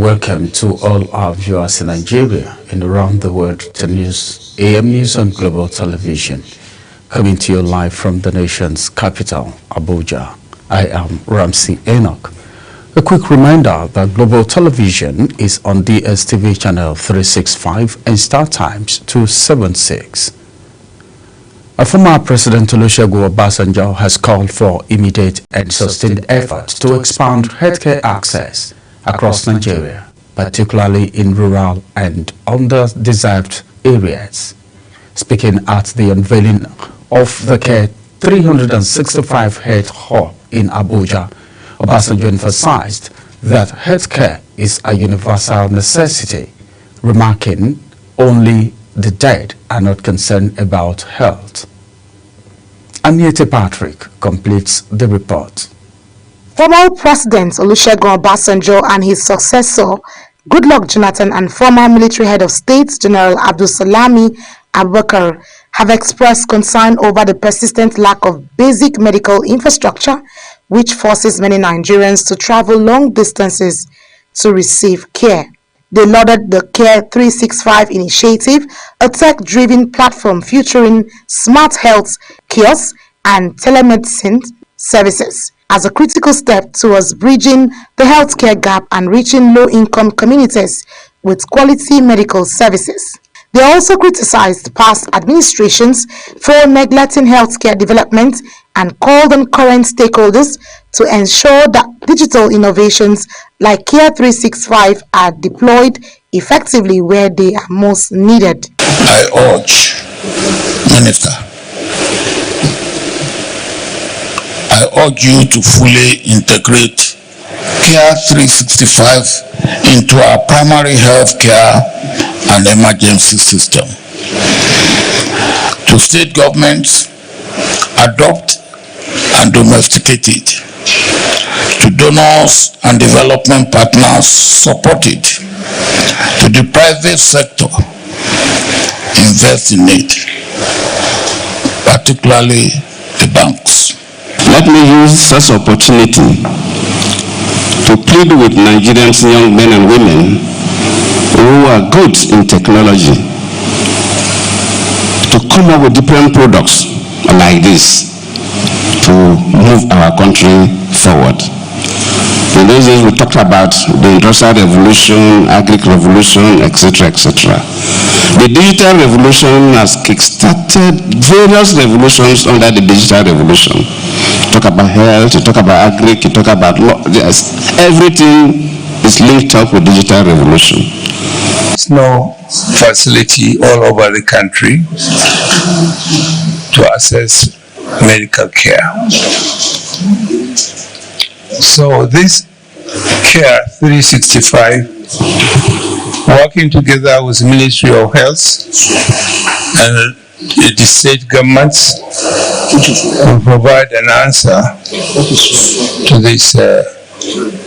welcome to all our viewers in Nigeria and around the world to News, AM News on Global Television. Coming to you live from the nation's capital, Abuja. I am Ramsey Enoch. A quick reminder that Global Television is on DSTV channel 365 and Star Times 276. A former President Olusegun Obasanjo has called for immediate and sustained efforts to expand healthcare access across Nigeria, particularly in rural and underdeserved areas. Speaking at the unveiling of the Care 365 Health Hub in Abuja, Obasanjo emphasized that healthcare is a universal necessity, remarking only the dead are not concerned about health. Amiete Patrick completes the report. Former President Olusegun Obasanjo and his successor, Goodluck Jonathan, and former military head of state, General Abdulsalami Abubakar, have expressed concern over the persistent lack of basic medical infrastructure, which forces many Nigerians to travel long distances to receive care. They lauded the Care 365 initiative, a tech-driven platform featuring smart health kiosks and telemedicine services, as a critical step towards bridging the healthcare gap and reaching low-income communities with quality medical services. They also criticized past administrations for neglecting healthcare development and called on current stakeholders to ensure that digital innovations like Care 365 are deployed effectively where they are most needed. I urge Minister, I urge you to fully integrate Care 365 into our primary health care and emergency system. To state governments, adopt and domesticate it. To donors and development partners, support it. To the private sector, invest in it, particularly the banks. Let me use this opportunity to plead with Nigerians, young men and women who are good in technology to come up with different products like this to move our country forward. In those days we talked about the Industrial Revolution, Agric Revolution, etc., etc. The digital revolution has kick-started various revolutions under the digital revolution. You talk about health, you talk about agric, you talk about law. Yes, everything is linked up with digital revolution. There's no facility all over the country to access medical care. So this Care 365, working together with the Ministry of Health and the state governments, will provide an answer to this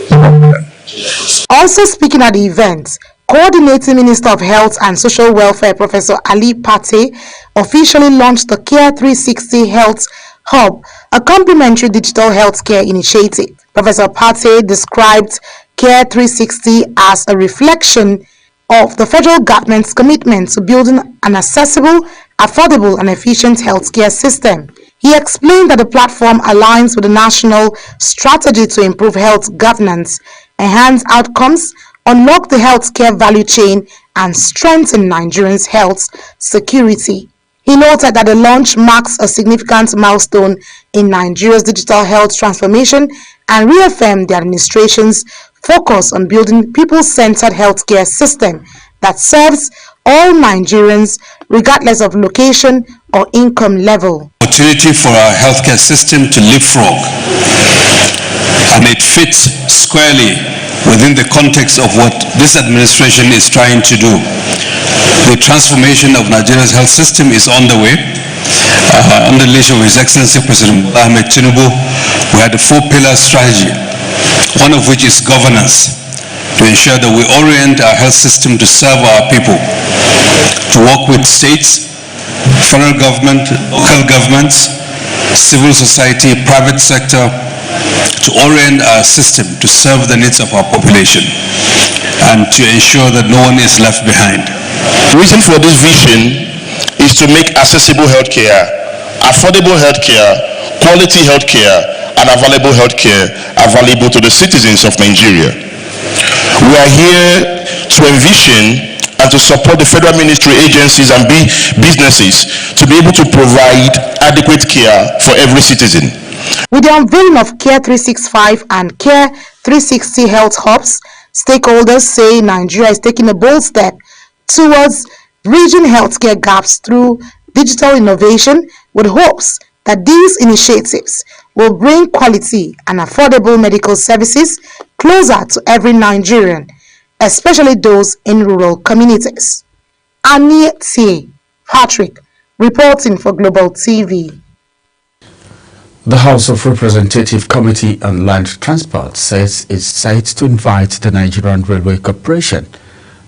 problem. Also speaking at the event, Coordinating Minister of Health and Social Welfare, Professor Ali Pate, officially launched the Care 360 Health Hub, a complementary digital healthcare initiative. Professor Pate described Care 360 as a reflection of the federal government's commitment to building an accessible, affordable, and efficient healthcare system. He explained that the platform aligns with the national strategy to improve health governance, enhance outcomes, unlock the healthcare value chain, and strengthen Nigerians' health security. He noted that the launch marks a significant milestone in Nigeria's digital health transformation and reaffirmed the administration's focus on building people-centered healthcare system that serves all Nigerians regardless of location or income level. Opportunity for our healthcare system to leapfrog, and it fits squarely within the context of what this administration is trying to do. The transformation of Nigeria's health system is on the way. Under the leadership of His Excellency President Ahmed Tinubu, we had a four-pillar strategy, one of which is governance, to ensure that we orient our health system to serve our people, to work with states, federal government, local governments, civil society, private sector, to orient our system to serve the needs of our population. and to ensure that no one is left behind. The reason for this vision is to make accessible healthcare, affordable healthcare, quality healthcare, and available healthcare available to the citizens of Nigeria. We are here to envision and to support the federal ministry, agencies, and businesses to be able to provide adequate care for every citizen. With the unveiling of Care 365 and Care 360 health hubs, stakeholders say Nigeria is taking a bold step towards bridging healthcare gaps through digital innovation, with hopes that these initiatives will bring quality and affordable medical services closer to every Nigerian, especially those in rural communities. Annie T. Patrick, reporting for Global TV. The House of Representatives Committee on Land Transport says it's set to invite the Nigerian Railway Corporation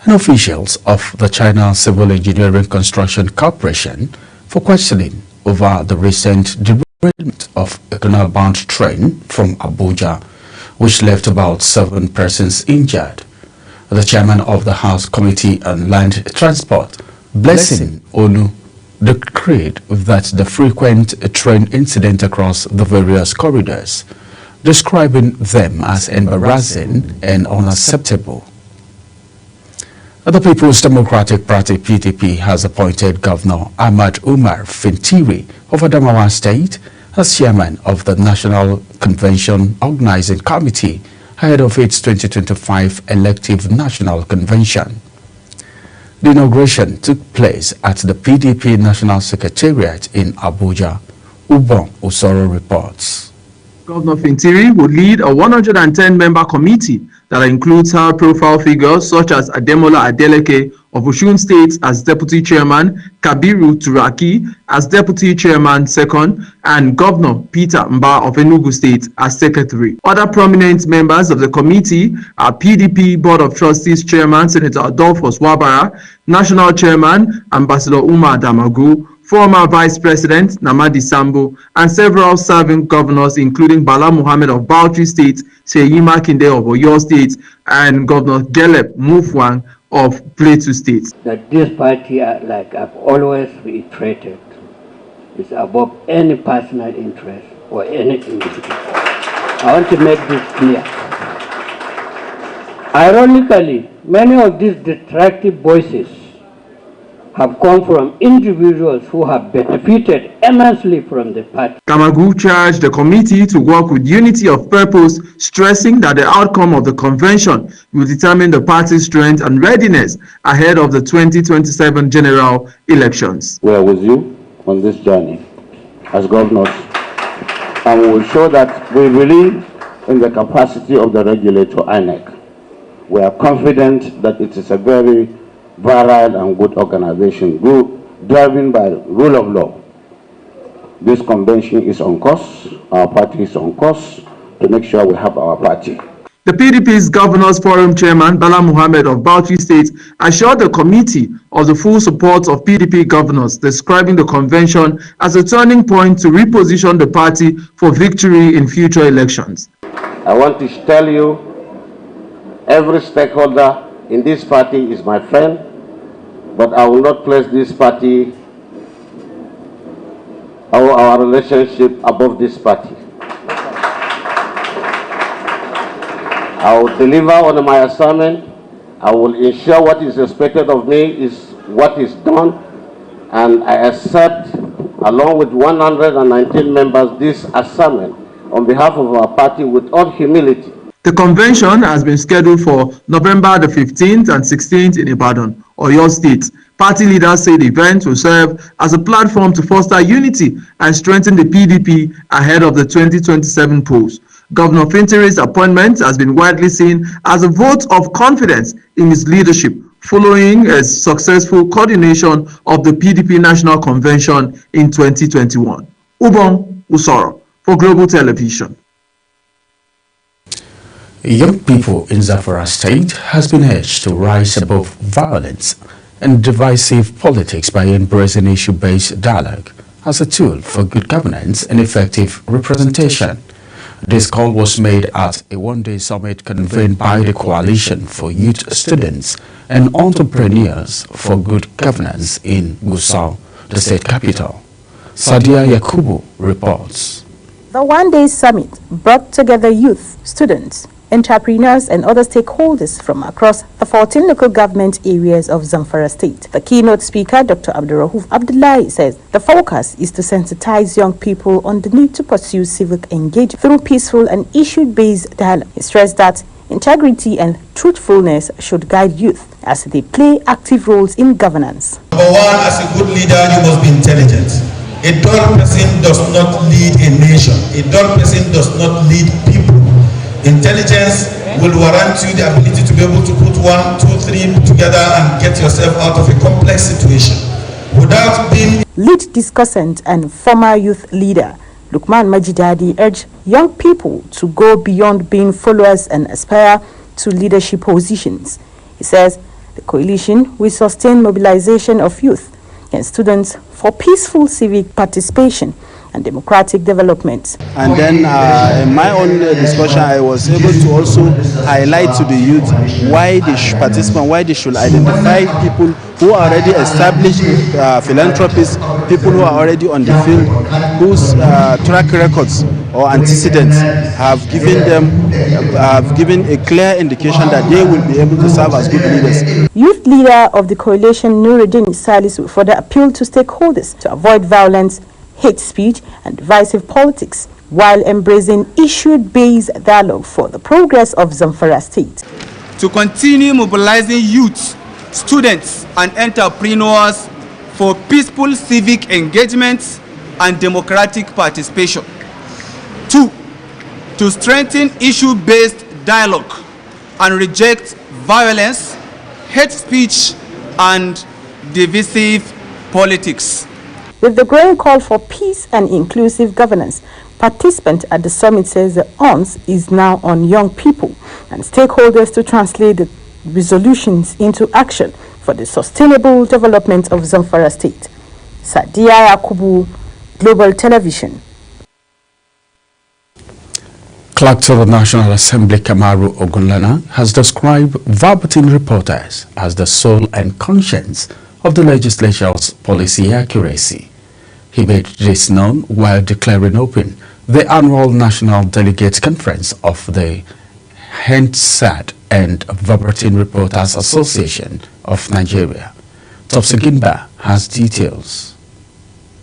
and officials of the China Civil Engineering Construction Corporation for questioning over the recent derailment of a canal-bound train from Abuja, which left about 7 persons injured. The chairman of the House Committee on Land Transport, Blessing Onu, decreed that the frequent train incident across the various corridors, describing them as embarrassing and unacceptable. The People's Democratic Party (PDP) has appointed Governor Ahmad Umar Fintiri of Adamawa State as chairman of the National Convention Organizing Committee ahead of its 2025 elective National Convention. The inauguration took place at the PDP National Secretariat in Abuja. Ubon Usoro reports. Governor Fintiri will lead a 110-member committee that includes high-profile figures such as Ademola Adeleke of Osun State as Deputy Chairman, Kabiru Turaki as Deputy Chairman Second, and Governor Peter Mba of Enugu State as Secretary. Other prominent members of the committee are PDP Board of Trustees Chairman Senator Adolphus Wabara, National Chairman Ambassador Umar Damagu, former Vice President Namadi Sambo, and several serving governors including Bala Muhammad of Bauchi State, Seyi Makinde of Oyo State, and Governor Geleb Mufwang of Plateau State. That this party, like I've always reiterated, is above any personal interest or any individual. I want to make this clear. Ironically, many of these destructive voices have come from individuals who have benefited immensely from the party. Kamagu charged the committee to work with unity of purpose, stressing that the outcome of the convention will determine the party's strength and readiness ahead of the 2027 general elections. We are with you on this journey as governors, and we will show that we believe in the capacity of the regulator, INEC. We are confident that it is a very virile and good organization, driven by rule of law. This convention is on course, our party is on course to make sure we have our party. The PDP's Governors Forum Chairman Bala Muhammad of Bauchi State assured the committee of the full support of PDP governors, describing the convention as a turning point to reposition the party for victory in future elections. I want to tell you, every stakeholder in this party is my friend, but I will not place this party or our relationship above this party. I will deliver on my assignment. I will ensure what is expected of me is what is done, and I accept, along with 119 members, this assignment on behalf of our party with all humility. The convention has been scheduled for November the 15th and 16th in Ibadan, Oyo State. Party leaders say the event will serve as a platform to foster unity and strengthen the PDP ahead of the 2027 polls. Governor Fintiri's appointment has been widely seen as a vote of confidence in his leadership, following a successful coordination of the PDP National Convention in 2021. Ubon Usoro for Global Television. Young people in Zamfara State has been urged to rise above violence and divisive politics by embracing issue-based dialogue as a tool for good governance and effective representation. This call was made at a one-day summit convened by the Coalition for Youth Students and Entrepreneurs for Good Governance in Gusau, the state capital. Sadia Yakubu reports. The one-day summit brought together youth, students, entrepreneurs and other stakeholders from across the 14 local government areas of Zamfara State. The keynote speaker, Dr. Abdurrahuf Abdullahi, says the focus is to sensitize young people on the need to pursue civic engagement through peaceful and issue-based dialogue. He stressed that integrity and truthfulness should guide youth as they play active roles in governance. Number one, as a good leader, you must be intelligent. A dull person does not lead a nation. A dull person does not lead people. Intelligence will warrant you the ability to be able to put 1, 2, 3 together and get yourself out of a complex situation without being... Lead discussant and former youth leader Lukman Majidadi urged young people to go beyond being followers and aspire to leadership positions. He says the coalition will sustain mobilization of youth and students for peaceful civic participation and democratic development. And then in my own discussion, I was able to also highlight to the youth why they should participate, why they should identify people who are already established philanthropists, people who are already on the field, whose track records or antecedents have given a clear indication that they will be able to serve as good leaders. Youth leader of the coalition, Nuruddin Salisu, further appealed to stakeholders to avoid violence, hate speech and divisive politics while embracing issue-based dialogue for the progress of Zamfara State. To continue mobilizing youth, students and entrepreneurs for peaceful civic engagement and democratic participation. 2. To strengthen issue-based dialogue and reject violence, hate speech and divisive politics. With the growing call for peace and inclusive governance, participants at the summit says the onus is now on young people and stakeholders to translate the resolutions into action for the sustainable development of Zamfara State. Sadia Yakubu, Global Television. Clerk to the National Assembly Kamaru Ogunlana has described verbatim reporters as the soul and conscience of the legislature's policy accuracy. He made this known while declaring open the annual National Delegates Conference of the HENTSAD and Verbatim Reporters Association of Nigeria. Topsy Gimba has details.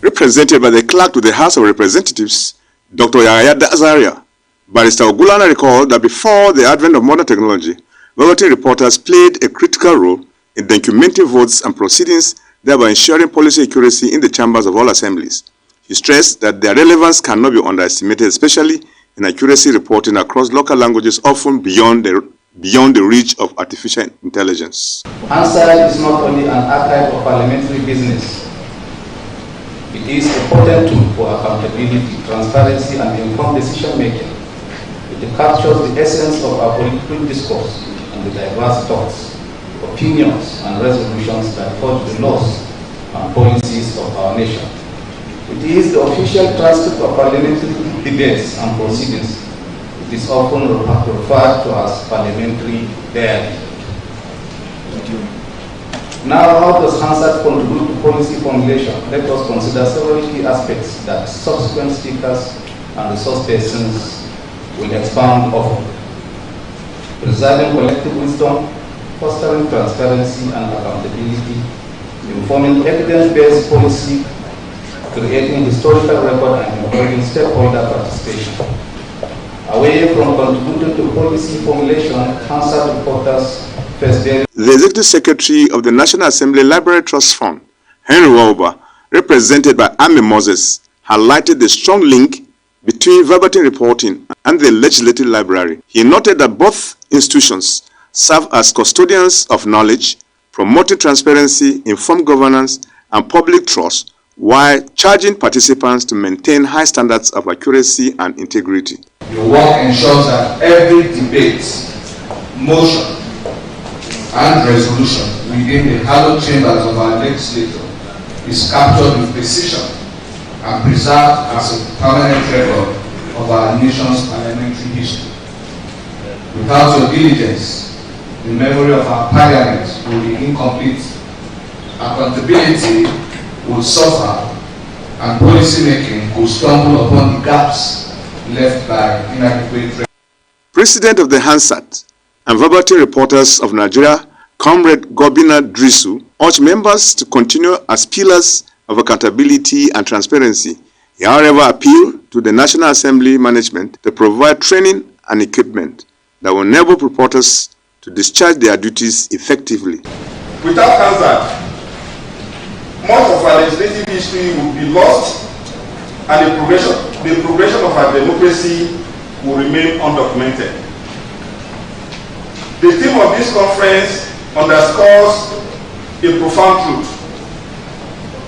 Represented by the clerk to the House of Representatives, Dr. Yahaya Azaria, Barrister Ogunlana recalled that before the advent of modern technology, verbatim reporters played a critical role in documenting votes and proceedings, thereby ensuring policy accuracy in the chambers of all assemblies. He stressed that their relevance cannot be underestimated, especially in accuracy reporting across local languages, often beyond the reach of artificial intelligence. HENTSAD is not only an archive of parliamentary business. It is a potent tool for accountability, transparency, and informed decision-making. It captures the essence of our political discourse and the diverse thoughts, opinions and resolutions that forge the laws and policies of our nation. It is the official transcript of parliamentary debates and proceedings. It is often referred to as parliamentary diary. Now, how does HENTSAD contribute to policy formulation? Let us consider several key aspects that subsequent speakers and resource persons will expound upon. Preserving collective wisdom, fostering transparency and accountability, informing evidence-based policy, creating historical record and encouraging stakeholder participation. Away from contributing to policy formulation, HENTSAD reporters face very... The Executive Secretary of the National Assembly Library Trust Fund, Henry Walber, represented by Amy Moses, highlighted the strong link between verbatim reporting and the Legislative Library. He noted that both institutions serve as custodians of knowledge, promoting transparency, informed governance, and public trust, while charging participants to maintain high standards of accuracy and integrity. Your work ensures that every debate, motion, and resolution within the hallowed chambers of our legislature is captured with precision and preserved as a permanent record of our nation's parliamentary history. Without your diligence, the memory of our parliament will be incomplete, accountability will suffer, and policy making could stumble upon the gaps left by inadequate. President of the Hansat and Verbatim Reporters of Nigeria, Comrade Gobina Drisu, urged members to continue as pillars of accountability and transparency. He, however, appealed to the National Assembly management to provide training and equipment that will enable reporters to discharge their duties effectively. Without Hansat, much of our legislative history would be lost, and the progression of our democracy will remain undocumented. The theme of this conference underscores a profound truth.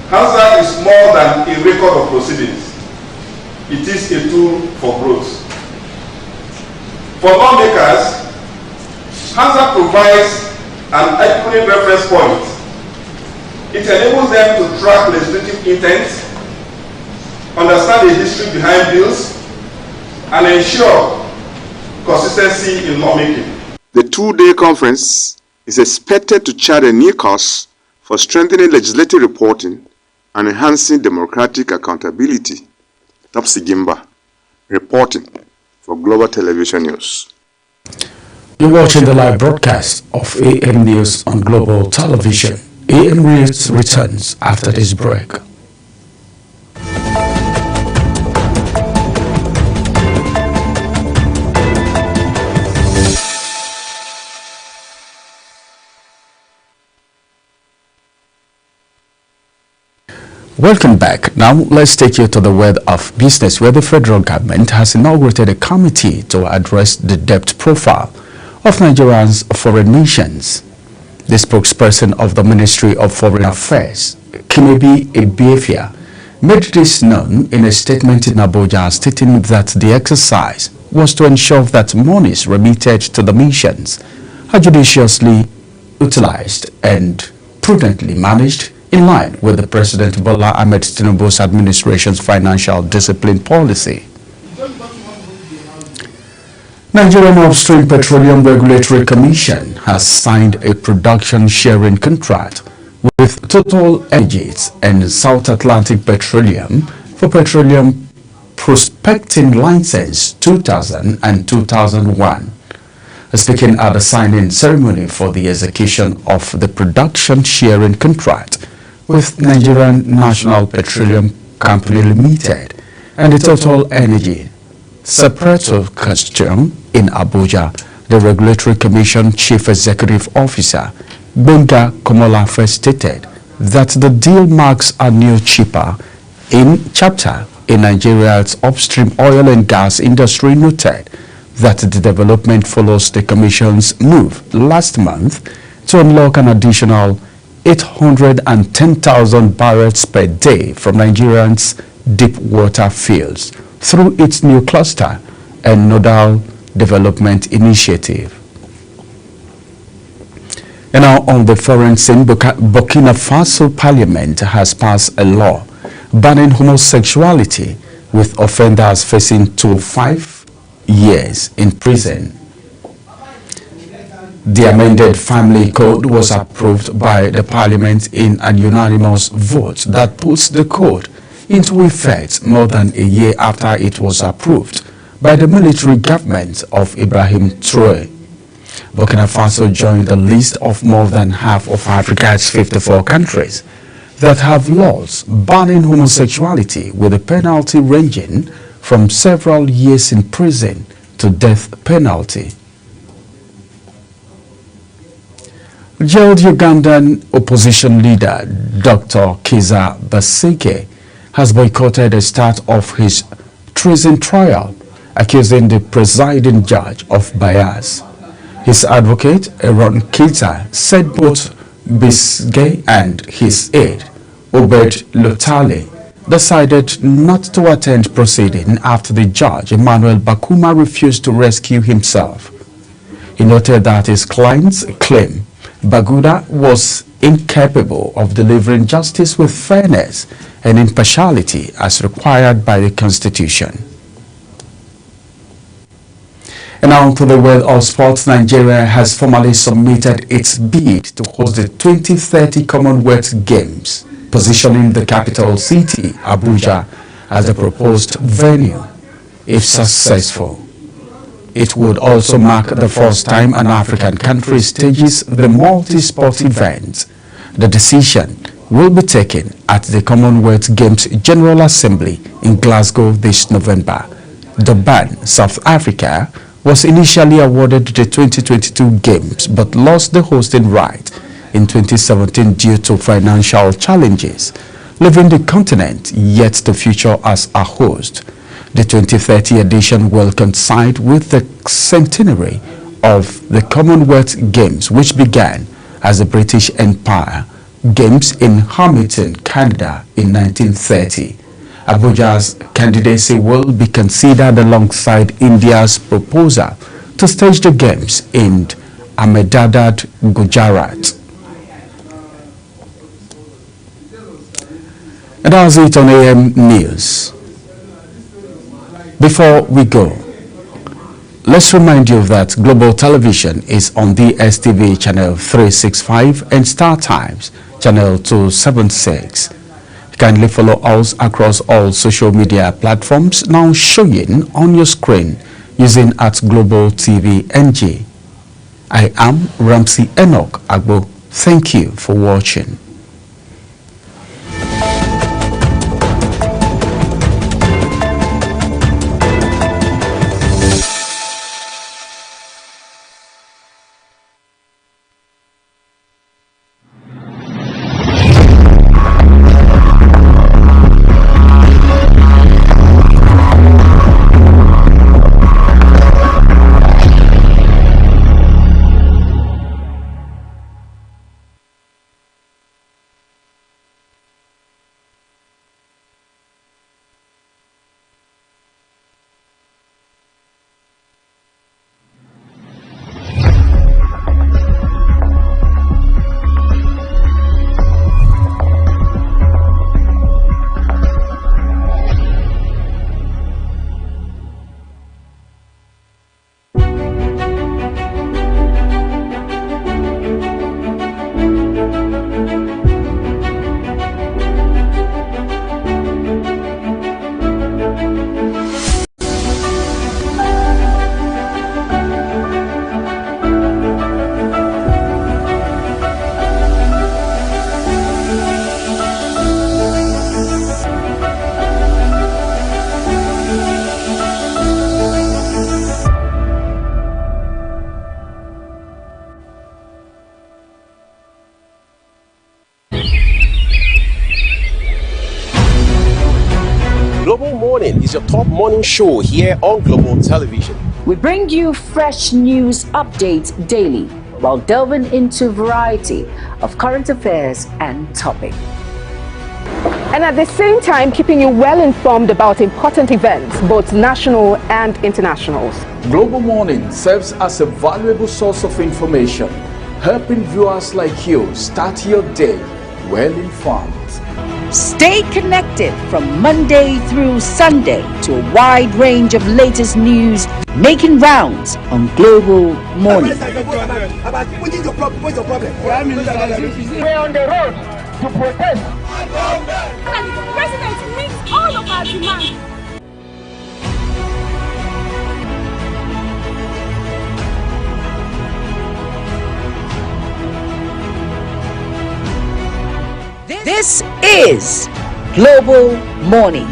Hansat is more than a record of proceedings. It is a tool for growth. For lawmakers, Hansat provides an accurate reference point. It enables them to track legislative intent, understand the history behind bills, and ensure consistency in lawmaking. The two-day conference is expected to chart a new course for strengthening legislative reporting and enhancing democratic accountability. Topsy Gimba, reporting for Global Television News. You're watching the live broadcast of AM News on Global Television. AM News returns after this break. Welcome back. Now let's take you to the world of business, where the federal government has inaugurated a committee to address the debt profile of Nigeria's foreign nations. The spokesperson of the Ministry of Foreign Affairs, Kimebi Ebiefia, made this known in a statement in Abuja, stating that the exercise was to ensure that monies remitted to the missions are judiciously utilized and prudently managed in line with the President Bola Ahmed Tinubu's administration's financial discipline policy. Nigerian Upstream Petroleum Regulatory Commission has signed a production sharing contract with Total Energies and South Atlantic Petroleum for petroleum prospecting license 2000 and 2001. Speaking at the signing ceremony for the execution of the production sharing contract with Nigerian National Petroleum Company Limited and the Total Energy Separate Custom in Abuja, the Regulatory Commission Chief Executive Officer Benga Komolafe stated that the deal marks a new chapter in Nigeria's upstream oil and gas industry. Noted that the development follows the Commission's move last month to unlock an additional 810,000 barrels per day from Nigeria's deep water fields through its new cluster and nodal development initiative. And now on the foreign scene, Burkina Faso Parliament has passed a law banning homosexuality, with offenders facing 2 to 5 years in prison. The amended family code was approved by the parliament in a unanimous vote that puts the code into effect more than a year after it was approved by the military government of Ibrahim Traoré. Burkina Faso joined the list of more than half of Africa's 54 countries that have laws banning homosexuality, with a penalty ranging from several years in prison to death penalty. Jailed Ugandan opposition leader Dr. Kizza Besigye has boycotted the start of his treason trial, accusing the presiding judge of bias. His advocate, Aaron Kizza, said both Besigye and his aide, Obed Lutale, decided not to attend proceeding after the judge, Emmanuel Bakuma, refused to rescue himself. He noted that his clients claim Baguda was incapable of delivering justice with fairness and impartiality as required by the Constitution. And now to the world of sports. Nigeria has formally submitted its bid to host the 2030 Commonwealth Games, positioning the capital city, Abuja, as the proposed venue. If successful, it would also mark the first time an African country stages the multi-sport event. The decision will be taken at the Commonwealth Games General Assembly in Glasgow this November. Durban, South Africa, was initially awarded the 2022 Games but lost the hosting right in 2017 due to financial challenges, leaving the continent yet to feature as a host. The 2030 edition will coincide with the centenary of the Commonwealth Games, which began as the British Empire Games in Hamilton, Canada in 1930. Abuja's candidacy will be considered alongside India's proposal to stage the Games in Ahmedabad, Gujarat. And that's it on AM News. Before we go, let's remind you that Global Television is on DSTV channel 365 and Star Times channel 276. Kindly follow us across all social media platforms now showing on your screen using @Global TV NG. I am Ramsey Enoch Agbo. Thank you for watching. Global Morning is your top morning show here on Global Television. We bring you fresh news updates daily while delving into a variety of current affairs and topics. And at the same time, keeping you well informed about important events, both national and internationals. Global Morning serves as a valuable source of information, helping viewers like you start your day well informed. Stay connected from Monday through Sunday to a wide range of latest news making rounds on Global Morning. We're on the road to protest. And the president meets all of our demands. This is Global Morning.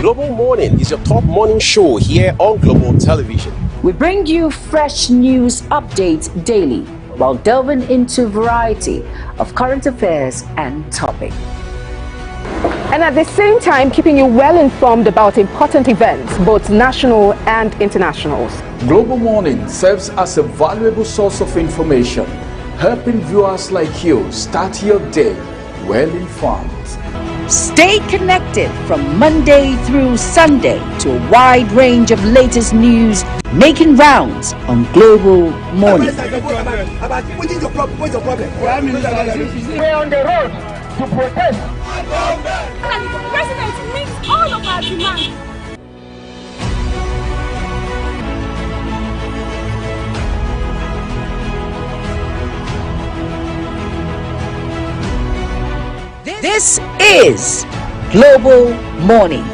Global Morning is your top morning show here on Global Television. We bring you fresh news updates daily while delving into a variety of current affairs and topics. And at the same time, keeping you well informed about important events, both national and internationals. Global Morning serves as a valuable source of information, helping viewers like you start your day well informed. Stay connected from Monday through Sunday to a wide range of latest news making rounds on Global Morning. We're on the road to protest. And the president meets all of our demands. This is Global Morning.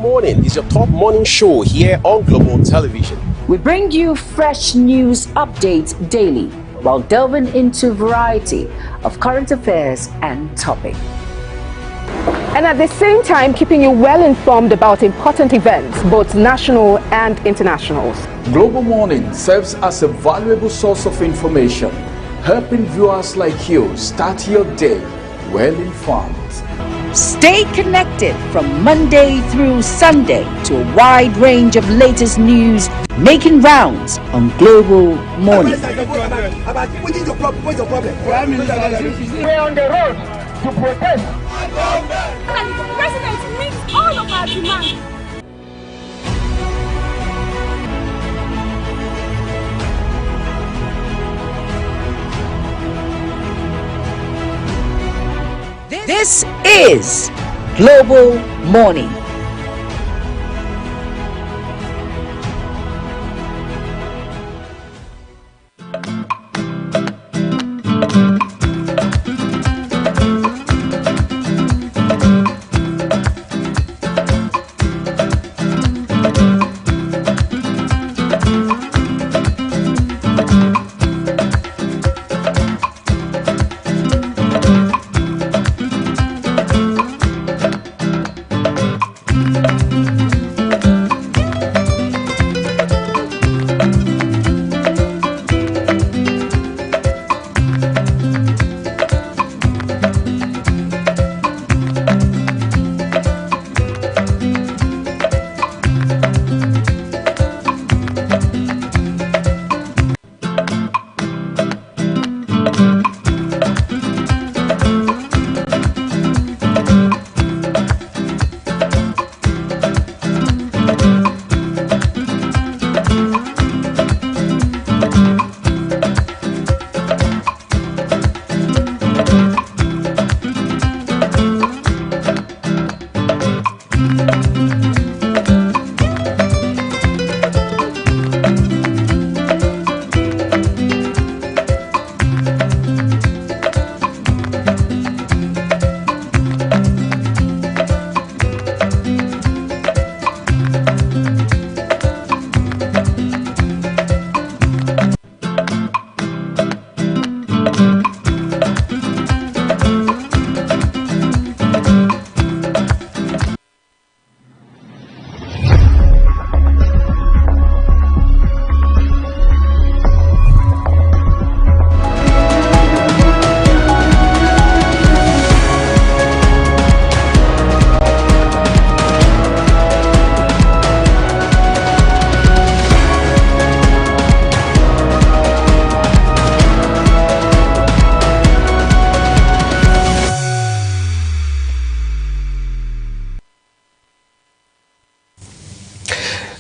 Morning is your top morning show here on Global Television. We bring you fresh news updates daily while delving into a variety of current affairs and topics. And at the same time, keeping you well informed about important events, both national and internationals. Global Morning serves as a valuable source of information, helping viewers like you start your day well informed. Stay connected from Monday through Sunday to a wide range of latest news making rounds on Global Morning. We're on the road to protest. And the president meets all of our demands. This is Global Morning.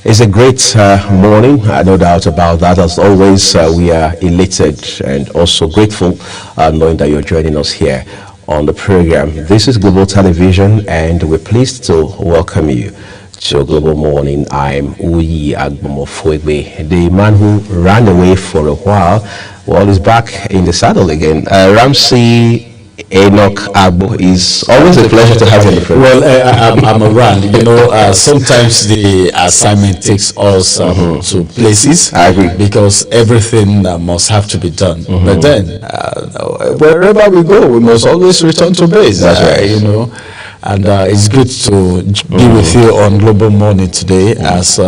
It's a great morning, no doubt about that. As always, we are elated and also grateful knowing that you're joining us here on the program. This is Global Television, and we're pleased to welcome you to Global Morning. I'm Uyi Agbomofuegbe, the man who ran away for a while. Well, he's back in the saddle again. Ramsey Enoch Agbo, is always a pleasure to have you on the program. Well, I'm around. You know, sometimes the assignment takes us to places. I agree. Because everything must have to be done. But then, wherever we go, we must always return to base. That's right. You know. And it's good to be with you on Global Morning today as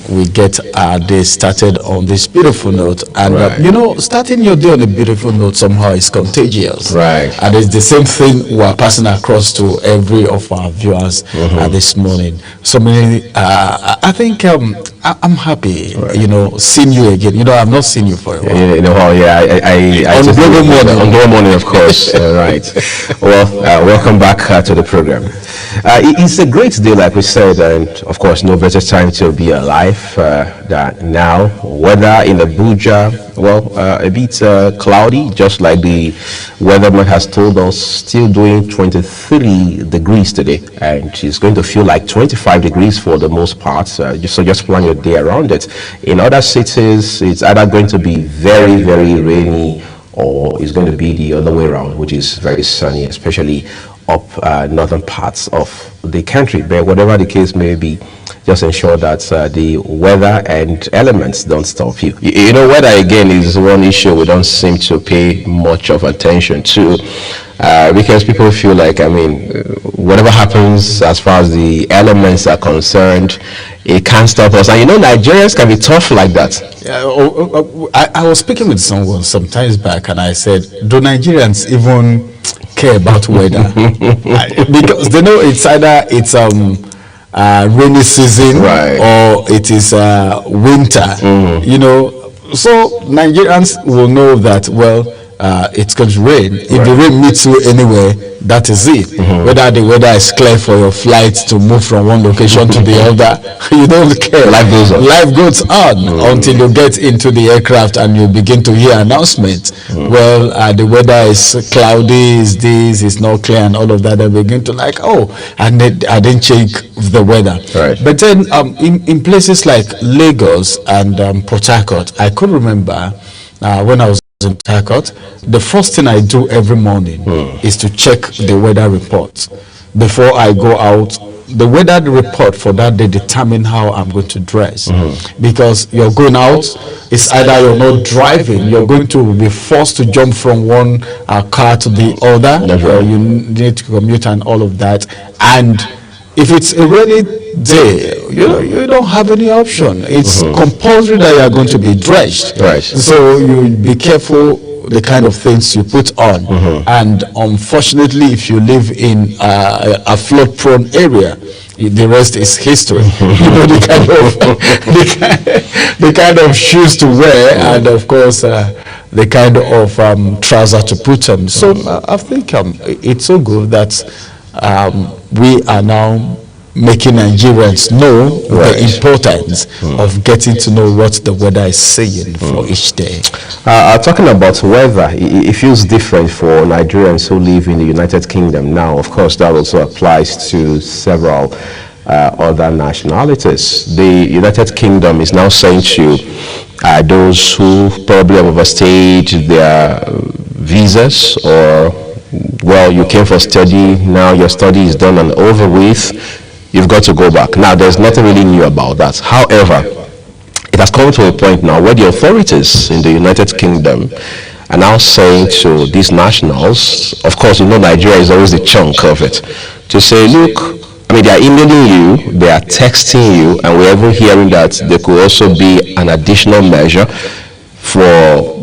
we get our day started on this beautiful note. And, you know, starting your day on a beautiful note somehow is contagious. Right. And it's the same thing we're passing across to every of our viewers this morning. So many, I think I'm happy, you know, seeing you again. You know, I've not seen you for a while. You know, I on Global Morning. On Global Morning, of course. Right. Well, welcome back to the program. It's a great day, like we said, and of course, no better time to be alive than now. Weather in Abuja, well, a bit cloudy, just like the weatherman has told us. Still doing 23 degrees today, and it's going to feel like 25 degrees for the most part. So just plan your day around it. In other cities, it's either going to be very, very rainy, or it's going to be the other way around, which is very sunny, especially up northern parts of the country. But whatever the case may be, just ensure that the weather and elements don't stop you. You know, weather again is one issue we don't seem to pay much of attention to, because people feel like, I mean, whatever happens as far as the elements are concerned, it can't stop us. And you know, Nigerians can be tough like that. I was speaking with someone some times back, and I said, do Nigerians even care about weather? Because they know it's either rainy season, right, or it is winter. You know, so Nigerians will know that, well, it's going to rain. If the rain meets you anywhere, that is it. Whether the weather is clear for your flight to move from one location to the other, you don't care. Life goes on. Life goes on until you get into the aircraft and you begin to hear announcements. Well, the weather is cloudy, is this, is not clear, and all of that. They begin to like, oh, and I didn't check the weather. But then in places like Lagos and Port Harcourt, I could remember when I was in Port Harcourt, the first thing I do every morning is to check the weather report before I go out. The weather report for that day determine how I'm going to dress, because you're going out, it's either you're not driving, you're going to be forced to jump from one car to the other, or you need to commute and all of that. And if it's a rainy day, you don't have any option. It's compulsory that you are going to be dressed. So you be careful the kind of things you put on. And unfortunately, if you live in a flood-prone area, the rest is history. You know, the kind of shoes to wear, and of course the kind of trouser to put on. So I think it's so good that we are now making Nigerians know the importance of getting to know what the weather is saying for each day. Talking about weather, it feels different for Nigerians who live in the United Kingdom. Now, of course, that also applies to several other nationalities. The United Kingdom is now saying to those who probably have overstayed their visas, or, well, you came for study, now your study is done and over with, you've got to go back. Now, there's nothing really new about that. However, it has come to a point now where the authorities in the United Kingdom are now saying to these nationals, of course, you know, Nigeria is always the chunk of it, to say, look, I mean, they are emailing you, they are texting you, and we're even hearing that there could also be an additional measure for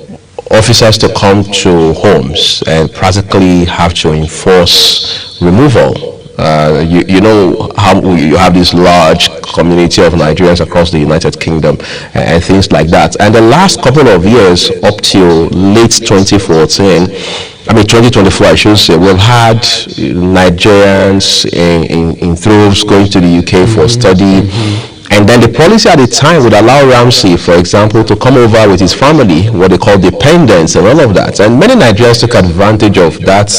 officers to come to homes and practically have to enforce removal. You know how you have this large community of Nigerians across the United Kingdom and things like that. And the last couple of years, up till late 2014, I mean 2024 I should say, we've had Nigerians in droves going to the UK for study. And then the policy at the time would allow Ramsey, for example, to come over with his family, what they call dependents and all of that. And many Nigerians took advantage of that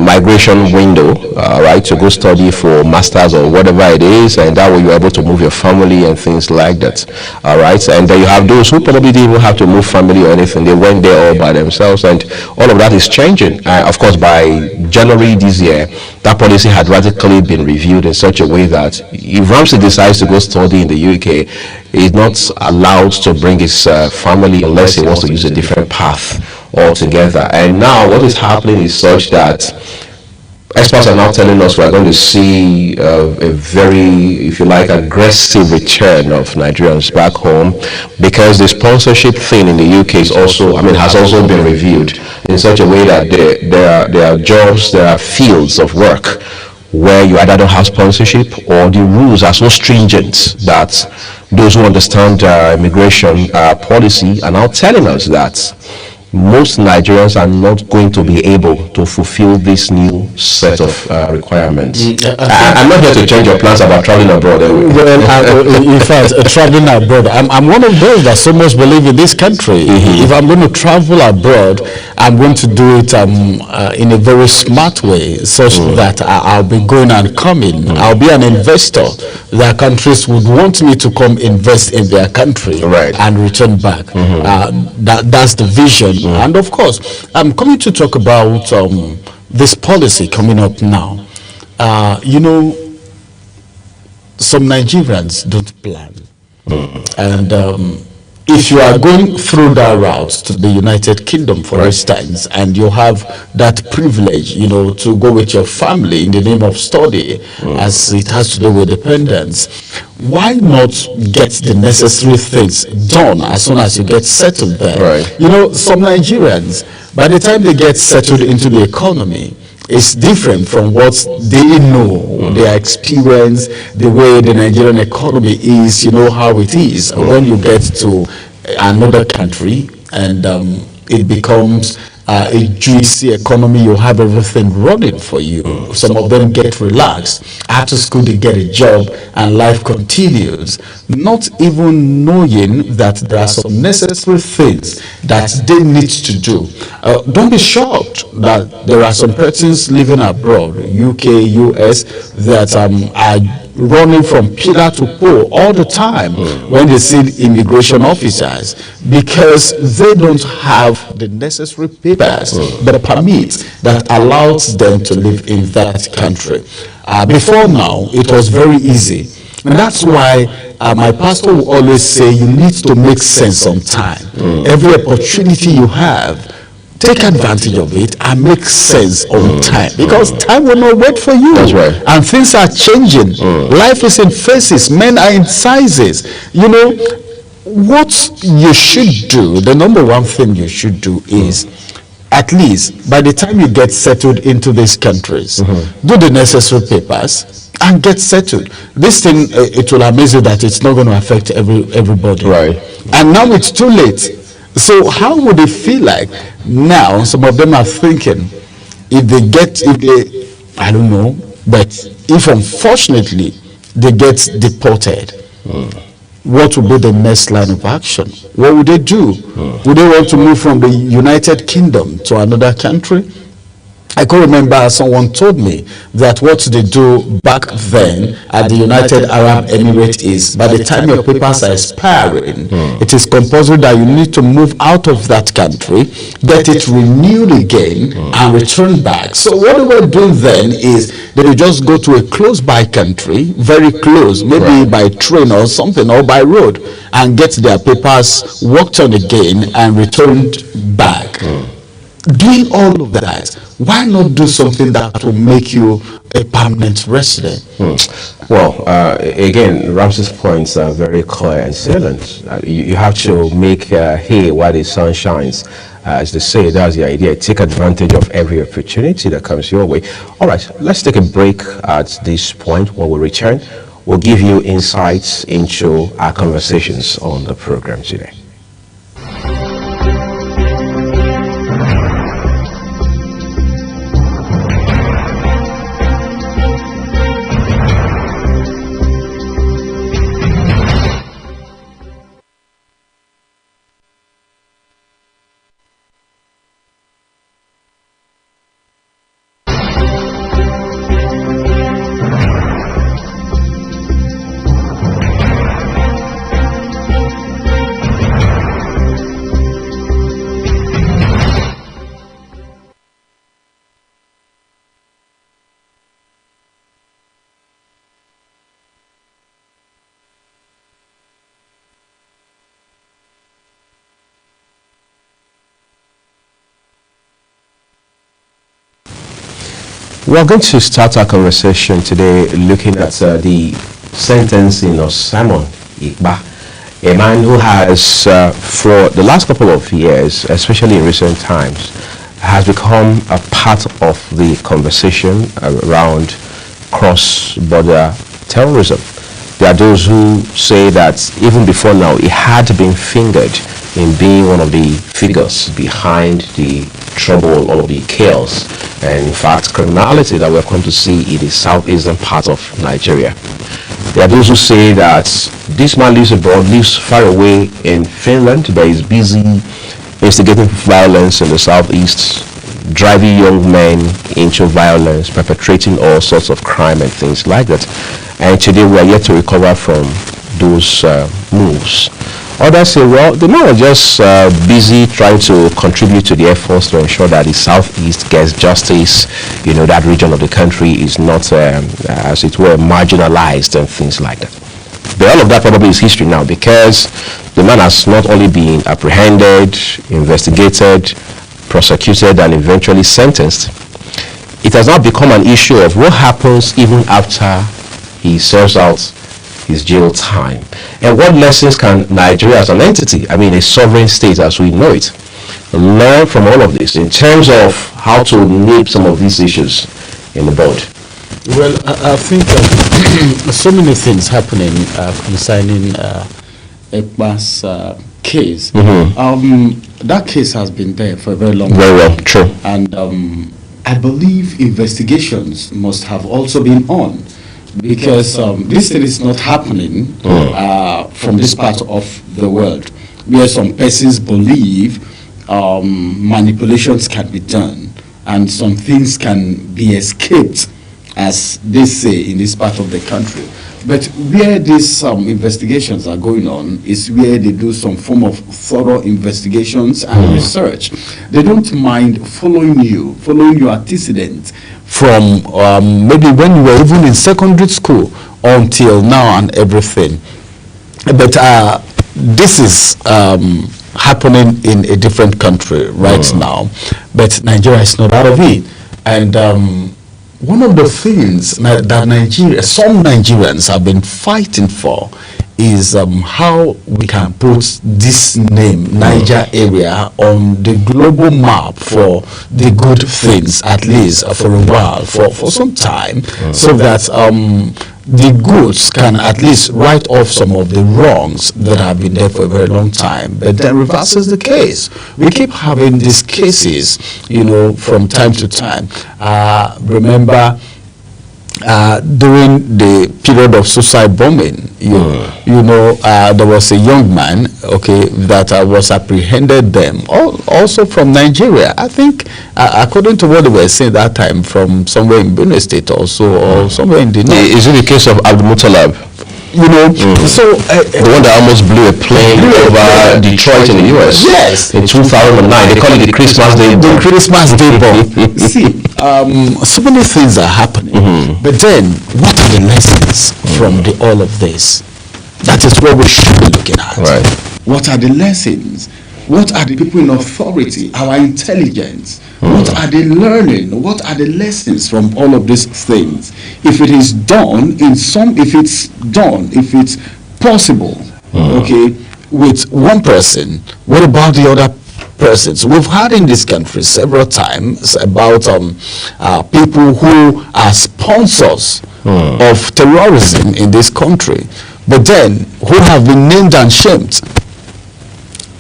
migration window, right, to go study for masters or whatever it is, and that way you're able to move your family and things like that. All right, and then you have those who probably didn't even have to move family or anything. They went there all by themselves, and all of that is changing. Of course, by January this year, that policy had radically been reviewed in such a way that if Ramsey decides to go study in the UK, he's not allowed to bring his family unless he wants to use a different path altogether. And now what is happening is such that experts are now telling us we're going to see a very, if you like, aggressive return of Nigerians back home, because the sponsorship thing in the UK is also, I mean, has also been reviewed in such a way that there are jobs, there are fields of work where you either don't have sponsorship, or the rules are so stringent that those who understand immigration policy are now telling us that most Nigerians are not going to be able to fulfill this new set of requirements. I'm not here to change your plans about traveling abroad. Well, in fact, traveling abroad, I'm one of those that so much believe in this country. If I'm going to travel abroad, I'm going to do it in a very smart way, such that I'll be going and coming. I'll be an investor. Their countries would want me to come invest in their country and return back. That's the vision. And of course, I'm coming to talk about this policy coming up now, you know, some Nigerians don't plan. And if you are going through that route to the United Kingdom, for instance, and you have that privilege, you know, to go with your family in the name of study, as it has to do with dependence, why not get the necessary things done as soon as you get settled there? You know, some Nigerians, by the time they get settled into the economy, it's different from what they know, their experience, the way the Nigerian economy is, you know how it is. When you get to another country and it becomes a juicy economy, you have everything running for you. Some of them get relaxed. After school, they get a job and life continues, not even knowing that there are some necessary things that they need to do. Don't be shocked that there are some persons living abroad, UK, US, that are running from pillar to pole all the time when they see immigration officers, because they don't have the necessary papers, the permits that allows them to live in that country. Before now, it was very easy. And that's why my pastor will always say you need to make sense on time. Every opportunity you have, take advantage of it and make sense on time, because time will not wait for you. That's right. And things are changing. Life is in phases, men are in sizes. You know, what you should do, the number one thing you should do is, at least by the time you get settled into these countries, do the necessary papers and get settled. This thing, it will amaze you that it's not going to affect everybody. Right. And now it's too late. So how would it feel like now? Some of them are thinking, I don't know, but if unfortunately they get deported, what would be the next line of action? What would they do? Would they want to move from the United Kingdom to another country? I can remember someone told me that what they do back then at the United Arab Emirates is, by the time your papers are expiring, it is compulsory that you need to move out of that country, get it renewed again, and return back. So what they were doing then is they will just go to a close-by country, very close, maybe by train or something, or by road, and get their papers worked on again and returned back. Doing all of that, why not do something that will make you a permanent resident? Well, again, Ramsey's points are very clear and salient. You have to make hay while the sun shines. As they say, that's the idea. Take advantage of every opportunity that comes your way. All right, let's take a break at this point. When we return, we'll give you insights into our conversations on the program today. We're going to start our conversation today looking at the sentencing of Simon Ekpa, a man who has, for the last couple of years, especially in recent times, has become a part of the conversation around cross-border terrorism. There are those who say that even before now, he had been fingered in being one of the figures behind the trouble or the chaos and in fact criminality that we're going to see in the southeastern part of Nigeria. There are those who say that this man lives abroad, lives far away in Finland, but is busy instigating violence in the southeast, driving young men into violence, perpetrating all sorts of crime and things like that. And today we are yet to recover from those moves. Others say, well, the man was just busy trying to contribute to the efforts to ensure that the Southeast gets justice. You know, that region of the country is not, as it were, marginalized and things like that. But all of that probably is history now, because the man has not only been apprehended, investigated, prosecuted, and eventually sentenced. It has now become an issue of what happens even after he serves out his jail time. And what lessons can Nigeria as an entity, I mean a sovereign state as we know it, learn from all of this in terms of how to nip some of these issues in the bud? Well, I think so many things happening concerning Ekpa's case. That case has been there for a very long time. Very well, true. And I believe investigations must have also been on, because this thing is not happening from this part of the world, where some persons believe manipulations can be done and some things can be escaped, as they say in this part of the country. But where these investigations are going on is where they do some form of thorough investigations and research. They don't mind following your antecedents from maybe when you were even in secondary school until now and everything. But this is happening in a different country right now, but Nigeria is not out of it. And one of the things that some Nigerians have been fighting for is how we can put this name, Niger area, on the global map for the good things, at least for a while, for some time, so that the goods can at least write off some of the wrongs that have been there for a very long time. But then reverses the case. We keep having these cases, you know, from time to time. Remember, during the period of suicide bombing, you know, there was a young man, okay, that was apprehended them, also from Nigeria. I think, according to what they were saying that time, from somewhere in Benue State also, or somewhere in the north. Is it the case of Abdul Muttalab? You know, so the one that almost blew a plane over Detroit in the US. Yes, in 2009. They call it the Christmas Day bomb. The Christmas Day bomb. See, so many things are happening, but then what are the lessons from all of this? That is what we should be looking at. Right. What are the lessons? What are the people in authority, our intelligence? What are they learning? What are the lessons from all of these things? If it is done if it's possible, okay, with one person, what about the other persons? We've heard in this country several times about people who are sponsors of terrorism in this country, but then who have been named and shamed,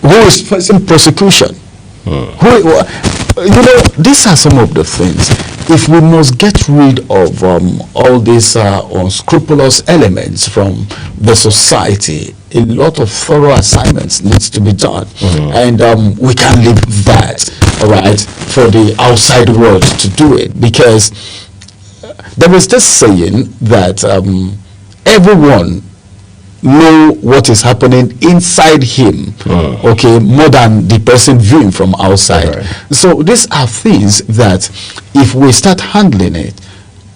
who is facing prosecution. You know, these are some of the things. If we must get rid of all these unscrupulous elements from the society, a lot of thorough assignments needs to be done, and we can't leave that, all right, for the outside world to do it, because there is this saying that everyone know what is happening inside him, okay, more than the person viewing from outside. So these are things that if we start handling it,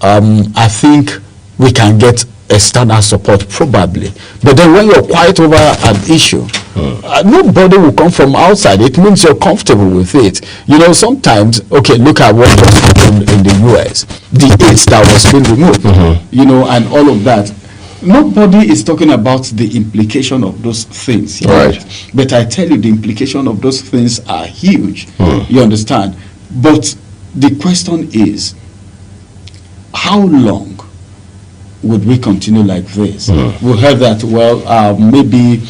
I think we can get external support probably. But then when you're quiet over an issue, nobody will come from outside. It means you're comfortable with it. You know, sometimes, okay, look at what just happened in the US, the AIDS that was being removed, you know, and all of that. Nobody is talking about the implication of those things, right? But I tell you, the implication of those things are huge. You understand? But the question is, how long would we continue like this? We heard that, well, maybe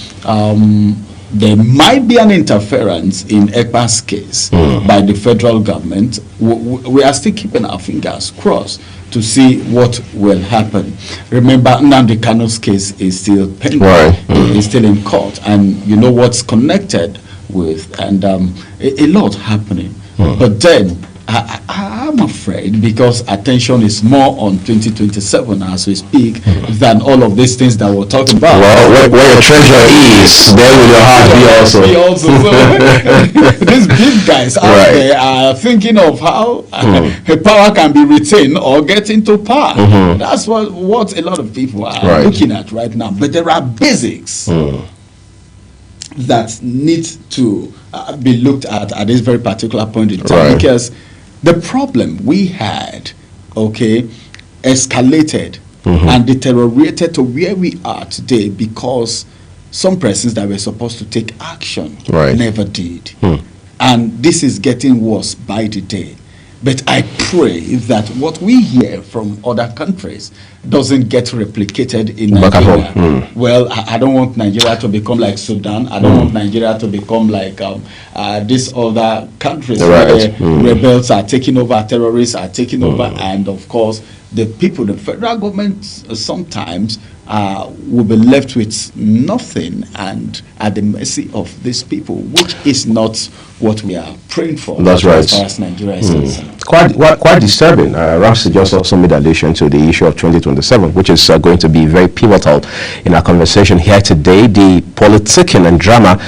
there might be an interference in Ekpa's case by the federal government. We are still keeping our fingers crossed to see what will happen. Remember, Nnamdi Kanu's case is still pending, is still in court, and you know what's connected with, and a lot happening. But then, I have I'm afraid because attention is more on 2027 as we speak than all of these things that we're talking about. Well, where your treasure is, there will your heart be also. So these big guys out there are thinking of how power can be retained or get into power. That's what a lot of people are looking at right now. But there are basics that need to be looked at this very particular point in time, because the problem we had, escalated and deteriorated to where we are today because some persons that were supposed to take action never did. And this is getting worse by the day. But I pray that what we hear from other countries doesn't get replicated in Nigeria. Well, I don't want Nigeria to become like Sudan. I don't want Nigeria to become like these other countries where rebels are taking over, terrorists are taking over, and of course, the people, the federal government sometimes will be left with nothing and at the mercy of these people, which is not what we are praying for. That's right. As far as Nigeria is concerned. Quite disturbing. Ramsey just also made allusion to the issue of 2027, which is going to be very pivotal in our conversation here today. The politicking and drama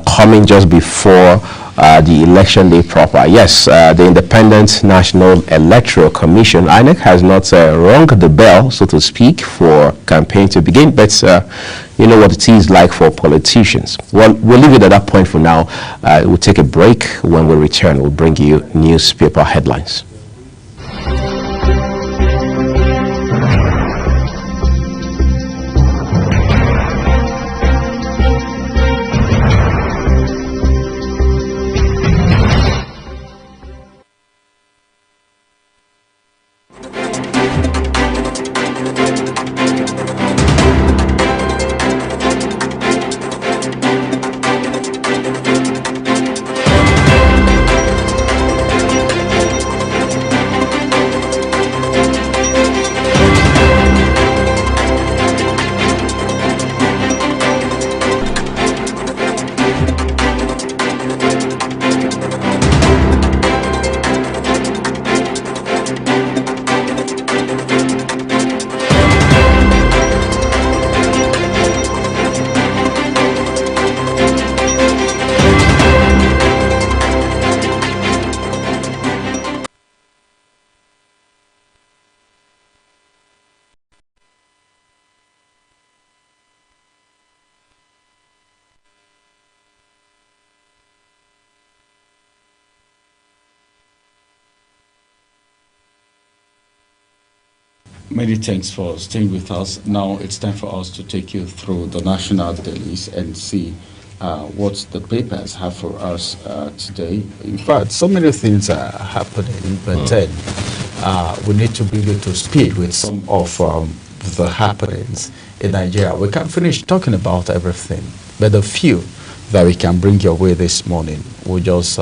coming just before the election day proper. Yes, the Independent National Electoral Commission, INEC, has not rung the bell, so to speak, for campaign to begin, but you know what it is like for politicians. Well, we'll leave it at that point for now. We'll take a break. When we return, we'll bring you newspaper headlines. Many thanks for staying with us. Now it's time for us to take you through the national dailies and see what the papers have for us today. In fact, so many things are happening, but then we need to bring you to speed with some of the happenings in Nigeria. We can't finish talking about everything, but the few that we can bring your way this morning, we'll just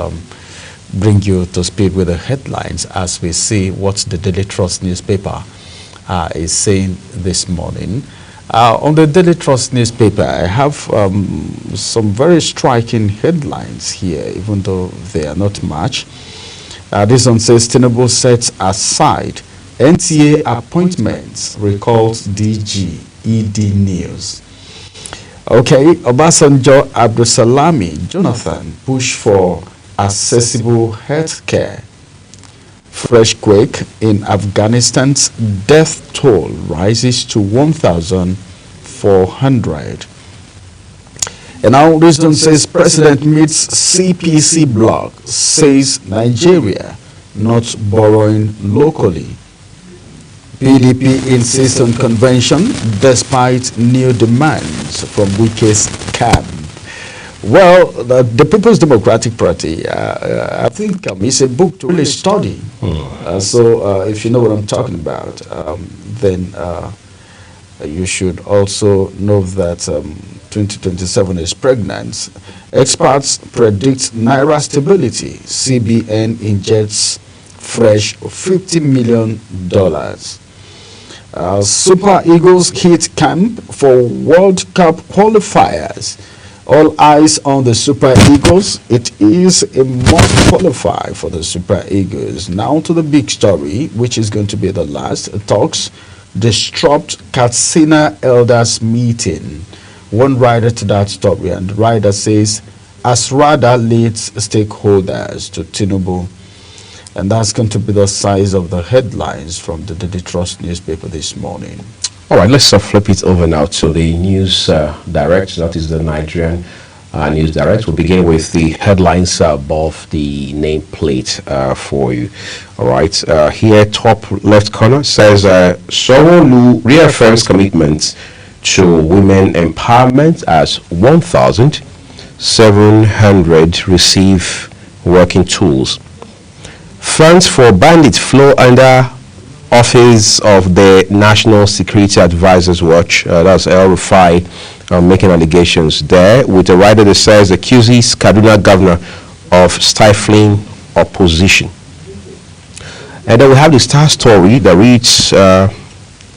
bring you to speed with the headlines as we see what the Daily Trust newspaper is saying this morning. On the Daily Trust newspaper, I have some very striking headlines here, even though they are not much. This one says, Tinubu sets aside NTA appointments, recalls DG, ED News. Okay, Obasanjo Abdulsalami Jonathan push for accessible health care. Fresh quake in Afghanistan's death toll rises to 1,400. And now this one says President meets CPC bloc, says Nigeria not borrowing locally. PDP insists on convention despite new demands from Wike's camp. Well, the People's Democratic Party, I think it's a book to really study. So if you know what I'm talking about, then you should also know that 2027 is pregnant. Experts predict Naira stability. CBN injects fresh $50 million. Super Eagles hit camp for World Cup qualifiers. All eyes on the Super Eagles. It is a must qualify for the Super Eagles. Now to the big story, which is going to be the last. Talks disrupt Katsina elders meeting. One rider to that story, and the rider says Asrada leads stakeholders to Tinubu. And that's going to be the size of the headlines from the Daily Trust newspaper this morning. All right, let's flip it over now to the News Direct. That is the Nigerian News Direct. We'll begin with the headlines above the nameplate for you. All right, here, top left corner says Sanwo-Olu reaffirms commitment to women empowerment as 1,700 receive working tools. Funds for bandits flow under Office of the National Security Advisors Watch. That's El-Rufai making allegations there, with a rider that says accuses Kaduna governor of stifling opposition. And then we have the Star story that reads,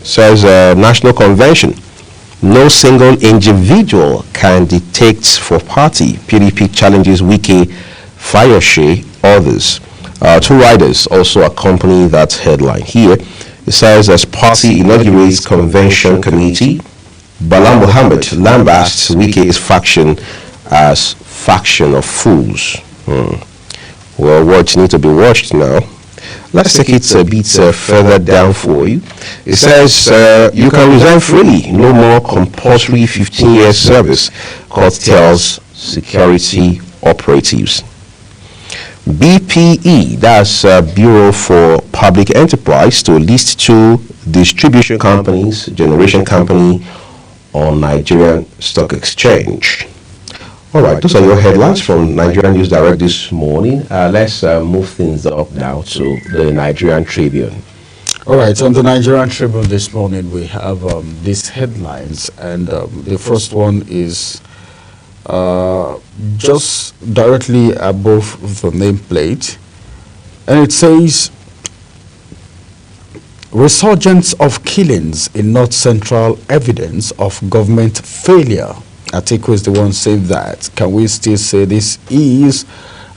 says National Convention. No single individual can dictate for party. PDP challenges Wike, Fayose, others. Two riders also accompany that headline here. It says, as party inaugurates convention committee, Bala Muhammad lambasts Wike's faction as faction of fools. Well, words need to be watched now. Let's take it a bit further down for you. It says, you can resign freely, no more compulsory 15-year service, court tells security operatives. BPE, that's Bureau for Public Enterprise, to list 2 distribution companies, generation company on Nigerian Stock Exchange. All right, those are your headlines from Nigerian News Direct this morning. Let's move things up now to the Nigerian Tribune. All right, on the Nigerian Tribune this morning, we have these headlines, and the first one is just directly above the nameplate, and it says resurgence of killings in North Central, evidence of government failure. Atiku is the one saying that. Can we still say this is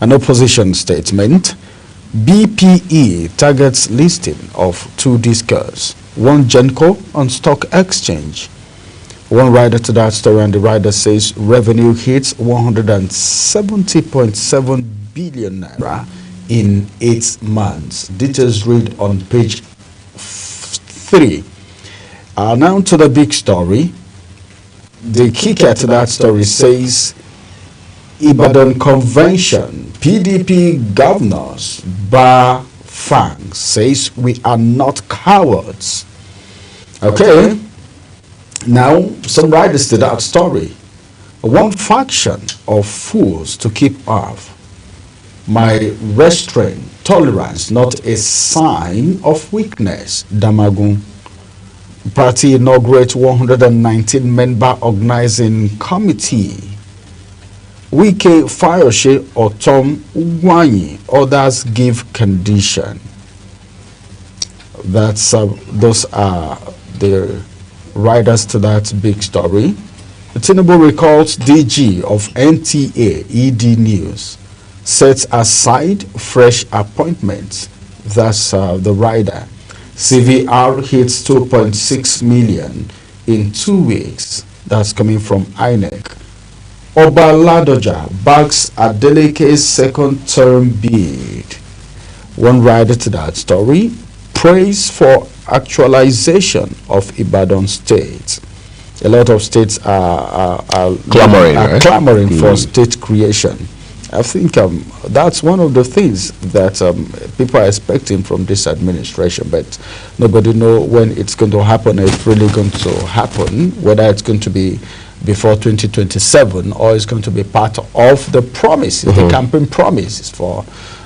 an opposition statement? BPE targets listing of 2 discos, 1 Genco on stock exchange. One rider to that story, and the rider says revenue hits 170.7 billion naira in 8 months. Details read on page 3. Now to the big story. The kicker to that story says Ibadan Convention, PDP governors bar Fang says we are not cowards. Okay. Now, some riders to that story. One faction of fools to keep off. My restraint, tolerance, not a sign of weakness. Damagun. Party inaugurates 119-member organizing committee. Wike, Fayose, or Tom Ugwanyi. Others give condition. That's those are the riders to that big story. Tinubu recalls DG of NTA ED News, sets aside fresh appointments. That's the rider. CVR hits 2.6 million in 2 weeks. That's coming from INEC. Oba Ladoja backs Adeleke's second term bid. One rider to that story. Praise for actualization of Ibadan State. A lot of states are clamoring for state creation. I think that's one of the things that people are expecting from this administration, but nobody knows when it's going to happen. It's really going to happen, whether it's going to be before 2027 or it's going to be part of the promises, the campaign promises for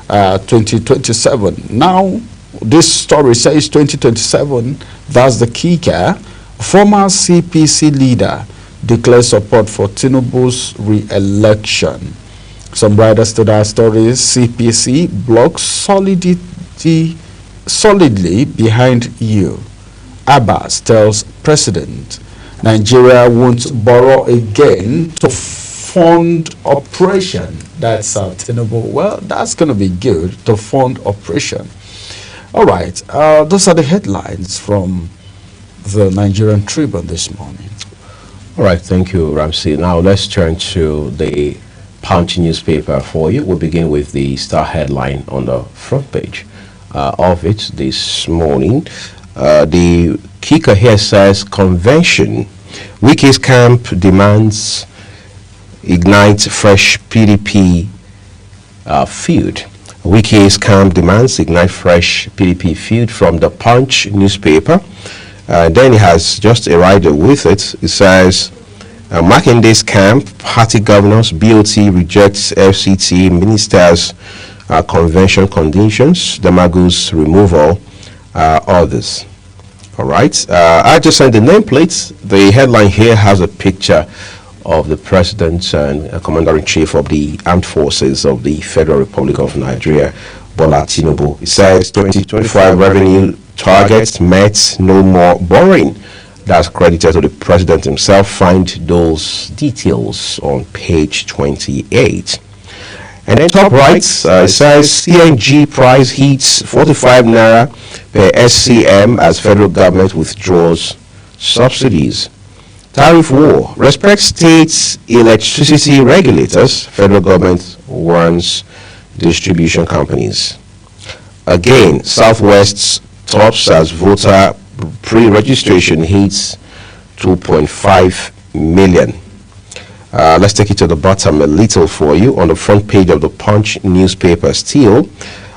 2027. Now, this story says 2027, that's the kicker. Former CPC leader declares support for Tinubu's re-election. Some riders to that story, CPC blocks solidly behind you. Abbas tells president, Nigeria won't borrow again to fund operation. That's tenable. Well, that's going to be good, to fund operation. All right, those are the headlines from the Nigerian Tribune this morning. All right, thank you, Ramsey. Now let's turn to the Punch newspaper for you. We'll begin with the star headline on the front page of it this morning. The kicker here says, Convention, Wiki's camp demands ignite fresh PDP feud. Wiki's camp demands ignite fresh PDP feud from the Punch newspaper. Then it has just a rider with it. It says, Makende's camp, party governors, BOT rejects FCT ministers' convention conditions, Damagu's removal, others. All right. I just sent the nameplates. The headline here has a picture of the President and Commander-in-Chief of the Armed Forces of the Federal Republic of Nigeria, Bola Tinubu. It says 2025 revenue targets met, no more borrowing. That's credited to the President himself. Find those details on page 28. And then top right, it says CNG price hits 45 naira per SCM as federal government withdraws subsidies. Tariff war, respect states electricity regulators, federal government warns distribution companies. Again, Southwest's tops as voter pre-registration hits 2.5 million. Let's take it to the bottom a little for you. On the front page of the Punch newspaper still,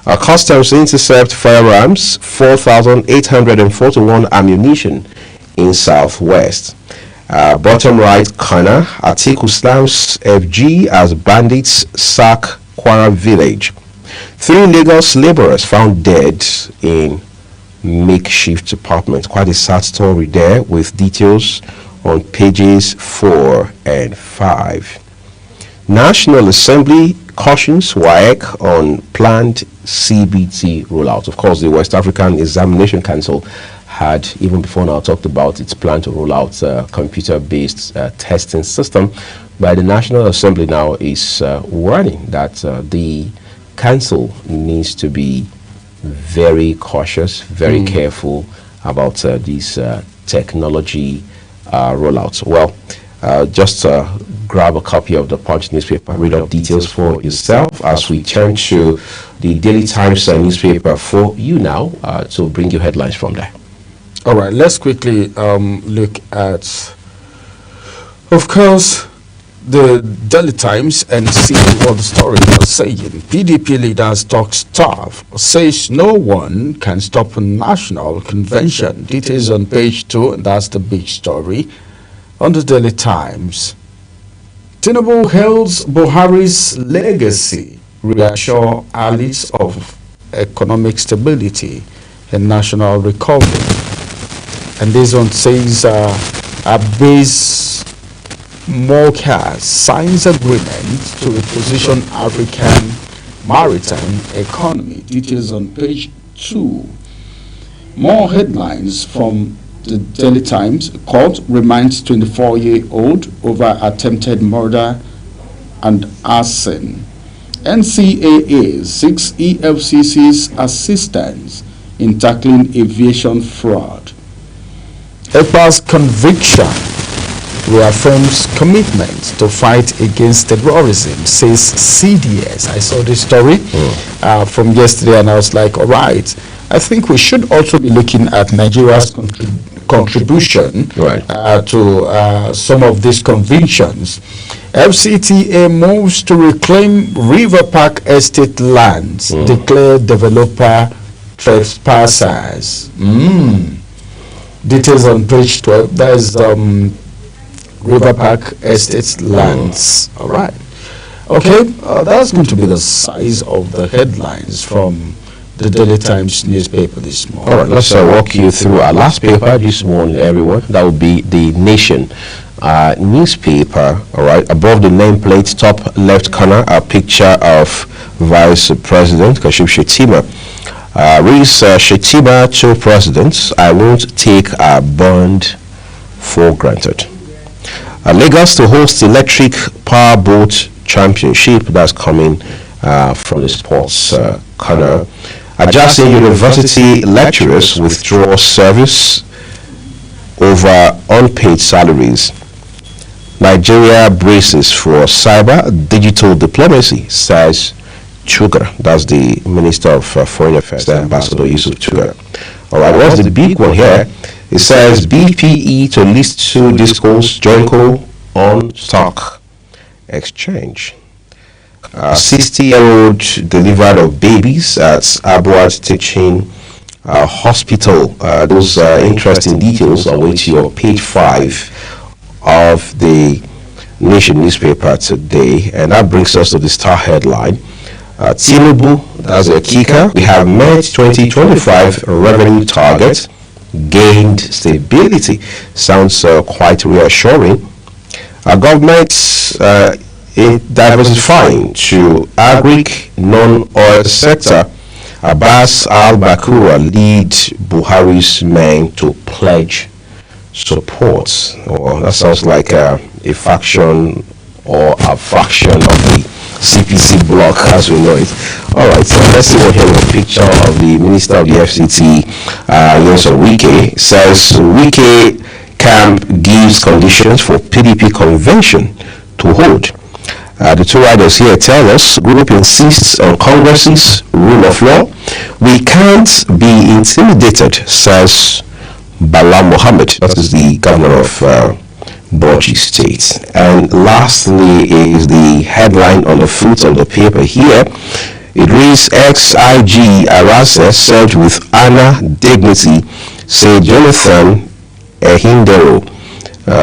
customs intercept firearms, 4,841 ammunition in Southwest. Bottom right corner, Atiku slams FG as bandits sack Kwara village. 3 Lagos laborers found dead in makeshift apartment. Quite a sad story there, with details on pages 4 and 5. National Assembly cautions WAEC on planned CBT rollout. Of course, the West African Examination Council had, even before now, talked about its plan to roll out a computer-based testing system. But the National Assembly now is warning that the council needs to be very cautious, very careful about these technology rollouts. Well, just grab a copy of the Punch newspaper, read up details for yourself as we turn to the Daily Times newspaper for you now to bring you headlines from there. All right, let's quickly look at, of course, the Daily Times and see what the story is saying. PDP leaders talk tough, says no one can stop a national convention. Details on page 2, and that's the big story on the Daily Times. Tinubu hails Buhari's legacy, reassure allies of economic stability and national recovery. And this one says Abbas Moka signs agreement to reposition African maritime economy. Details on page 2. More headlines from the Daily Times. Court reminds 24-year-old over attempted murder and arson. NCAA seeks EFCC's assistance in tackling aviation fraud. EPA's conviction reaffirms commitment to fight against terrorism, says CDS. I saw this story from yesterday and I was like, all right, I think we should also be looking at Nigeria's contribution to some of these convictions. FCTA moves to reclaim River Park Estate lands, declare developer trespassers. Details on page 12. That is River Park Estates lands. All right. Okay, that's going to be the size of the headlines from the Daily Times newspaper this morning. All right, let's walk you through our last paper this morning, everyone. That will be the Nation newspaper. All right, above the nameplate, top left corner, a picture of Vice President Kashim Shettima. Reads Shettima to presidents, I won't take our bond for granted. Lagos to host electric power boat championship. That's coming from the sports corner. Adjacent university lecturers withdraw service over unpaid salaries. Nigeria braces for cyber digital diplomacy, says Chuga. That's the Minister of Foreign Affairs, Ambassador Yusuf Chuga. All right, what's the big one here? It says BPE to list 2 discos, Joinco on stock exchange. 60-year-old delivered of babies at Abuad Teaching Hospital. Those interesting details are waiting on page 5 of the Nation newspaper today, and that brings us to the star headline. Tinubu, that's a kicker. We have met 2025 revenue target, gained stability. Sounds quite reassuring. Our government in diversifying to agric non-oil sector. Abbas al-Bakura lead Buhari's men to pledge support. Oh, that sounds like a faction or a fraction of the CPC bloc as we know it. All right, so let's see what here with a picture of the Minister of the FCT, Nyesom Wike. Says Wike camp gives conditions for PDP convention to hold. The 2 writers here tell us group insists on Congress's rule of law. We can't be intimidated, says Bala Mohammed. That is the governor of Borji State. And lastly is the headline on the foot of the paper here. It reads, ex-IG Arase served with honor, dignity, say Jonathan Ehindero.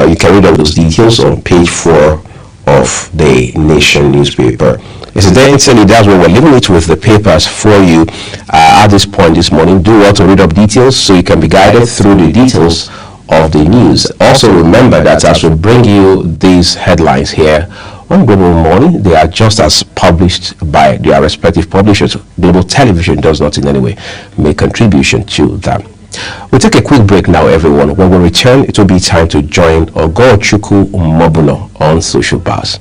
You can read all those details on page 4 of the Nation newspaper. Incidentally, that's what we're leaving it with the papers for you at this point this morning. Do well to read up details so you can be guided through the details of the news. Also remember that as we bring you these headlines here on Global Morning, they are just as published by their respective publishers. Global Television does not in any way make contribution to them. We'll take a quick break now, everyone. When we return, it will be time to join Ogochukwu Mobuno on Social Bars.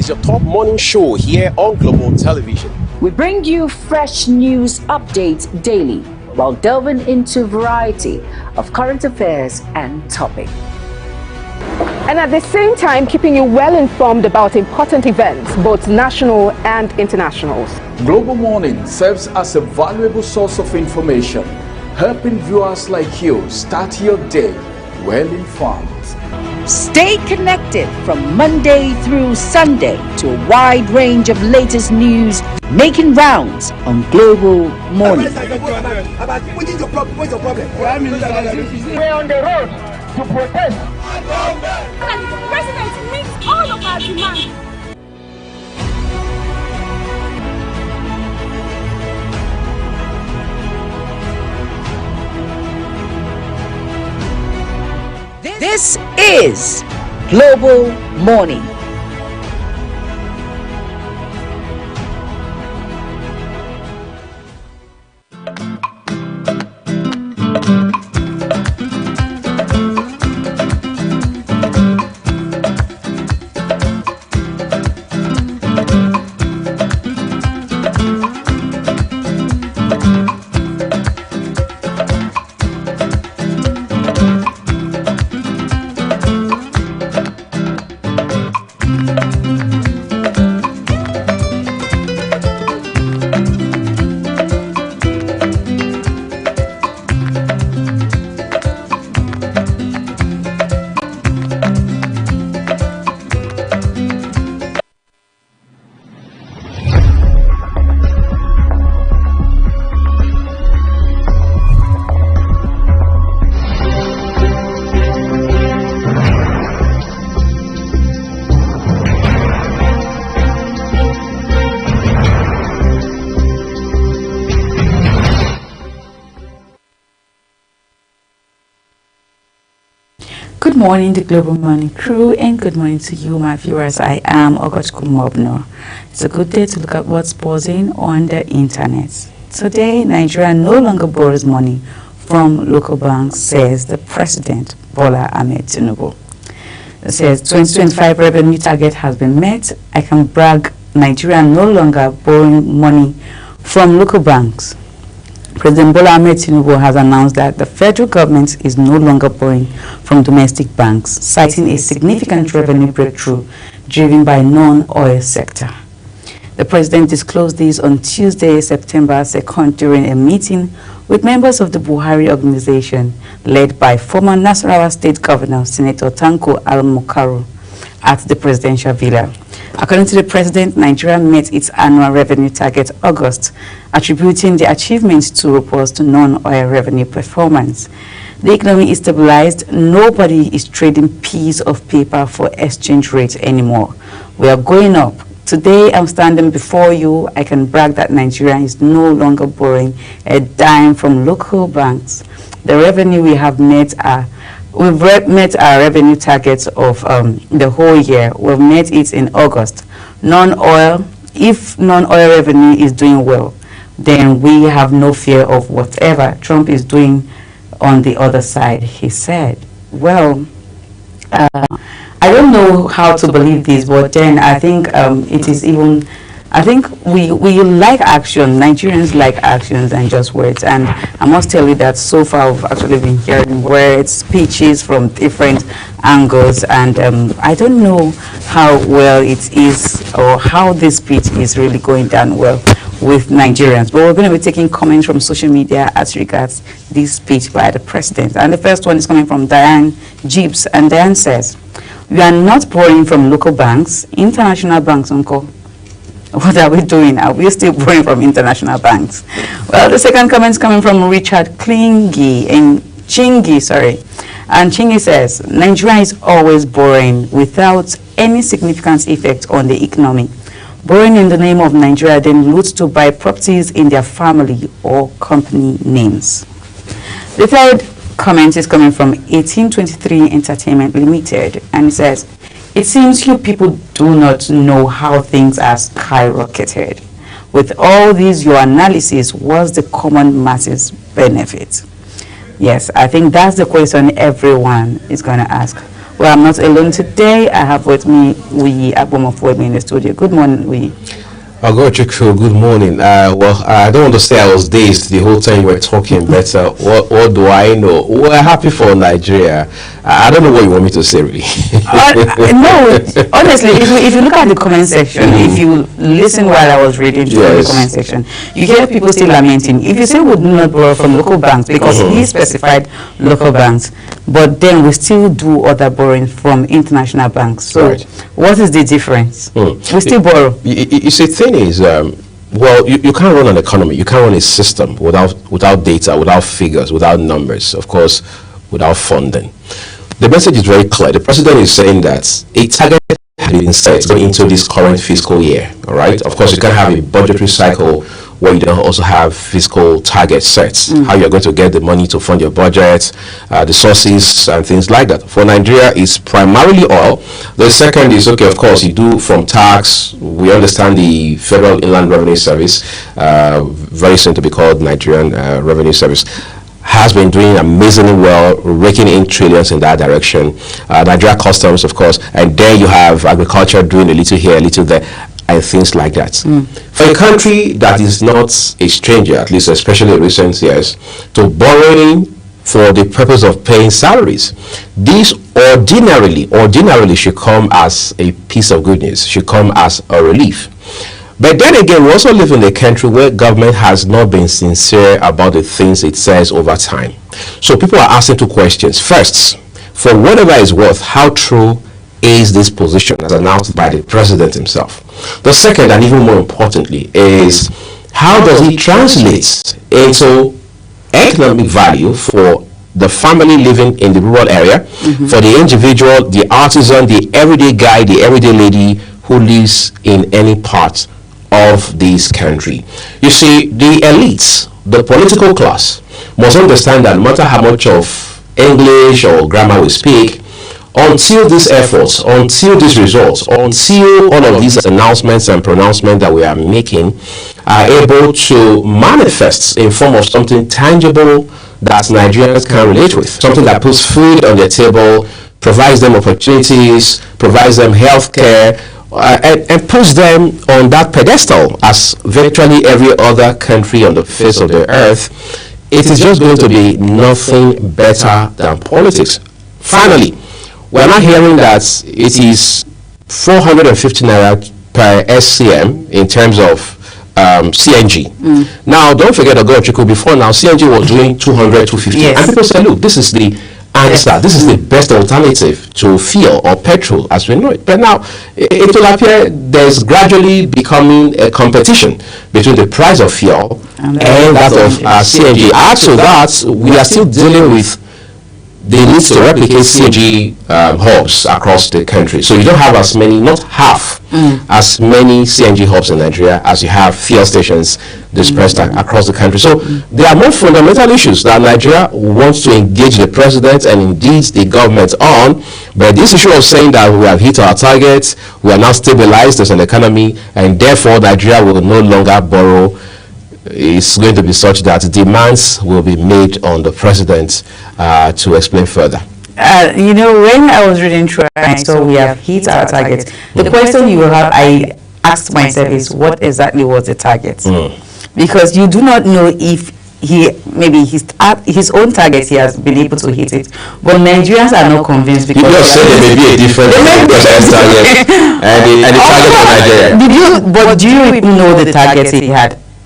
Your top morning show here on Global Television. We bring you fresh news updates daily while delving into a variety of current affairs and topics. And at the same time, keeping you well informed about important events, both national and international. Global Morning serves as a valuable source of information, helping viewers like you start your day well-informed. Stay connected from Monday through Sunday to a wide range of latest news making rounds on Global Morning. We're on the road to protest. And the president meets all of our demands. This is Global Morning. Good morning, the Global Morning crew, and good morning to you, my viewers. I am Ogochukwu Mobno. It's a good day to look at what's buzzing on the internet. Today, Nigeria no longer borrows money from local banks, says the President, Bola Ahmed Tinubu. It says 2025 revenue target has been met. I can brag, Nigeria no longer borrowing money from local banks. President Bola Ahmed Tinubu has announced that the federal government is no longer borrowing from domestic banks, citing a significant revenue breakthrough driven by non-oil sector. The president disclosed this on Tuesday, September 2nd, during a meeting with members of the Buhari organization led by former Nasarawa State Governor Senator Tanko Al-Mukaru at the presidential villa. According to the president, Nigeria met its annual revenue target August, attributing the achievements to robust non-oil revenue performance. The economy is stabilized. Nobody is trading piece of paper for exchange rate anymore. We are going up. Today, I'm standing before you. I can brag that Nigeria is no longer borrowing a dime from local banks. The revenue we have met We've met our revenue targets of the whole year. We've met it in August. Non-oil, if non-oil revenue is doing well, then we have no fear of whatever Trump is doing on the other side, he said. Well, I don't know how to believe this, but then I think it is even, I think we like action. Nigerians like actions and just words. And I must tell you that so far I've actually been hearing words, speeches from different angles. And I don't know how well it is or how this speech is really going down well with Nigerians. But we're going to be taking comments from social media as regards this speech by the president. And the first one is coming from Diane Gibbs. And Diane says, "We are not borrowing from local banks, international banks, Uncle. What are we doing? Are we still borrowing from international banks?" Well, the second comment is coming from Richard Chingi. And Chingi says, "Nigeria is always borrowing without any significant effect on the economy. Borrowing in the name of Nigeria, then loots to buy properties in their family or company names." The third comment is coming from 1823 Entertainment Limited, and it says, "It seems you people do not know how things are skyrocketed. With all these, your analysis was the common masses benefit." Yes, I think that's the question everyone is going to ask. Well, I'm not alone today. I have with me Uyi Agbomofuemi in the studio. Good morning, Uyi. Ogochukwu, good morning. Well, I don't want to say I was dazed the whole time you were talking, but what do I know? We're happy for Nigeria. I don't know what you want me to say, really. No, honestly, if you look at the comment section, if you listen while I was reading through the comment section, you hear people still lamenting. If you say we do not borrow from local banks, because he specified local banks, but then we still do other borrowing from international banks. So what is the difference? We still borrow. You see, thing is, well, you can't run an economy, you can't run a system without data, without figures, without numbers, of course, without funding. The message is very clear. The president is saying that a target has been set going into this current fiscal year, all right? Of course, you can't have a budgetary cycle where you don't also have fiscal target sets, how you're going to get the money to fund your budget, the sources and things like that. For Nigeria, it's primarily oil. The second is, okay, of course, you do from tax. We understand the Federal Inland Revenue Service, very soon to be called Nigerian Revenue Service, has been doing amazingly well, raking in trillions in that direction. Nigeria Customs, of course, and there you have agriculture doing a little here, a little there, and things like that. For a country that is not a stranger, at least especially in recent years, to borrowing for the purpose of paying salaries, this ordinarily should come as a piece of good news, should come as a relief. But then again, we also live in a country where government has not been sincere about the things it says over time. So people are asking two questions. First, for whatever it's worth, how true is this position as announced by the president himself? The second, and even more importantly, is how does it translate into economic value for the family living in the rural area, for the individual, the artisan, the everyday guy, the everyday lady who lives in any part of this country? You see, the elites, the political class, must understand that no matter how much of English or grammar we speak, until these efforts, until these results, until all of these announcements and pronouncements that we are making are able to manifest in form of something tangible that Nigerians can relate with, something that puts food on their table, provides them opportunities, provides them health care, and puts them on that pedestal as virtually every other country on the face of the earth, it is just going to be nothing better than politics. Finally, we're not hearing that it is 450 naira per SCM in terms of CNG. Now, don't forget, Ogochukwu, before now, CNG was doing 200, 250. And people say, look, this is the answer. This is the best alternative to fuel or petrol as we know it. But now, it will appear there's gradually becoming a competition between the price of fuel and that of CNG. Add to that, we are still dealing with the need to replicate CNG hubs across the country. So you don't have as many, not half as many CNG hubs in Nigeria as you have fuel stations dispersed across the country. So there are more fundamental issues that Nigeria wants to engage the president and indeed the government on. But this issue of saying that we have hit our targets, we are now stabilized as an economy, and therefore Nigeria will no longer borrow, is going to be such that demands will be made on the president to explain further. You know, when I was reading through and I saw we have hit our target, the question you will have, I asked myself, is what exactly was the target? Because you do not know if maybe his own target he has been able to hit it, but Nigerians are not convinced because you just said there may be a different target and the target for Nigeria. Do you even know the targets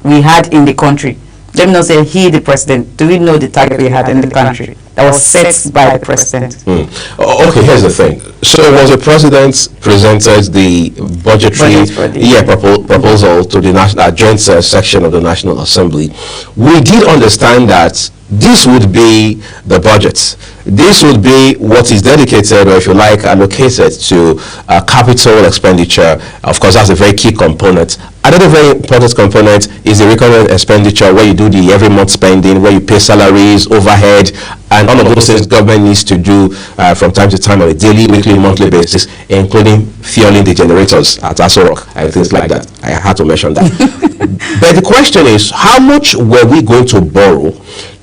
we had in the country? Let me not say he, the president. Do we know the target we had in the country that was set by the president? Okay, here's the thing. So was the president presented the budgetary proposal to the joint section of the National Assembly. We did understand that this would be the budget. This would be what is dedicated, or if you like, allocated to capital expenditure. Of course, that's a very key component. Another very important component is the recurrent expenditure, where you do the every month spending, where you pay salaries, overhead, and all of those things government needs to do from time to time on a daily, weekly, monthly basis, including fueling the generators at Aso Rock and things like that. I had to mention that. But the question is, how much were we going to borrow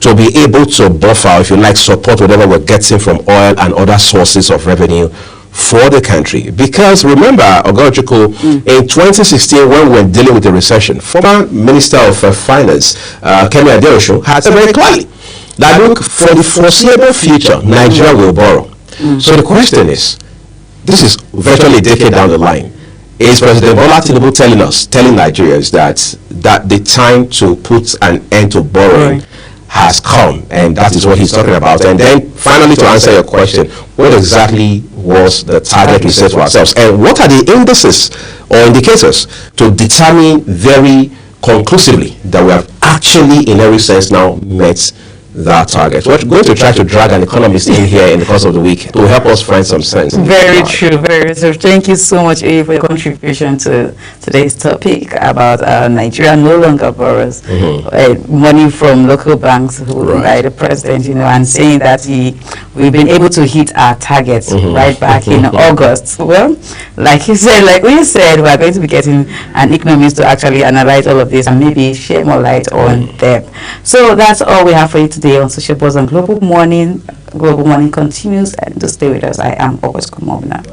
to be able to buffer, if you like, support whatever we're getting from oil and other sources of revenue for the country. Because remember, Ogochukwu, in 2016, when we were dealing with the recession, former Minister of Finance, Kemi Adeosun, had said very clearly that, look, for the foreseeable future, Nigeria will borrow. So the question is, this is virtually a decade down the line. Is President Bola Tinubu telling Nigerians that the time to put an end to borrowing has come, and that is what he's talking about? And then finally, to answer your question, what exactly was the target we set for ourselves, and what are the indices or indicators to determine very conclusively that we have actually, in every sense, now met that target? We're going to try to drag an economist in here in the course of the week to help us find some sense. Very true, very true. Thank you so much, A, for your contribution to today's topic about Nigeria no longer borrows money from local banks by the president, and saying that we've been able to hit our targets right back in August. Well, like we said, we're going to be getting an economist to actually analyze all of this and maybe share more light on them. So that's all we have for you today on Social Buzz on Global Morning. Global Morning continues, and to stay with us, I am August Kumobna.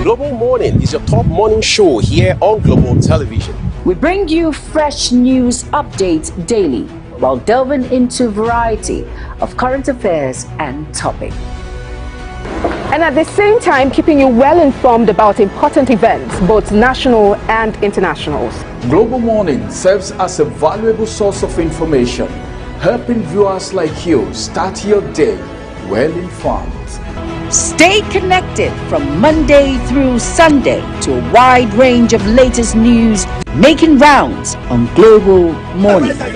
Global Morning is your top morning show here on Global Television. We bring you fresh news updates daily while delving into a variety of current affairs and topics. And at the same time, keeping you well informed about important events, both national and international. Global Morning serves as a valuable source of information, helping viewers like you start your day well informed. Stay connected from Monday through Sunday to a wide range of latest news making rounds on Global Morning. We're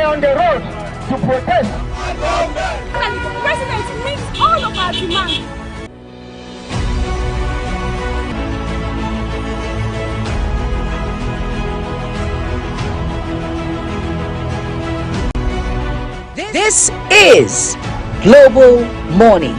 on the road to protest. And the president meets all of our demands. This is Global Morning.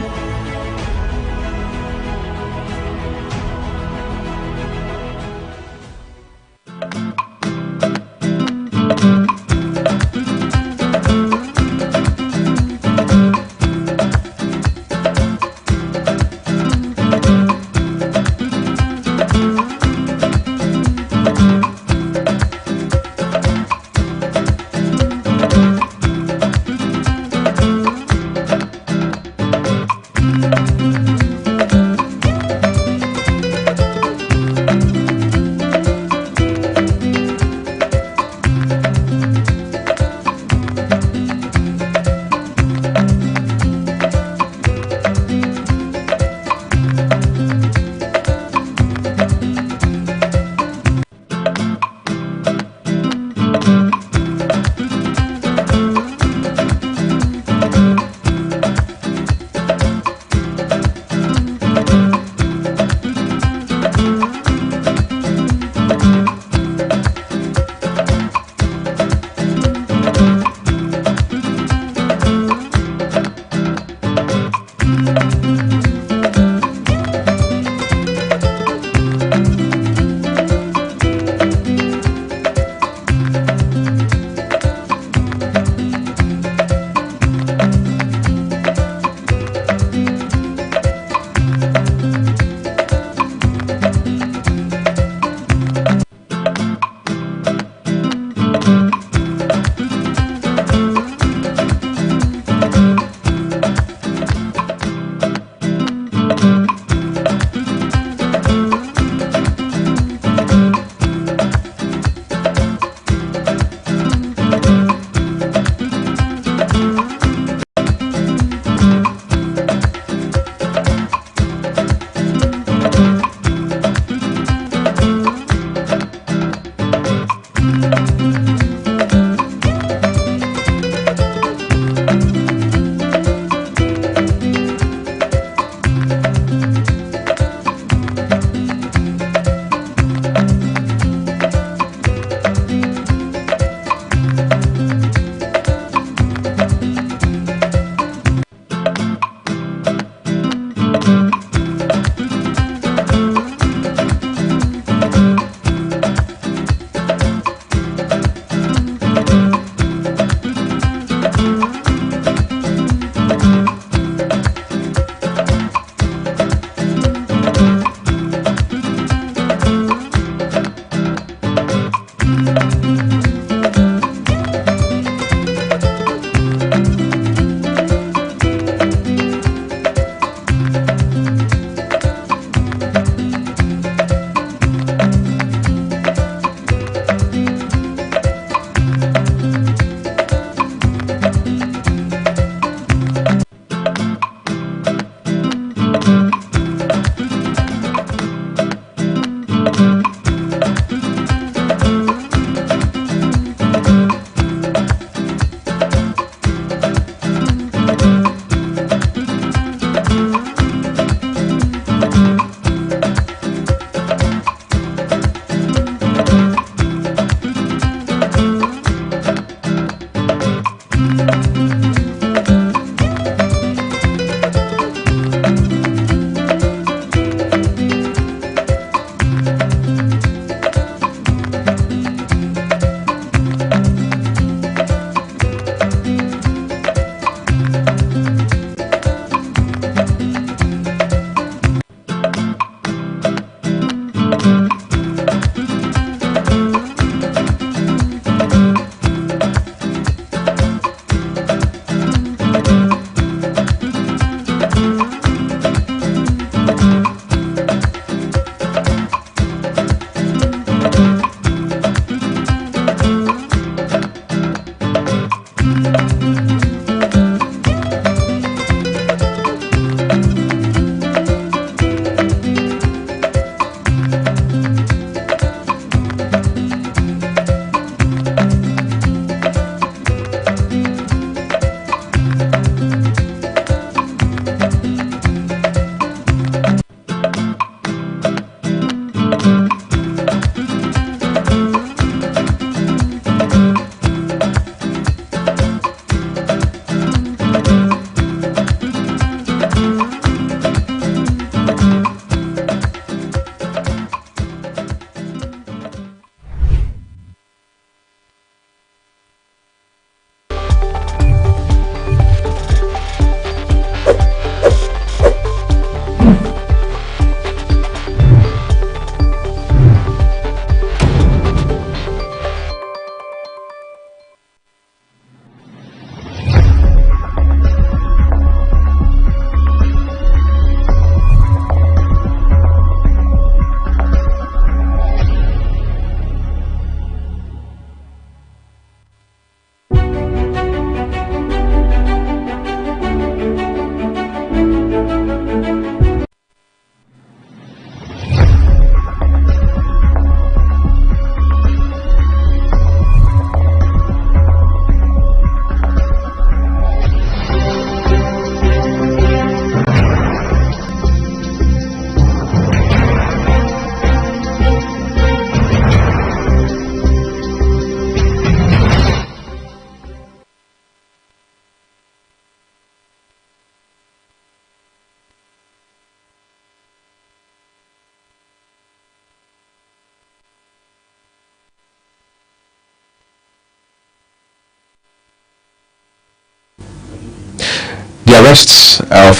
arrests of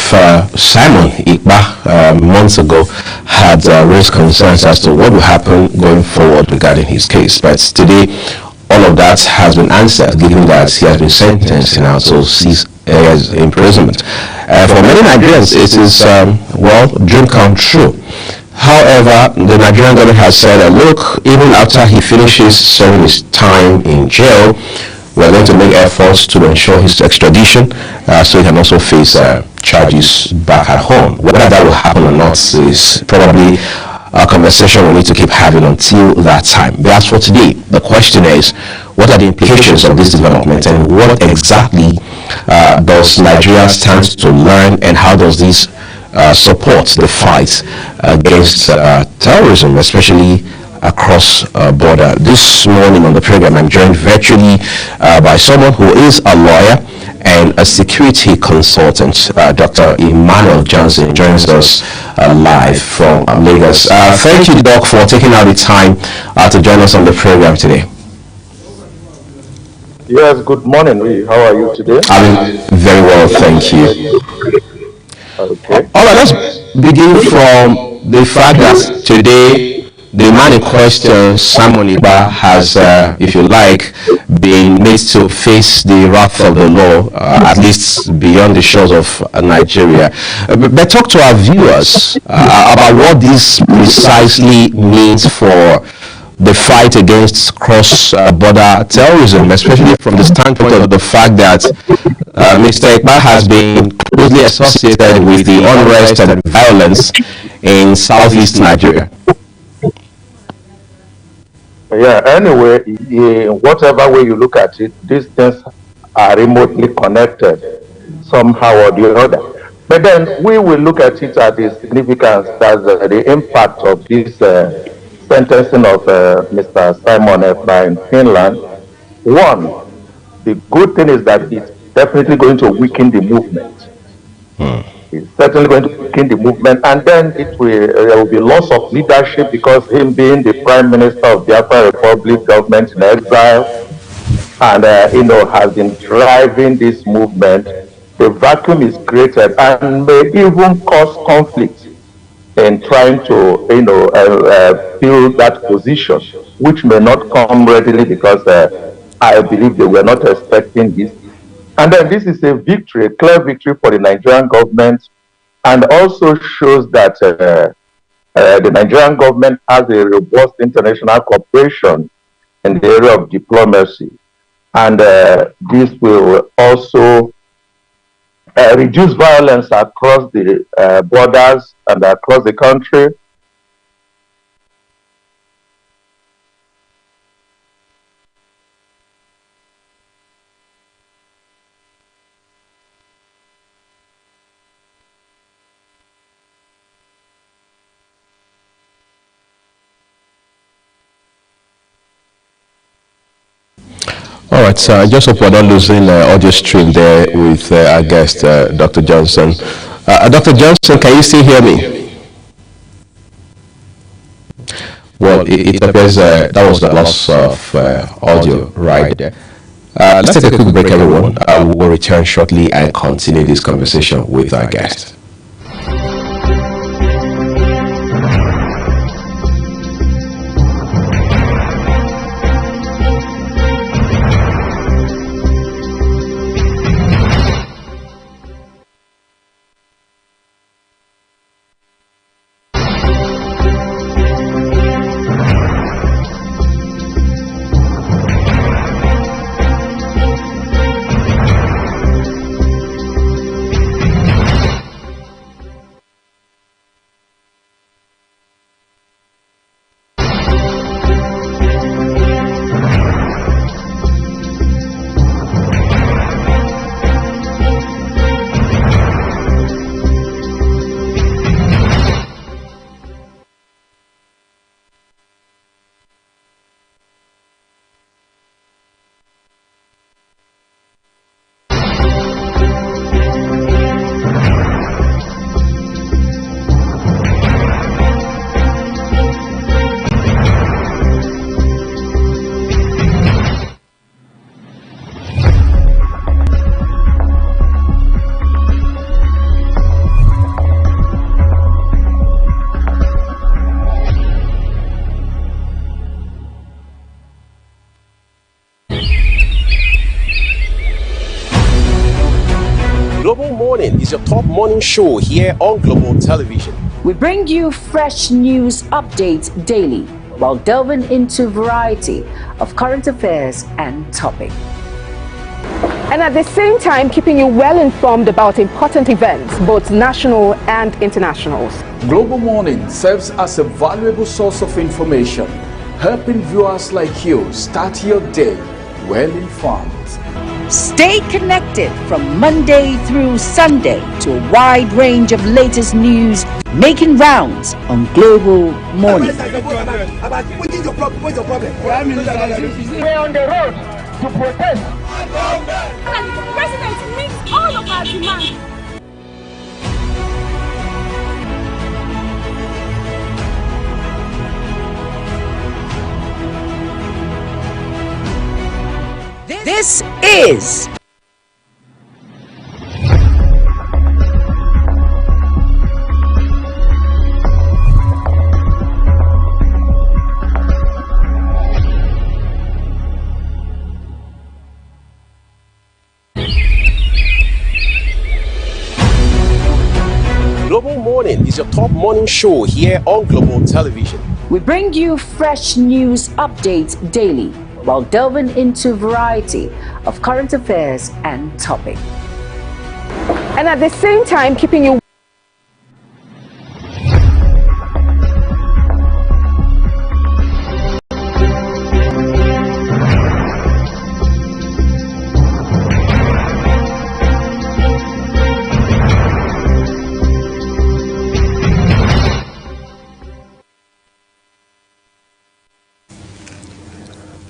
Simon Ikpa months ago had raised concerns as to what will happen going forward regarding his case. But today, all of that has been answered, given that he has been sentenced now to 6 years imprisonment. For many Nigerians, it is, dream come true. However, the Nigerian government has said, look, even after he finishes serving his time in jail, we're going to make efforts to ensure his extradition so he can also face charges back at home. Whether that will happen or not is probably a conversation we need to keep having until that time. But as for today, the question is, what are the implications of this development, and what exactly does Nigeria stand to learn, and how does this support the fight against terrorism, especially across border? This morning on the program, I'm joined virtually by someone who is a lawyer and a security consultant. Dr. Emmanuel Johnson joins us live from Lagos. Thank you, Doc, for taking out the time to join us on the program today. Yes, good morning. How are you today? I'm very well, thank you. Okay. All right, let's begin from the fact that today the man in question, Simon Ikpa, has, if you like, been made to face the wrath of the law, at least beyond the shores of Nigeria. But talk to our viewers about what this precisely means for the fight against cross-border terrorism, especially from the standpoint of the fact that Mr. Ikpa has been closely associated with the unrest and violence in southeast Nigeria. Yeah, anyway, whatever way you look at it, these things are remotely connected somehow or the other. But then we will look at it at the significance, that's the impact of this sentencing of Mr. Simon Ikpa in Finland. One, the good thing is that it's definitely going to weaken the movement. It's certainly going to weaken the movement, and then there will be loss of leadership, because him being the Prime Minister of the Biafra Republic, government in exile, and has been driving this movement. The vacuum is created and may even cause conflict in trying to fill that position, which may not come readily, because I believe they were not expecting this. And then this is a victory, a clear victory for the Nigerian government, and also shows that the Nigerian government has a robust international cooperation in the area of diplomacy. And this will also reduce violence across the borders and across the country. All right, I just hope we're not losing audio stream there with our guest, Dr. Johnson. Dr. Johnson, can you still hear me? Well, it appears that was the loss of audio right there. Let's take a quick break, everyone. We'll return shortly and continue this conversation with our guest. Global Morning is your top morning show here on Global Television. We bring you fresh news updates daily while delving into a variety of current affairs and topics. And at the same time, keeping you well informed about important events, both national and international. Global Morning serves as a valuable source of information, helping viewers like you start your day well informed. Stay connected from Monday through Sunday to a wide range of latest news making rounds on Global Morning. We're on the road to protest. And the president meets all of our demands. This is Global Morning is your top morning show here on Global Television. we bring you fresh news updates daily while delving into a variety of current affairs and topics. And at the same time, keeping you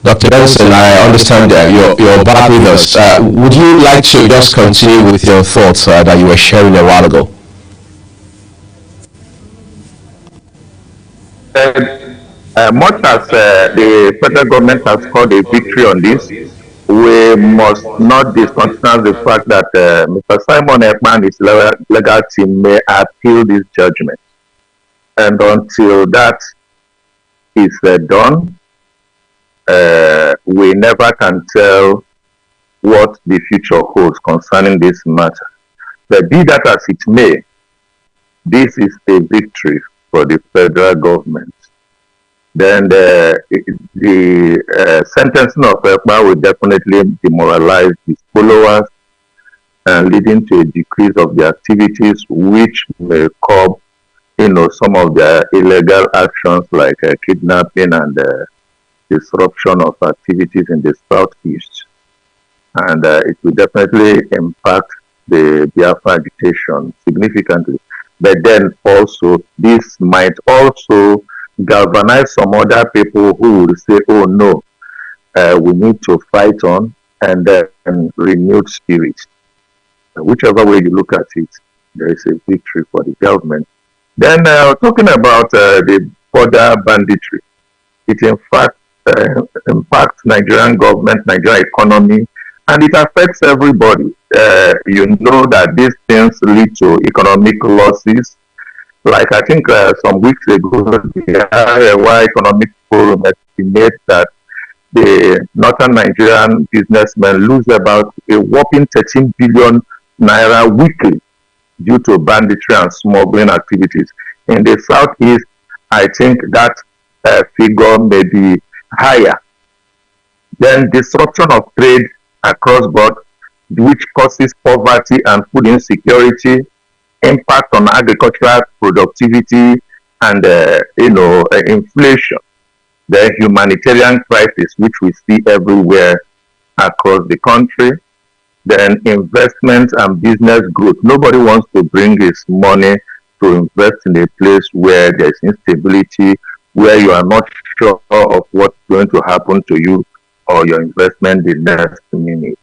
Dr. Benson, I understand that you're back with us. Would you like to just continue with your thoughts that you were sharing a while ago? Much as the federal government has scored a victory on this, we must not discontinue the fact that Mr. Simon Ekpa and his legal team may appeal this judgment. And until that is done, we never can tell what the future holds concerning this matter. But be that as it may, this is a victory for the federal government. Then the sentencing of Ekpa will definitely demoralize his followers and leading to a decrease of the activities which may curb, some of their illegal actions like kidnapping and disruption of activities in the southeast. And it will definitely impact the Biafra agitation significantly. But then also, this might also galvanize some other people who will say, oh no, we need to fight on, and then renewed spirit. Whichever way you look at it, there is a victory for the government. Then talking about the border banditry, it in fact impacts Nigerian government, Nigerian economy, and it affects everybody. You know that these things lead to economic losses. Like I think some weeks ago, the Iowa Economic Forum estimates that the northern Nigerian businessmen lose about a whopping 13 billion naira weekly due to banditry and smuggling activities. In the southeast, I think that figure may be higher. Then disruption of trade across board, which causes poverty and food insecurity, impact on agricultural productivity, and inflation. The humanitarian crisis, which we see everywhere across the country. Then investment and business growth. Nobody wants to bring his money to invest in a place where there's instability, where you are not sure of what's going to happen to you or your investment the next minute.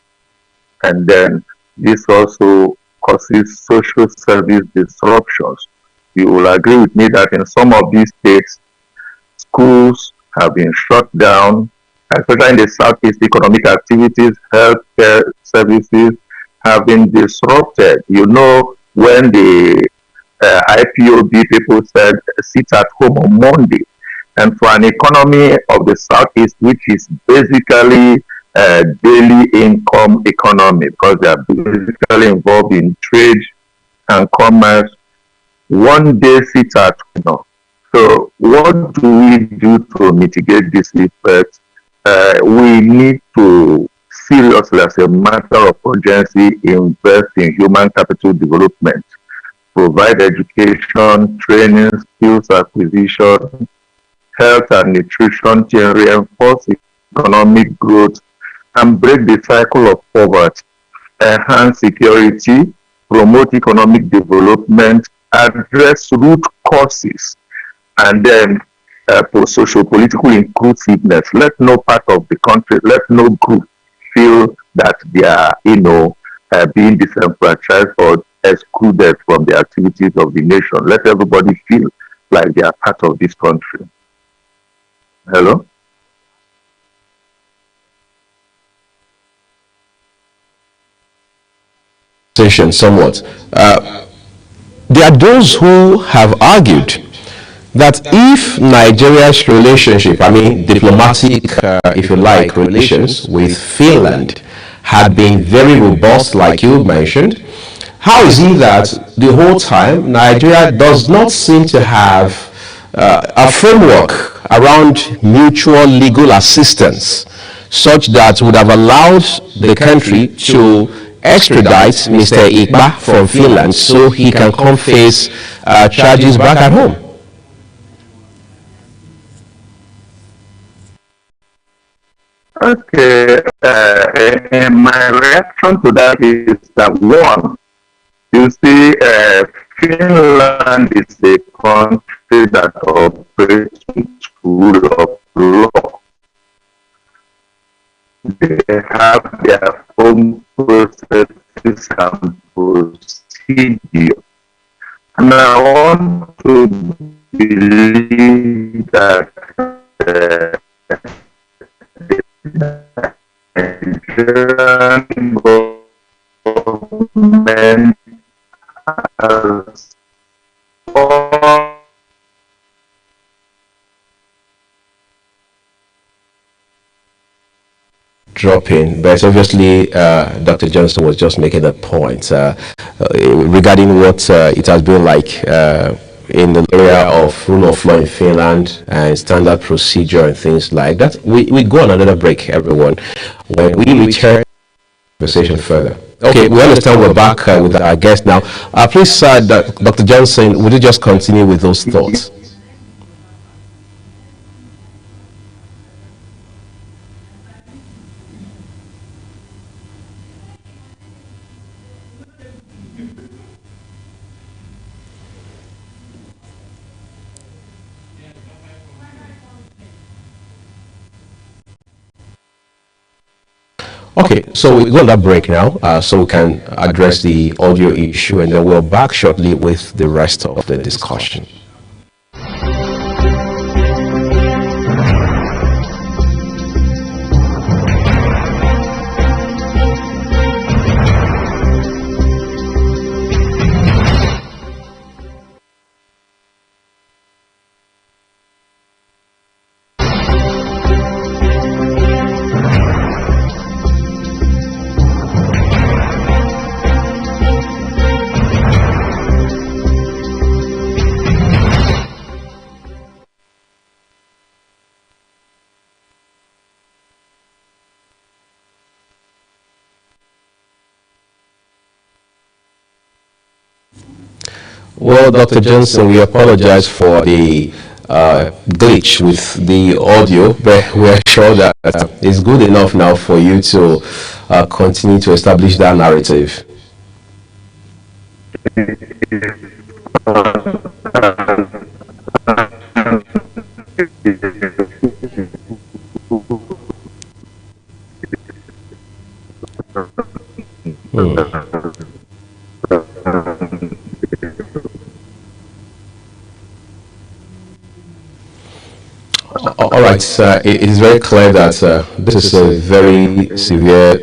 And then this also causes social service disruptions. You will agree with me that in some of these states, schools have been shut down, especially in the southeast. Economic activities, healthcare services have been disrupted. You know, when the IPOB people said sit at home on Monday, and for an economy of the southeast, which is basically daily income economy because they are basically involved in trade and commerce. One day sits at So what do we do to mitigate this effect? We need to seriously, as a matter of urgency, invest in human capital development, provide education, training, skills acquisition, health and nutrition to reinforce economic growth and break the cycle of poverty, enhance security, promote economic development, address root causes, and then socio-political inclusiveness. Let no part of the country, let no group feel that they are, being disenfranchised or excluded from the activities of the nation. Let everybody feel like they are part of this country. Hello? Somewhat. There are those who have argued that if Nigeria's relationship, diplomatic, if you like, relations with Finland had been very robust, like you mentioned, how is it that the whole time Nigeria does not seem to have a framework around mutual legal assistance such that would have allowed the country to extradite Mr. Ikpa from Finland so he can come face charges back at home? Okay, my reaction to that is that one, you see, Finland is a country that operates with rule of law. They have their own processes and procedure. And I want to believe that Nigerian government has dropping, but obviously Dr. Johnson was just making a point regarding what it has been like in the area of rule of law in Finland and standard procedure and things like that. We go on another break, everyone. When we return, conversation further. Okay, we understand we're back with our guest now. Please, Dr. Johnson, would you just continue with those thoughts? Okay, so we go on that break now, so we can address the audio issue, and then we're back shortly with the rest of the discussion. Well, Dr. Johnson, we apologize for the glitch with the audio, but we're sure that it's good enough now for you to continue to establish that narrative. All right, it is very clear that this is a very severe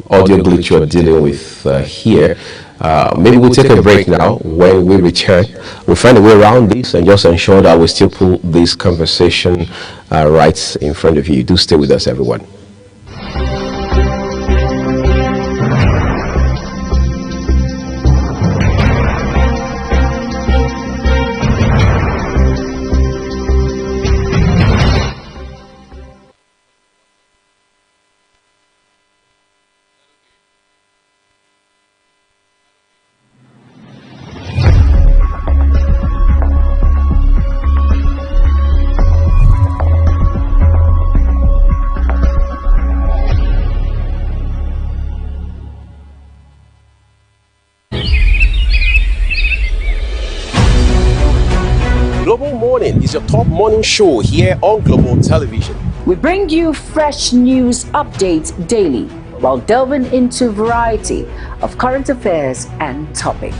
audio glitch you're dealing with here. Maybe we'll take a break now. When we return, we'll find a way around this and just ensure that we still pull this conversation right in front of you. Do stay with us, everyone. your top morning show here on Global Television. We bring you fresh news updates daily while delving into a variety of current affairs and topics.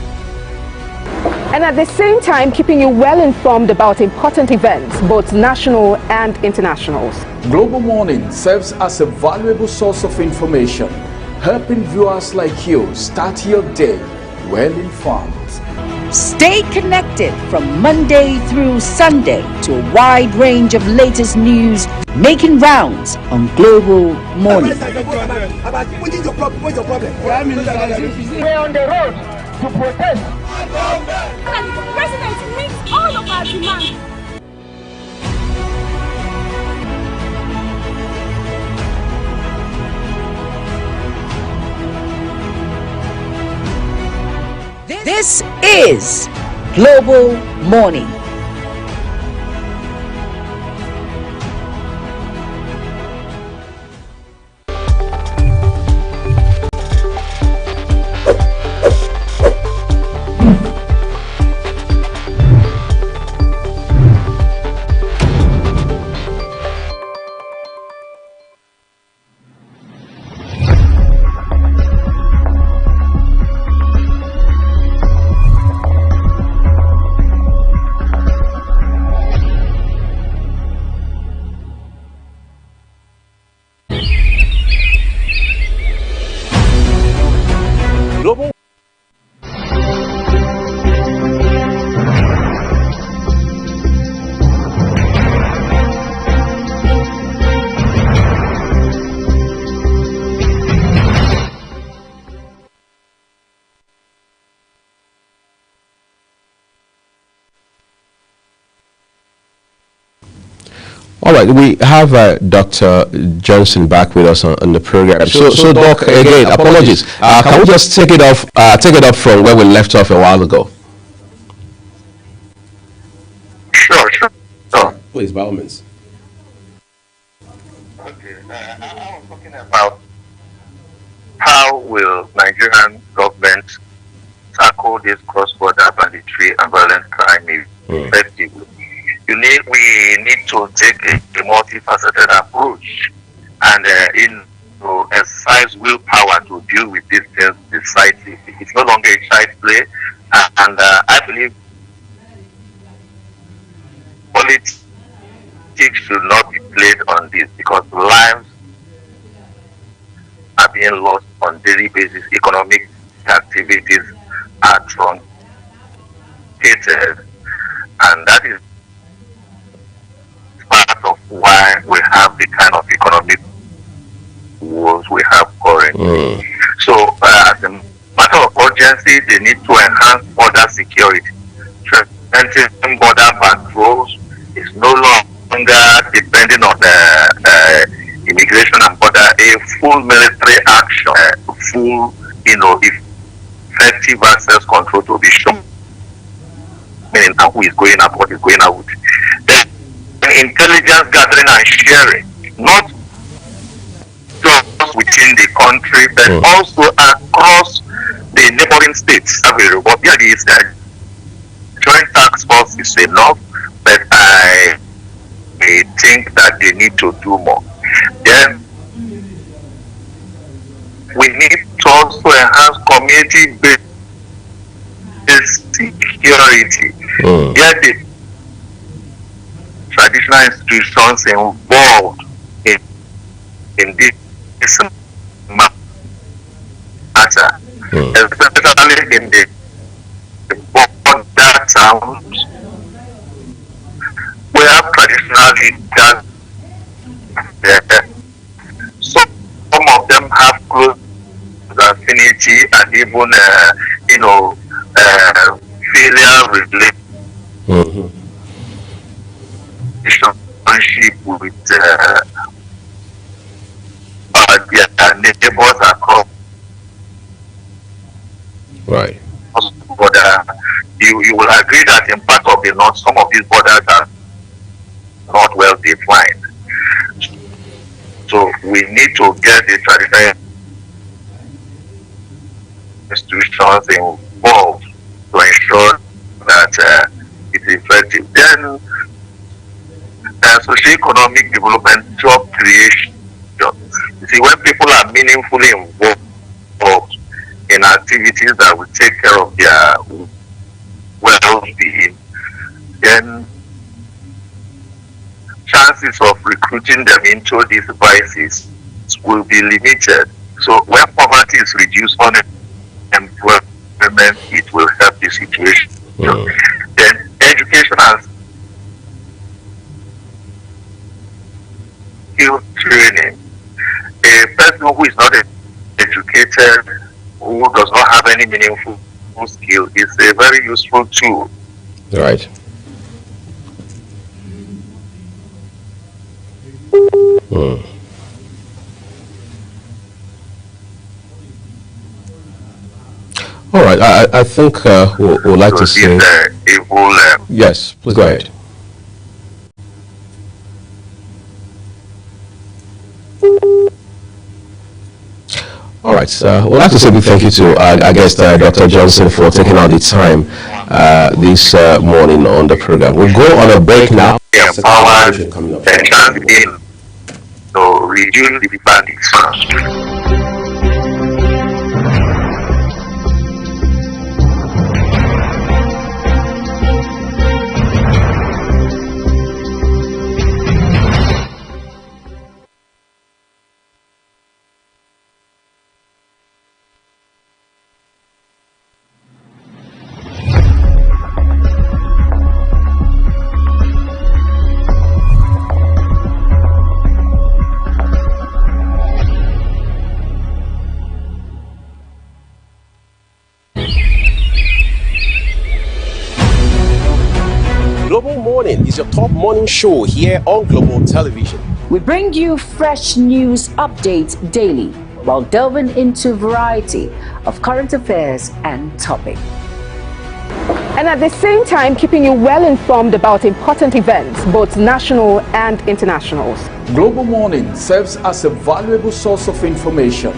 And at the same time, keeping you well informed about important events, both national and international. Global Morning serves as a valuable source of information, helping viewers like you start your day well informed. Stay connected from Monday through Sunday to a wide range of latest news making rounds on Global Morning. We're on the road to protest. And the president meets all of our demands. This is Global Morning. All right, we have Dr. Johnson back with us on the program. So Doc, again, apologies. Can we just take it up from where we left off a while ago? Sure. Please, by all means. Okay, I was talking about how will Nigerian government tackle this cross-border banditry and violent crime effectively. We need to take a multifaceted approach and exercise willpower to deal with these things decisively. It's no longer a child's play, and I believe politics should not be played on this because lives are being lost on daily basis. Economic activities are truncated, and that is part of why we have the kind of economic woes we have currently. So, as a matter of urgency, they need to enhance border security. Strengthening border patrols is no longer depending on immigration and border. A full military action, full, effective access control to be shown. Meaning who is going up, what is going out. Then intelligence gathering and sharing, not just within the country, but also across the neighboring states. The joint task force is enough, but I think that they need to do more. Then we need to also enhance community-based security. Get the traditional institutions involved in this matter, especially in the border towns where traditional leaders, some of them have close affinity and even failure relationship with their neighbors across. Right. Border. You will agree that in part of the north, some of these borders are not well defined. So we need to get the traditional institutions involved to ensure that it's effective. Then socio-economic development, job creation. You see, when people are meaningfully involved in activities that will take care of their well-being, then chances of recruiting them into these vices will be limited. So when poverty is reduced, unemployment, it will help the situation. Then education and skill training. A person who is not educated, who does not have any meaningful skill, is a very useful tool. Right. All right, I think we'd like to say... yes, please go ahead. All right, we'd like to say big thank you to our guest, Dr. Johnson, for taking out the time this morning on the program. We'll go on a break now. Empowered and champion to reduce the bandits. Global Morning is your top morning show here on Global Television. We bring you fresh news updates daily while delving into a variety of current affairs and topics. And at the same time, keeping you well informed about important events, both national and internationals. Global Morning serves as a valuable source of information,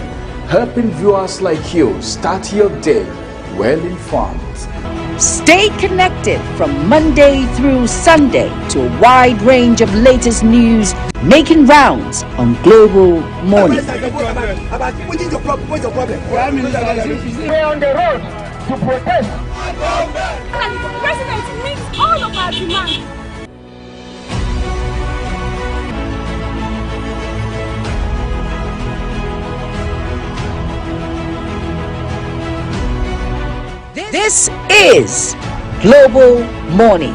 helping viewers like you start your day well informed. Stay connected from Monday through Sunday to a wide range of latest news making rounds on Global Morning. We're on the road to protest. And the president meets all of our demands. This is Global Morning.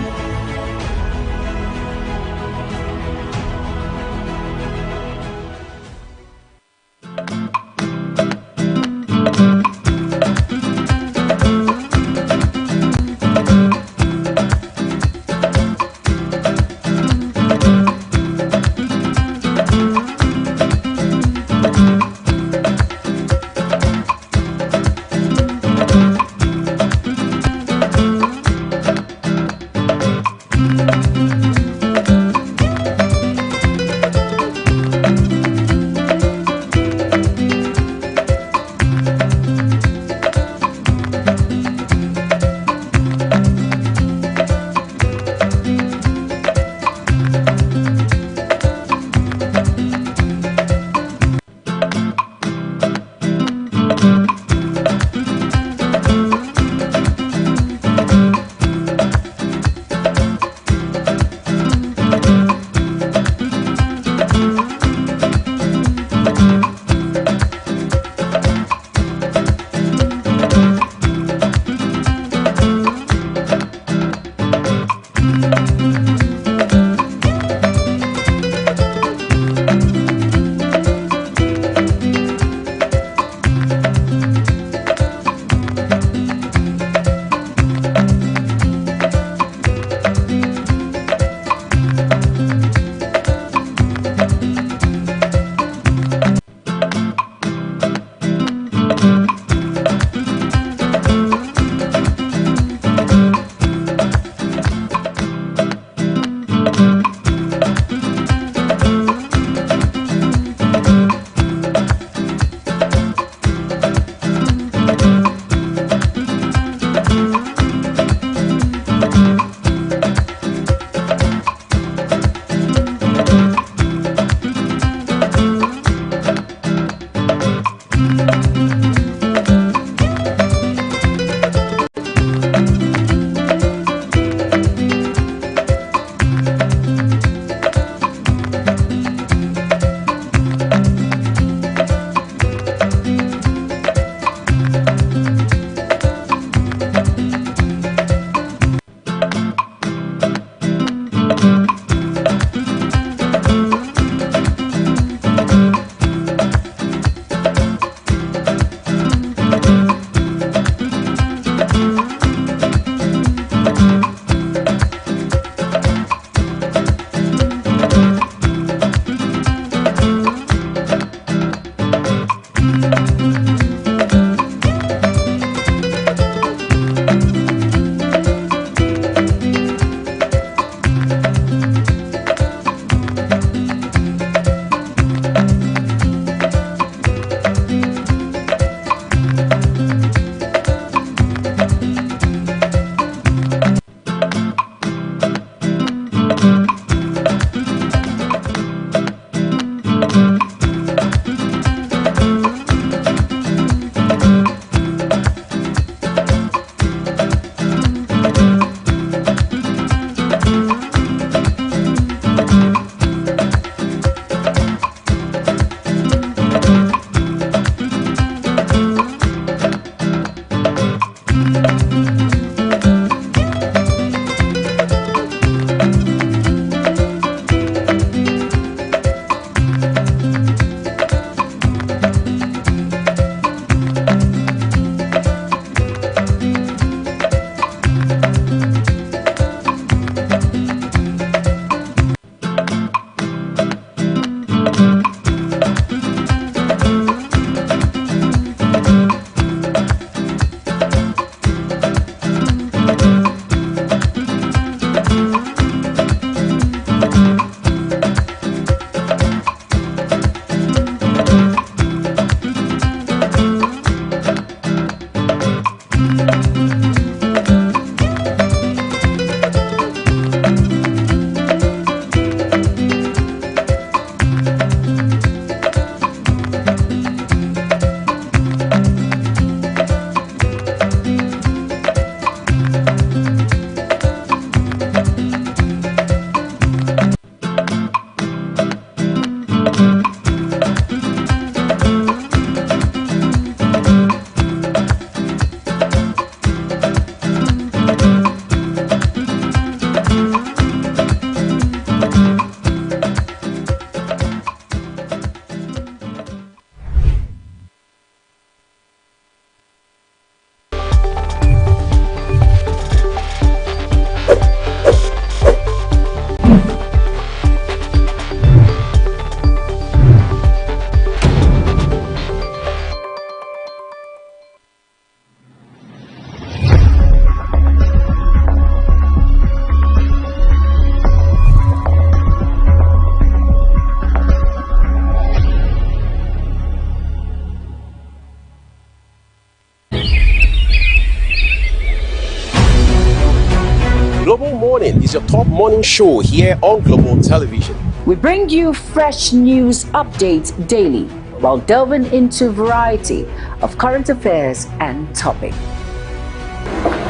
is your top morning show here on Global Television. We bring you fresh news updates daily while delving into a variety of current affairs and topics.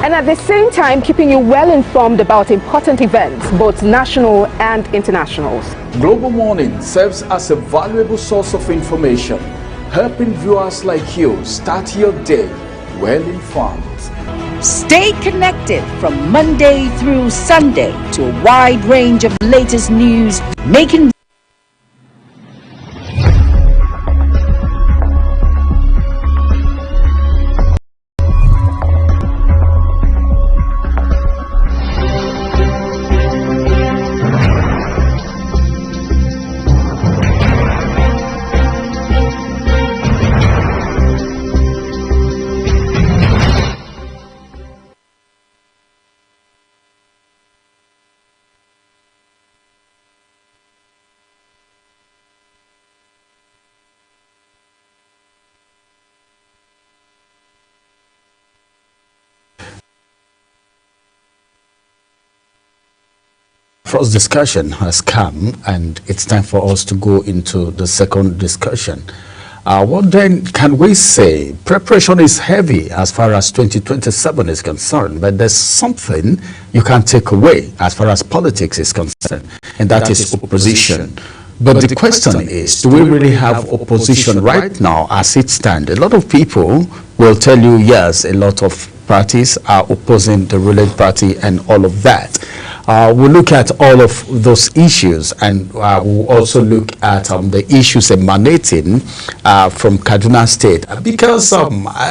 And at the same time, keeping you well informed about important events, both national and internationals. Global Morning serves as a valuable source of information, helping viewers like you start your day well informed. Stay connected from Monday through Sunday to a wide range of latest news, making First discussion has come, and it's time for us to go into the second discussion. What then can we say? Preparation is heavy as far as 2027 is concerned, but there's something you can take away as far as politics is concerned, and that is opposition. But the question is, do we really have opposition right now as it stands? A lot of people will tell you, yes, a lot of parties are opposing the ruling party and all of that. We'll look at all of those issues, and we'll also look at the issues emanating from Kaduna State. Because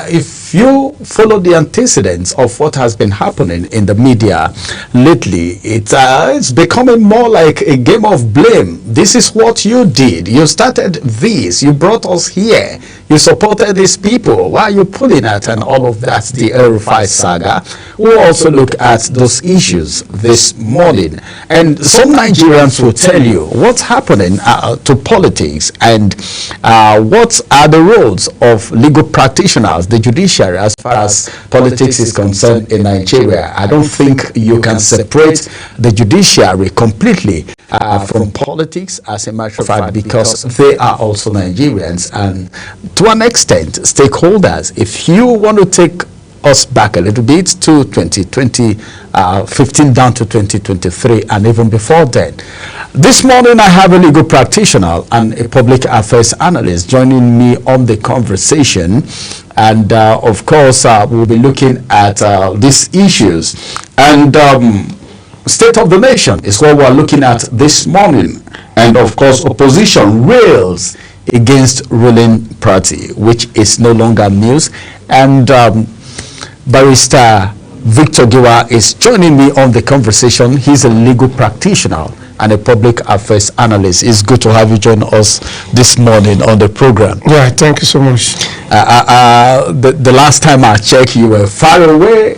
if you follow the antecedents of what has been happening in the media lately, it's becoming more like a game of blame. This is what you did. You started this. You brought us here. You supported these people. Why are you pulling at and all of that? The El-Rufai saga. We'll also look at those issues this morning. And some Nigerians will tell you what's happening to politics and what are the roles of legal practitioners, the judiciary, as far as politics is concerned in Nigeria. I don't think you can separate the judiciary completely from politics, as a matter of fact, because they are also Nigerians and to an extent stakeholders. If you want to take us back a little bit to 2015 down to 2023 and even before then, this morning I have a legal practitioner and a public affairs analyst joining me on the conversation, and of course we'll be looking at these issues. And State of the Nation is what we're looking at this morning, and of course opposition rails against ruling party, which is no longer news. And Barrister Victor Giwa is joining me on the conversation. He's a legal practitioner and a public affairs analyst. It's good to have you join us this morning on the program. Yeah, thank you so much. The last time I checked, you were far away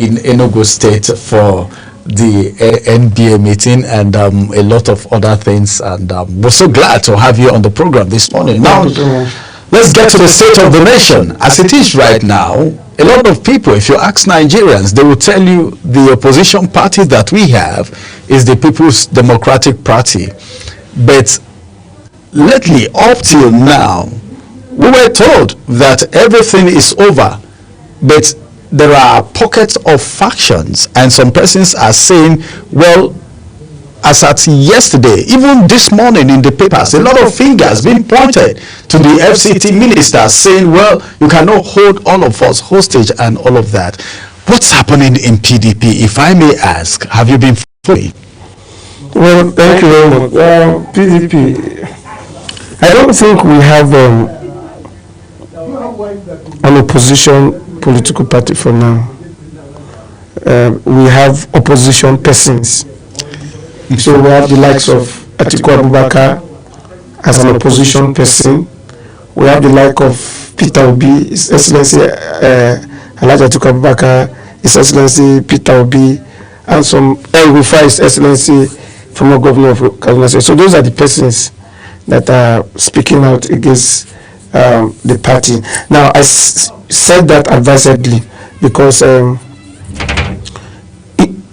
in Enugu State for the NBA meeting and a lot of other things, and we're so glad to have you on the program this morning. Now, let's get to the state of the nation as it is right now. A lot of people, if you ask Nigerians, they will tell you the opposition party that we have is the People's Democratic Party. But lately, up till now, we were told that everything is over. But there are pockets of factions, and some persons are saying, well, as at yesterday, even this morning in the papers, a lot of fingers being pointed to the FCT minister saying, well, you cannot hold all of us hostage and all of that. What's happening in PDP, if I may ask? Have you been following? Well, thank you very much. PDP, I don't think we have an opposition political party for now. We have opposition persons. So we have the likes of Atiku Abubakar as an opposition person. We have the like of Peter Obi, His Excellency Alhaji Atiku Abubakar, His Excellency Peter Obi, and some El-Rufai, His Excellency former governor of Kaduna State. So those are the persons that are speaking out against the party. Now, I said that advisedly because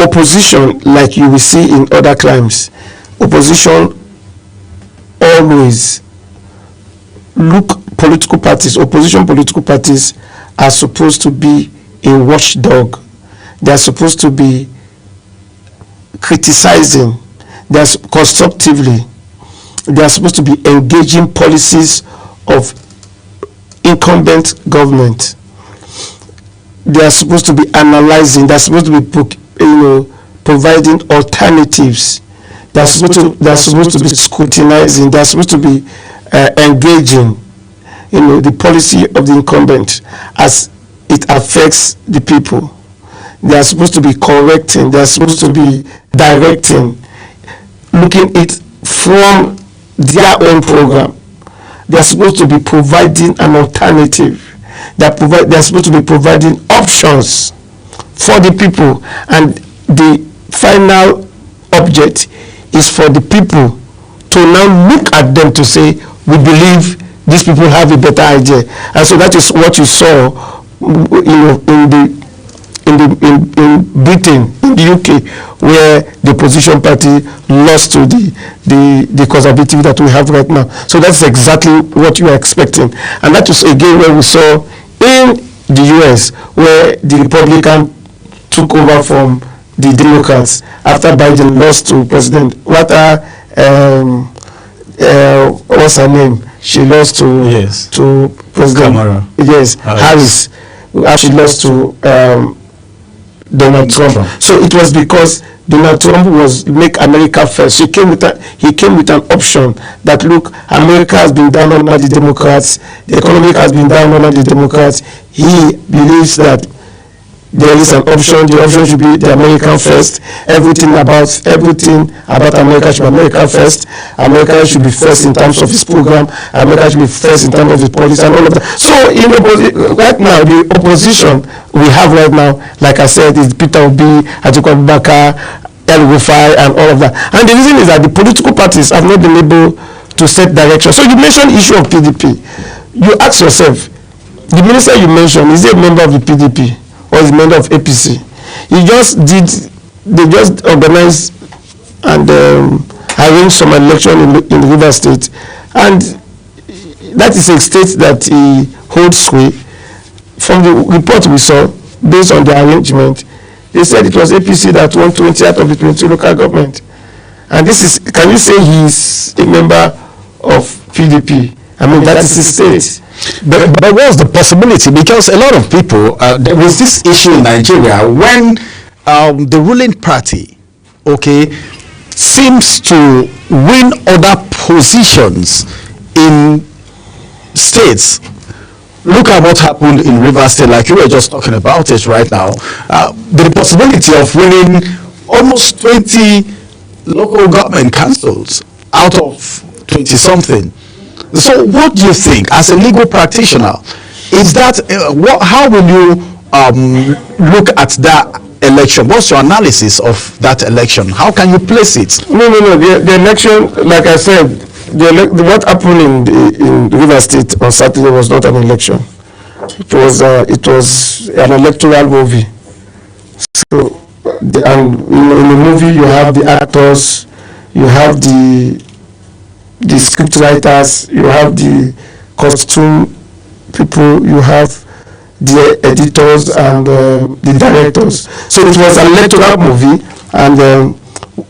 opposition, like you will see in other crimes, opposition always opposition political parties are supposed to be a watchdog. They are supposed to be criticizing, they are constructively, they are supposed to be engaging policies of incumbent government. They are supposed to be analyzing, they are supposed to be providing alternatives. They are supposed to be scrutinizing, they are supposed to be engaging the policy of the incumbent as it affects the people. They are supposed to be correcting, they are supposed to be directing, looking at it from their own program. They are supposed to be providing an alternative. They are supposed to be providing options for the people, and the final object is for the people to now look at them to say, we believe these people have a better idea. And so that is what you saw in Britain, in the UK, where the opposition party lost to the conservative that we have right now. So that's exactly what you are expecting. And that is again where we saw in the US, where the Republican took over from the Democrats after Biden lost to President what's her name? She lost to President Kamala. Harris. She lost to Donald Trump. So it was because Donald Trump was make America first. He came with an option that, look, America has been down under the Democrats, the economy has been down under the Democrats. He believes that there is an option. The option should be the American first. Everything about America should be America first. America should be first in terms of its program. America should be first in terms of its policy and all of that. So right now, the opposition we have right now, like I said, is Peter Obi, Atiku Abubakar, El-Rufai, and all of that. And the reason is that the political parties have not been able to set direction. So you mentioned issue of PDP. You ask yourself, the minister you mentioned, is he a member of the PDP? Or is member of APC? They just organized and arranged some election in Rivers State, and that is a state that he holds sway. From the report we saw, based on the arrangement, they said it was APC that won 20 out of the 22 local government. And this is, can you say he's a member of PDP? I mean, that is his state. But what's the possibility? Because a lot of people, there was this issue in Nigeria when the ruling party, seems to win other positions in states. Look at what happened in Rivers State, like you were just talking about it right now. The possibility of winning almost 20 local government councils out of 20-something. So what do you think, as a legal practitioner, is that, how will you look at that election? What's your analysis of that election? How can you place it? No. The election, like I said, what happened in Rivers State on Saturday was not an election. It was an electoral movie. So, in the movie you have the actors, you have the script writers, you have the costume people, you have the editors and the directors. So it was an electoral movie, and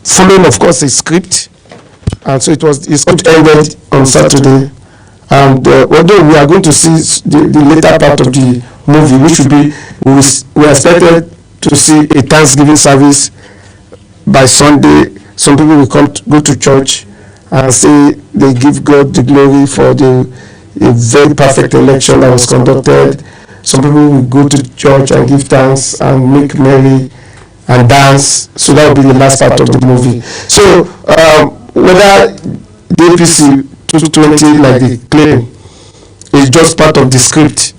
following, of course, a script. And so the script ended on Saturday. And although we are going to see the later part of the movie, which will be, we expected to see a Thanksgiving service by Sunday. Some people will go to church and say they give God the glory for a very perfect election that was conducted. Some people will go to church and give thanks and make merry and dance. So that will be the last part of the movie. So whether the APC 220, like they claim, is just part of the script,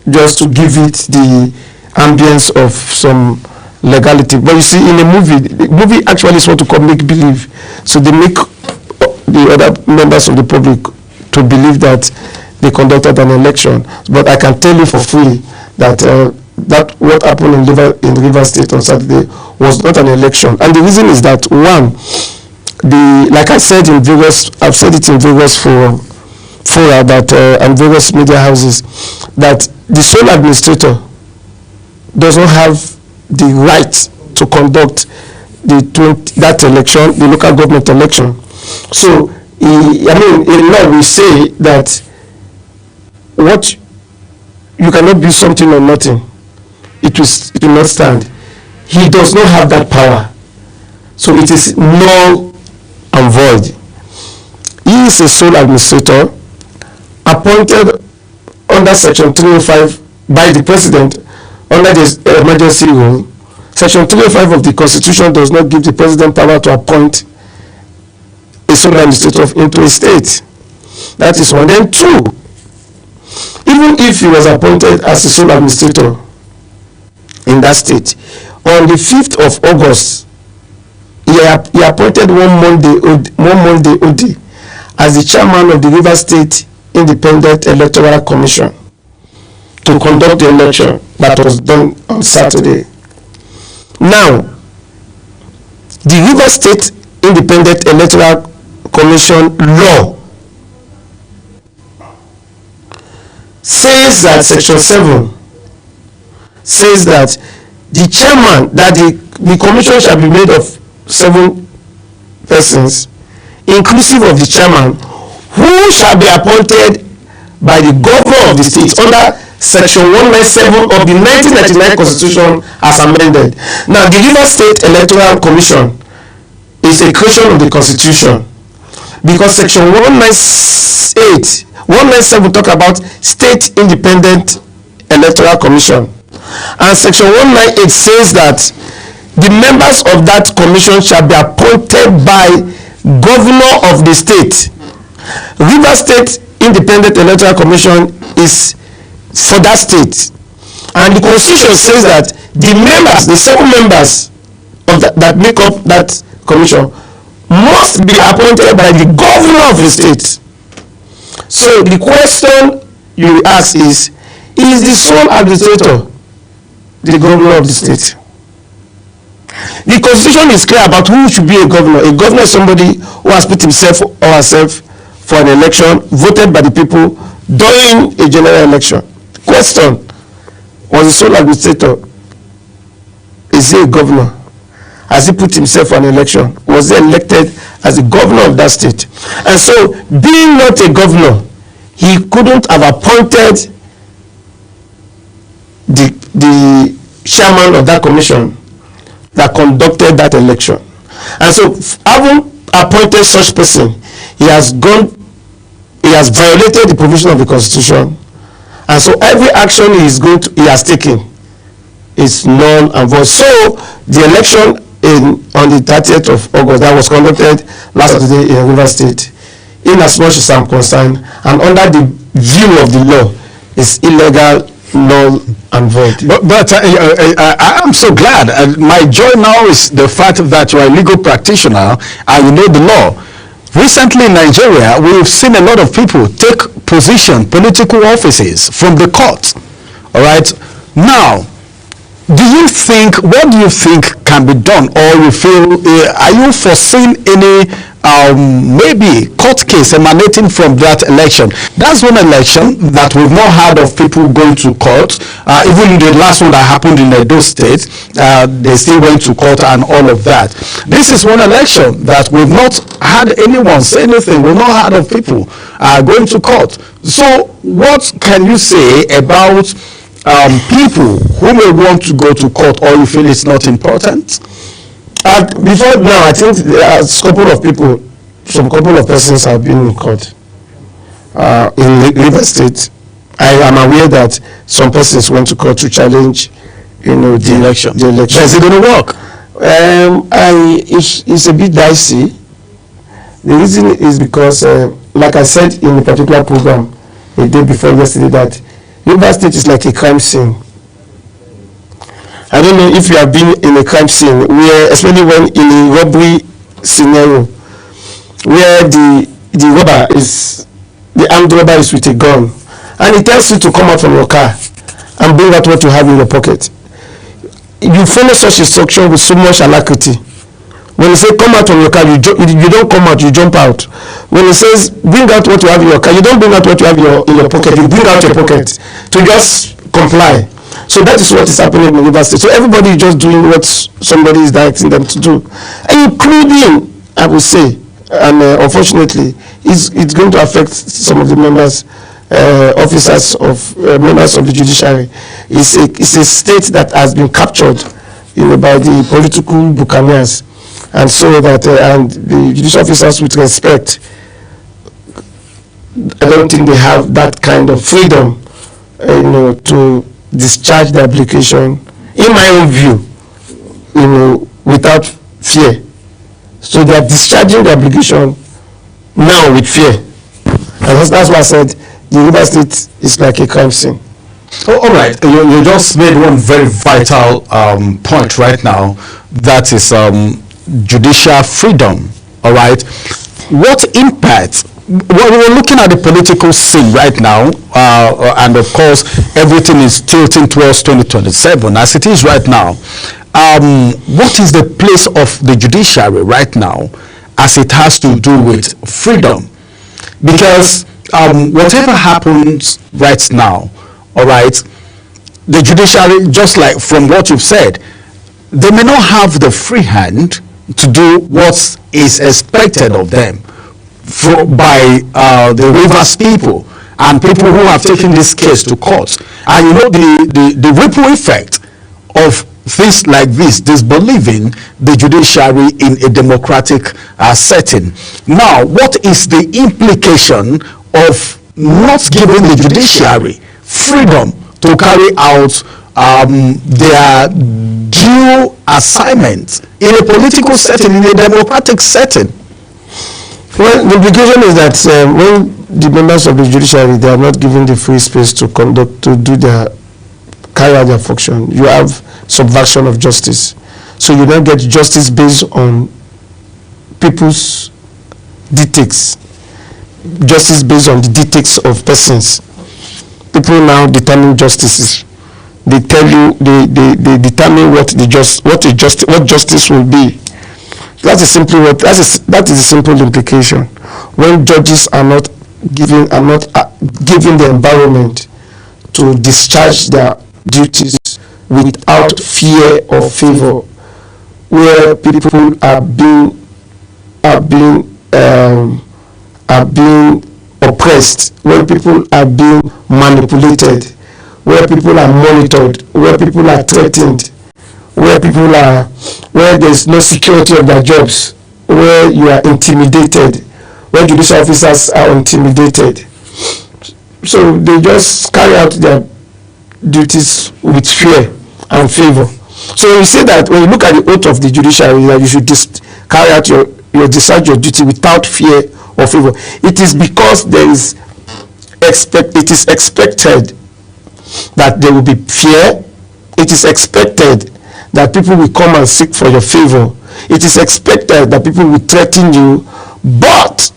just to give it the ambience of some legality. But you see, in a movie, the movie actually is what we call make-believe. So they make the other members of the public to believe that they conducted an election. But I can tell you for free that that what happened in Rivers State on Saturday was not an election. And the reason is that, one, like I said I've said it in various fora and various media houses, that the sole administrator does not have the right to conduct that election, the local government election. So, in law we say that what you cannot build something on nothing, it will not stand. He does not have that power, so it is null and void. He is a sole administrator appointed under Section 305 by the President under the emergency rule. Section 305 of the Constitution does not give the President power to appoint a sole administrator into a state. That is one. Then two, even if he was appointed as a sole administrator in that state, on the 5th of August, he appointed one Monday OD as the chairman of the Rivers State Independent Electoral Commission to conduct the election that was done on Saturday. Now, the Rivers State Independent Electoral Commission law says that Section 7 says that the chairman, that the commission shall be made of 7 persons, inclusive of the chairman, who shall be appointed by the governor of the state under Section 197 of the 1999 Constitution as amended. Now, the Rivers State Electoral Commission is a creation of the Constitution, because Section 197 talk about State Independent Electoral Commission, and Section 198 says that the members of that commission shall be appointed by governor of the state. Rivers State Independent Electoral Commission is for that state, and the Constitution says that the 7 members of that make up that commission must be appointed by the governor of the state. So the question you ask is the sole administrator the governor of the state? The Constitution is clear about who should be a governor. A governor is somebody who has put himself or herself for an election, voted by the people during a general election. Question: was the sole administrator, is he a governor? Has he put himself for an election? Was he elected as the governor of that state? And so, being not a governor, he couldn't have appointed the chairman of that commission that conducted that election. And so, having appointed such person, he has violated the provision of the Constitution, and so every action he has taken is null and void. So the election on the 30th of August that was conducted last Saturday in Rivers State, in as much as I'm concerned, and under the view of the law, is illegal, null and void. But I am so glad. My joy now is the fact that you are a legal practitioner and you know the law. Recently in Nigeria, we've seen a lot of people take political offices from the court. All right. Now, what do you think can be done, or you feel, are you foreseeing any maybe court case emanating from that election? That's one election that we've not heard of people going to court. Even the last one that happened in Edo State, they still went to court and all of that. This is one election that we've not had anyone say anything. We've not heard of people going to court. So what can you say about people who may want to go to court, or you feel it's not important? Before now, I think some couple of persons have been in court in Rivers State. I am aware that some persons went to court to challenge, the election. Is it going to work? It's a bit dicey. The reason is because, like I said in a particular program a day before yesterday, that Rivers State is like a crime scene. I don't know if you have been in a crime scene where, especially when in a robbery scenario, where the armed robber is with a gun, and he tells you to come out from your car and bring out what you have in your pocket. You follow such instruction with so much alacrity. When he say come out from your car, you don't come out, you jump out. When he says bring out what you have in your car, you don't bring out what you have in your pocket, you bring out your pocket to just comply. So that is what is happening in Rivers State. So everybody is just doing what somebody is directing them to do, including, I would say, and unfortunately, it's going to affect some of the members, officers of members of the judiciary. It's a state that has been captured, by the political buccaneers, and so that and the judicial officers, with respect, I don't think they have that kind of freedom, to discharge the application, in my own view, without fear. So they are discharging the application now with fear. And that's why I said the Rivers State is like a crime scene. Oh, all right, you just made one very vital point right now. That is judicial freedom. All right, what impact? Well, we're looking at the political scene right now, and of course, everything is tilting towards 2027 as it is right now. What is the place of the judiciary right now as it has to do with freedom? Because whatever happens right now, all right, the judiciary, just like from what you've said, they may not have the free hand to do what is expected of them by the Rivers people and people who have taken this case to court. And the ripple effect of things like this disbelieving the judiciary in a democratic setting. Now, what is the implication of not giving the judiciary freedom to carry out their due assignment in a political setting, in a democratic setting? Well, the implication is that when the members of the judiciary, they are not given the free space to carry out their function, you have subversion of justice. So you don't get justice based on people's dictates, justice based on the dictates of persons. People now determine justices. They tell you, they determine what justice will be. That is the simple implication. When judges are not given the environment to discharge their duties without fear or favor, where people are being oppressed, where people are being manipulated, where people are monitored, where people are threatened, where there is no security of their jobs, where you are intimidated, where judicial officers are intimidated. So they just carry out their duties with fear and favor. So you say that when you look at the oath of the judiciary, that you should carry out your discharge your duty without fear or favor. It is because it is expected that there will be fear. It is expected that people will come and seek for your favor. It is expected that people will threaten you, but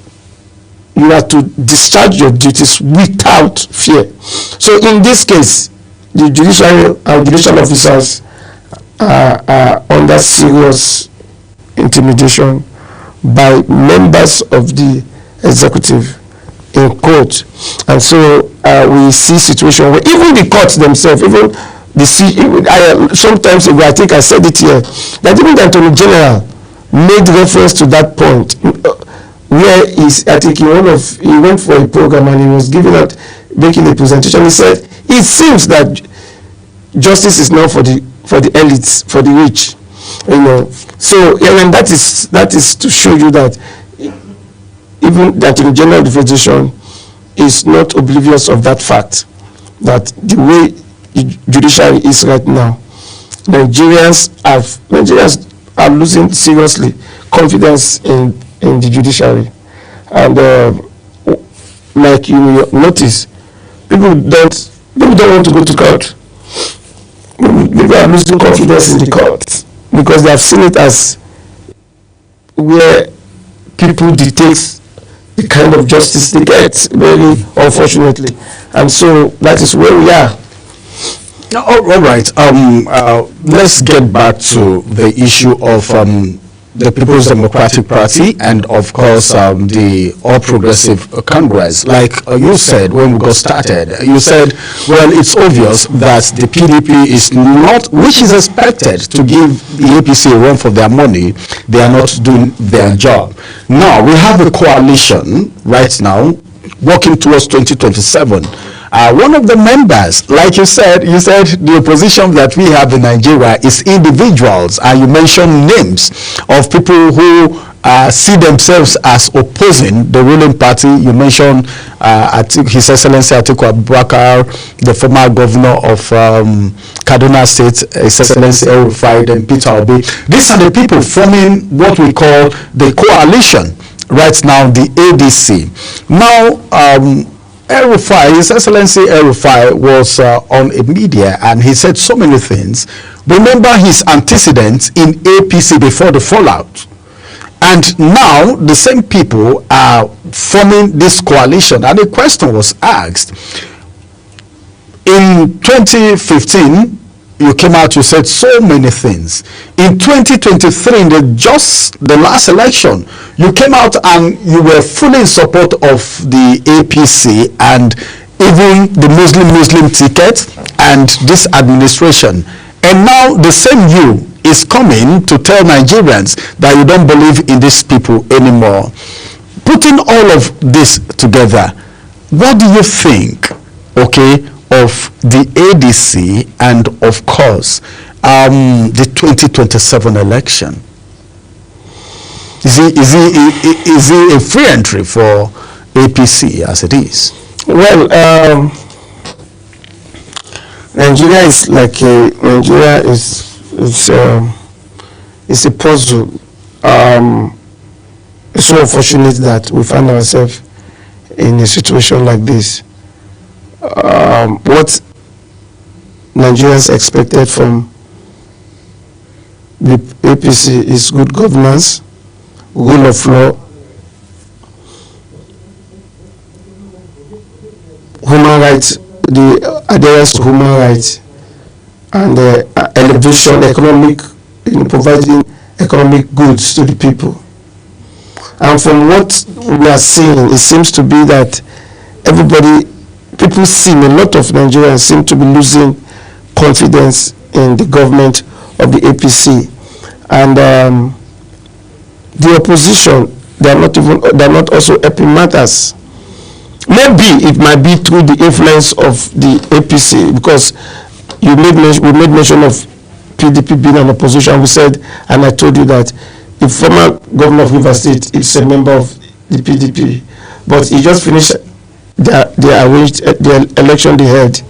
you have to discharge your duties without fear. So in this case, the judicial and judicial officers are under serious intimidation by members of the executive in court. And so we see situation where even the courts themselves, sometimes ago, I think I said it here, that even the Attorney General made reference to that point, where I think he went for a program and he was making a presentation. He said, it seems that justice is now for the elites, for the rich, So, and that is to show you that even the Attorney General of the Federation is not oblivious of that fact, that the way the judiciary is right now, Nigerians are losing seriously confidence in the judiciary, and like you notice, people don't want to go to court. People are losing confidence in the court because they have seen it as where people dictate the kind of justice they get, very unfortunately, and so that is where we are. All right. Let's get back to the issue of the People's Democratic Party and, of course, the All Progressive Congress. Like you said when we got started, you said, well, it's obvious that the PDP is not, which is expected to give the APC a run for their money, they are not doing their job. Now, we have a coalition right now working towards 2027. One of the members, like you said the opposition that we have in Nigeria is individuals, and you mentioned names of people who see themselves as opposing the ruling party. You mentioned His Excellency Atiku Abubakar, the former governor of Kaduna State, His Excellency El-Rufai, and Peter Obi. These are the people forming what we call the coalition right now, the ADC. Now, El-Rufai, His Excellency El-Rufai was on a media and he said so many things. Remember his antecedents in APC before the fallout. And now the same people are forming this coalition. And the question was asked, in 2015, you came out, you said so many things. In 2023, in the last election, you came out and you were fully in support of the APC and even the Muslim ticket and this administration. And now the same you is coming to tell Nigerians that you don't believe in these people anymore. Putting all of this together, what do you think, okay, of the ADC and, of course, the 2027 election? Is he a free entry for APC as it is? Well, Nigeria is like Nigeria is a puzzle. It's so unfortunate that we find ourselves in a situation like this. What Nigerians expected from the APC is good governance, rule of law, human rights, the adherence to human rights, and elevation, providing economic goods to the people. And from what we are seeing, it seems to be that a lot of Nigerians seem to be losing confidence in the government of the APC. And the opposition, they are not also helping matters. Maybe it might be through the influence of the APC, because we made mention of PDP being an opposition. We said, and I told you that the former governor of Rivers State is a member of the PDP, but he just finished they arranged the election they had,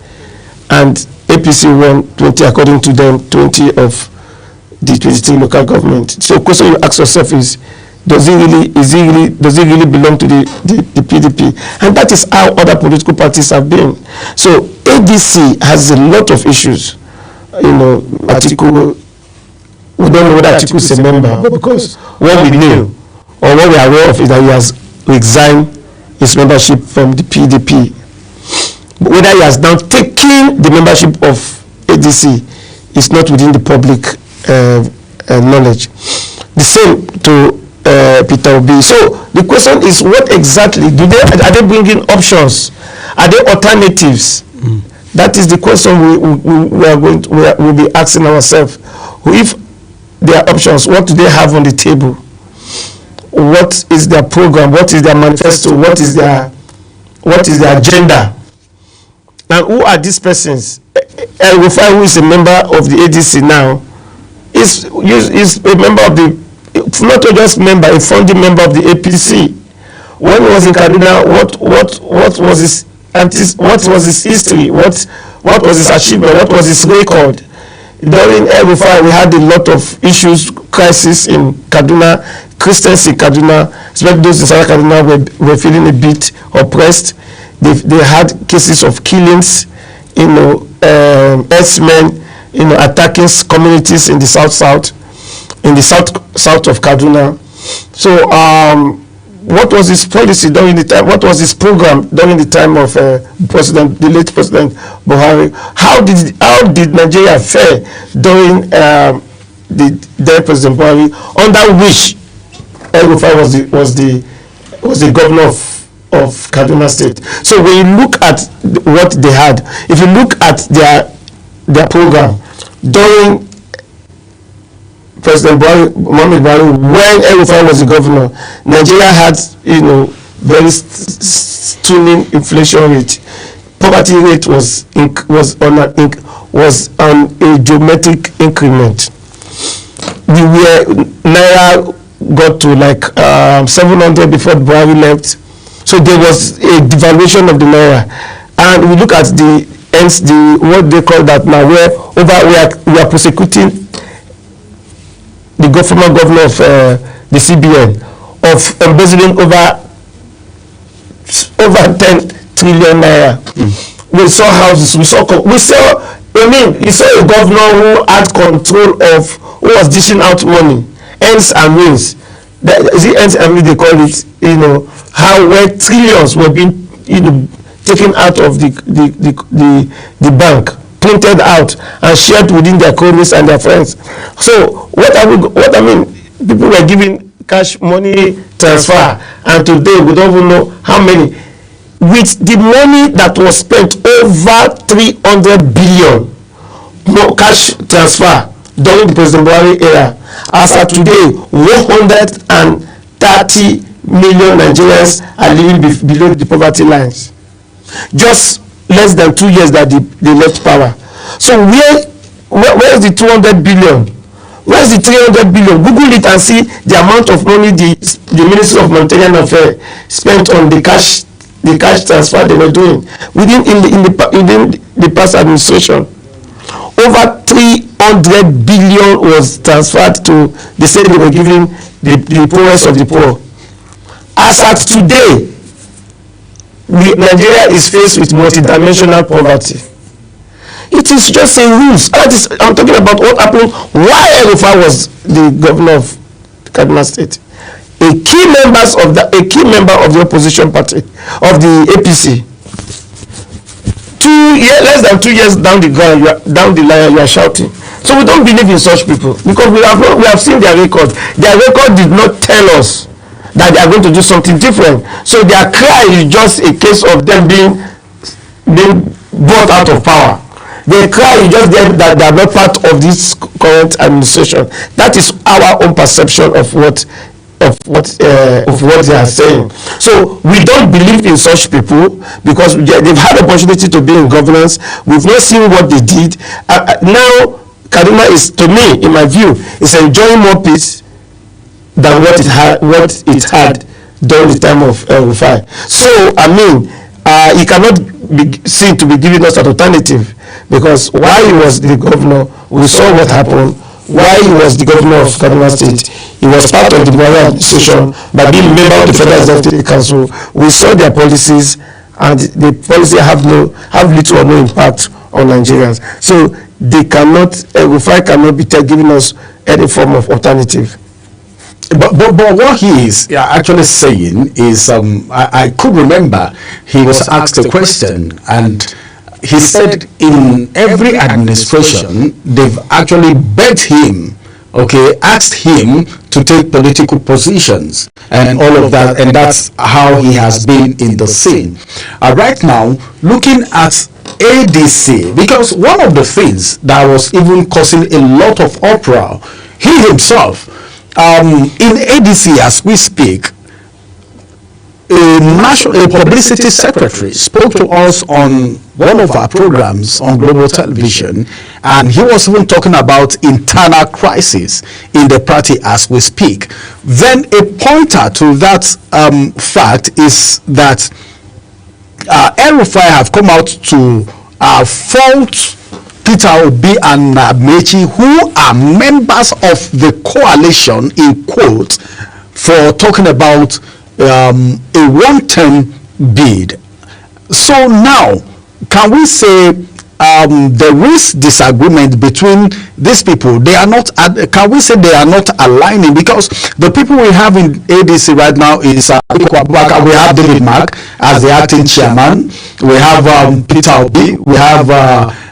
and APC won 20, according to them, 20 of the 23 local government. So the question you ask yourself is, does it really belong to the PDP? And that is how other political parties have been. So ADC has a lot of issues. Atiku, we don't know whether Atiku is a member, but because what we knew or what we are aware of is that he has resigned his membership from the PDP. But whether he has now taken the membership of ADC is not within the public knowledge. The same to Peter Obi. So the question is, what exactly are they bringing options? Are there alternatives? That is the question we'll be asking ourselves. If there are options, what do they have on the table? What is their program? What is their manifesto? What is their agenda? And who are these persons? El-Rufai, who is a member of the ADC now, is a member of the, not just member, a founding member of the APC. When he was in Kaduna, what was his history? What was his achievement? What was his record? During El-Rufai, we had a lot of issues, crisis in Kaduna. Christians in Kaduna, especially those in South Kaduna, were feeling a bit oppressed. They had cases of killings, herdsmen, attacking communities in the south of Kaduna. So what was his policy during the time, what was his program during the time of the late President Buhari? How did Nigeria fare during the then President Buhari, under which El-Rufai was the governor of Kaduna State? So when you look at what they had, if you look at their program during President Muhammad Buhari, when El-Rufai was the governor, Nigeria had, very stunning inflation rate. Poverty rate was on a geometric increment. Naira got to like 700 before Buhari left. So there was a devaluation of the Naira. And we look at what they call that now, where we are prosecuting the former governor of the CBN of embezzling over 10 trillion naira. We saw houses, we saw a governor who had control of, who was dishing out money, ends and means. Ends and means they call it, where trillions were being, taken out of the bank, printed out and shared within their colleagues and their friends. So people were giving cash money transfer, and today we don't even know how many. With the money that was spent, over 300 billion more cash transfer during the President Buhari era. As of today, 130 million Nigerians are living below the poverty lines. Just less than 2 years that they left power. So where is the 200 billion? Where's the 300 billion? Google it and see the amount of money the Ministry of Monetary Affairs spent on the cash transfer they were doing within the past administration. Over 300 billion was transferred to, they said they were giving the poorest of the poor. As at today, Nigeria is faced with multidimensional poverty. It is just a ruse. I'm talking about what happened while El-Rufai was the governor of Kaduna State. A key member of the opposition party, of the APC, less than 2 years down the line, you are shouting. So we don't believe in such people, because we have seen their record. Their record did not tell us that they are going to do something different. So their cry is just a case of them being brought out of power. Their cry is just that they are not part of this current administration. That is our own perception of what they are saying. So we don't believe in such people, because they've had the opportunity to be in governance. We've not seen what they did. Now Kaduna is, to me, in my view, is enjoying more peace than what it had during the time of El-Rufai. So he cannot be seen to be giving us an alternative, because while he was the governor, we saw what happened. While he was the governor of Kaduna State, he was part of the Buhari administration by being a member of the Federal Executive Council. We saw their policies, and the policy have little or no impact on Nigerians. So El-Rufai cannot be giving us any form of alternative. But what he is actually saying is, I could remember he was asked a question, and he said in every administration they've actually begged him, asked him to take political positions and all of that, and that's how he has been in the scene. Right now, looking at ADC, because one of the things that was even causing a lot of uproar, he himself, in ADC as we speak, a publicity secretary spoke to us on one of our programs on Global Television, and he was even talking about internal crisis in the party as we speak. Then a pointer to that fact is that El-Rufai have come out to fault Peter Obi and Mechi, who are members of the coalition, in quotes, for talking about a one-term bid. So now, can we say there is disagreement between these people. They are not, can we say they are not aligning? Because the people we have in ADC right now is we have David Mark as the acting chairman, we have Peter Obi, we have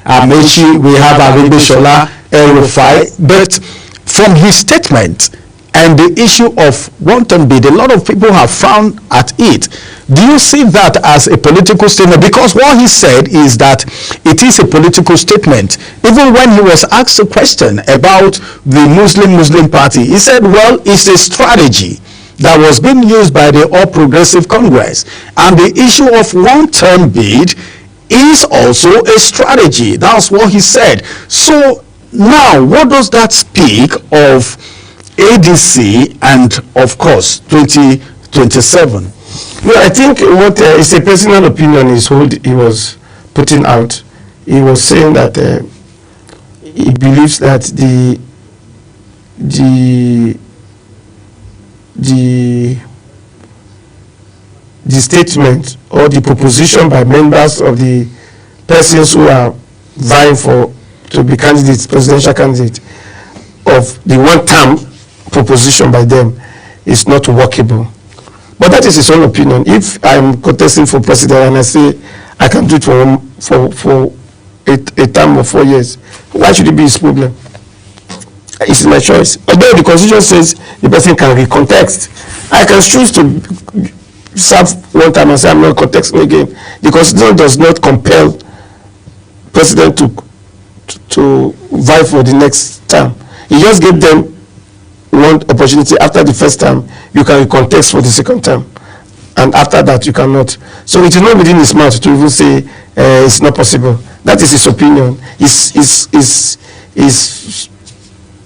Amechi, we have Aribishola, El-Rufai. But from his statement and the issue of wanton bid, a lot of people have frowned at it. Do you see that as a political statement? Because what he said is that it is a political statement. Even when he was asked a question about the Muslim Party, he said, well, it's a strategy that was being used by the All Progressive Congress. And the issue of one-term bid is also a strategy. That's what he said. So now, what does that speak of ADC and, of course, 2027? Well, I think what is a personal opinion he was putting out. He was saying that he believes that the statement or the proposition by members of the persons who are vying to be candidates, presidential candidate, of the one-term proposition by them is not workable. But that is his own opinion. If I'm contesting for president and I say I can do it for a term of 4 years, why should it be his problem? It's my choice. Although the constitution says the person can recontest, I can choose to serve one time and say I'm not contesting again. The constitution does not compel president to vie for the next term. He just gave them one opportunity. After the first term, you can contest for the second term, and after that you cannot. So it is not within his mouth to even say it's not possible. That is his opinion. Is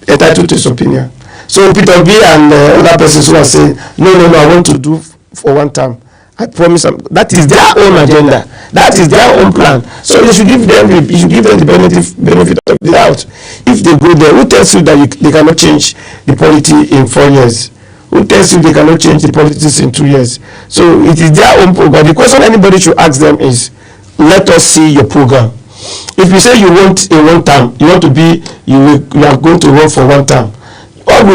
entitled to his opinion. So Peter Obi and other persons who are saying no, I want to do for one term, I promise them, that is their own agenda, that is their own plan. So you should give them the benefit of the doubt. If they go there, who tells you that they cannot change the polity in 4 years? Who tells you they cannot change the politics in 2 years? So it is their own program. The question anybody should ask them is, let us see your program. If you say you want a one term, you are going to run for one term, what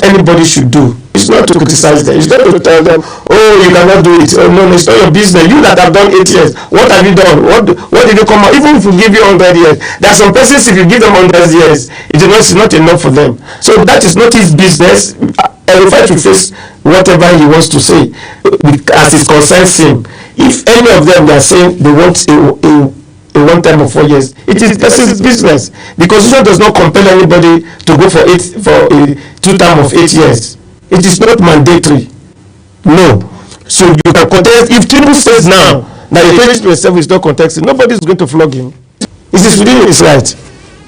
anybody should do is not to criticize them. It's not to tell them, oh, you cannot do it. Oh, no, it's not your business. You that have done 8 years, what have you done? What did you come out? Even if we give you 100 years, there are some persons, if you give them 100 years, it's not enough for them. So that is not his business. And if I to face whatever he wants to say, as it concerns him, if any of them are saying they want a one term of 4 years, it is person's business. The constitution does not compel anybody to go for a 2 term of 8 years. It is not mandatory. No. So you can contest. If Tinubu says now that the 2027 is not contested, nobody is going to flog him. It is within his right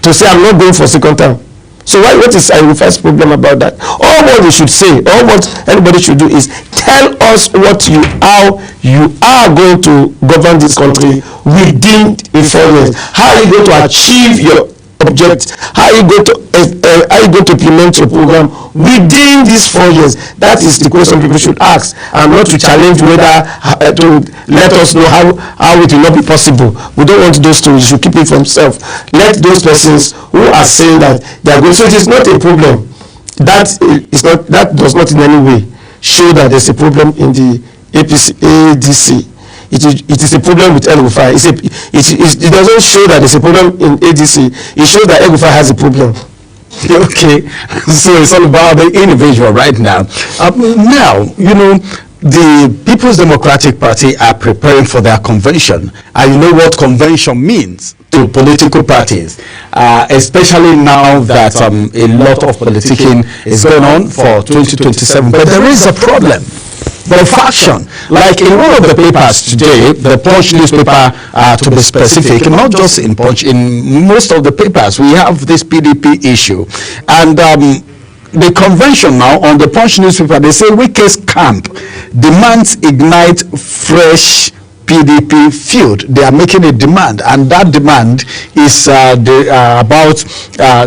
to say I'm not going for second term. So what is Arifai's problem about that? All what we should say, all what anybody should do is tell us how you are going to govern this country within 4 years. How are you going to achieve your object? How are you going to implement your program within these 4 years? That is the question people should ask, and not to challenge whether to let us know how it will not be possible. We don't want those to. You should keep it for himself. Let those persons who are saying that they are going. So it is not a problem. That does not in any way show that there's a problem in the ADC. It is a problem with El-Rufai. It doesn't show that there's a problem in ADC. It shows that El-Rufai has a problem. Okay, so it's all about the individual right now. Now, the People's Democratic Party are preparing for their convention. And you know what convention means to political parties, especially now that a lot of politicking is going on for 2027. But there is a problem. The faction, like in one of the papers today, the Punch newspaper, to be specific, not just in Punch, in most of the papers, we have this PDP issue. And the convention now on the Punch newspaper, they say Wike's camp demands ignite fresh PDP field. They are making a demand, and that demand is about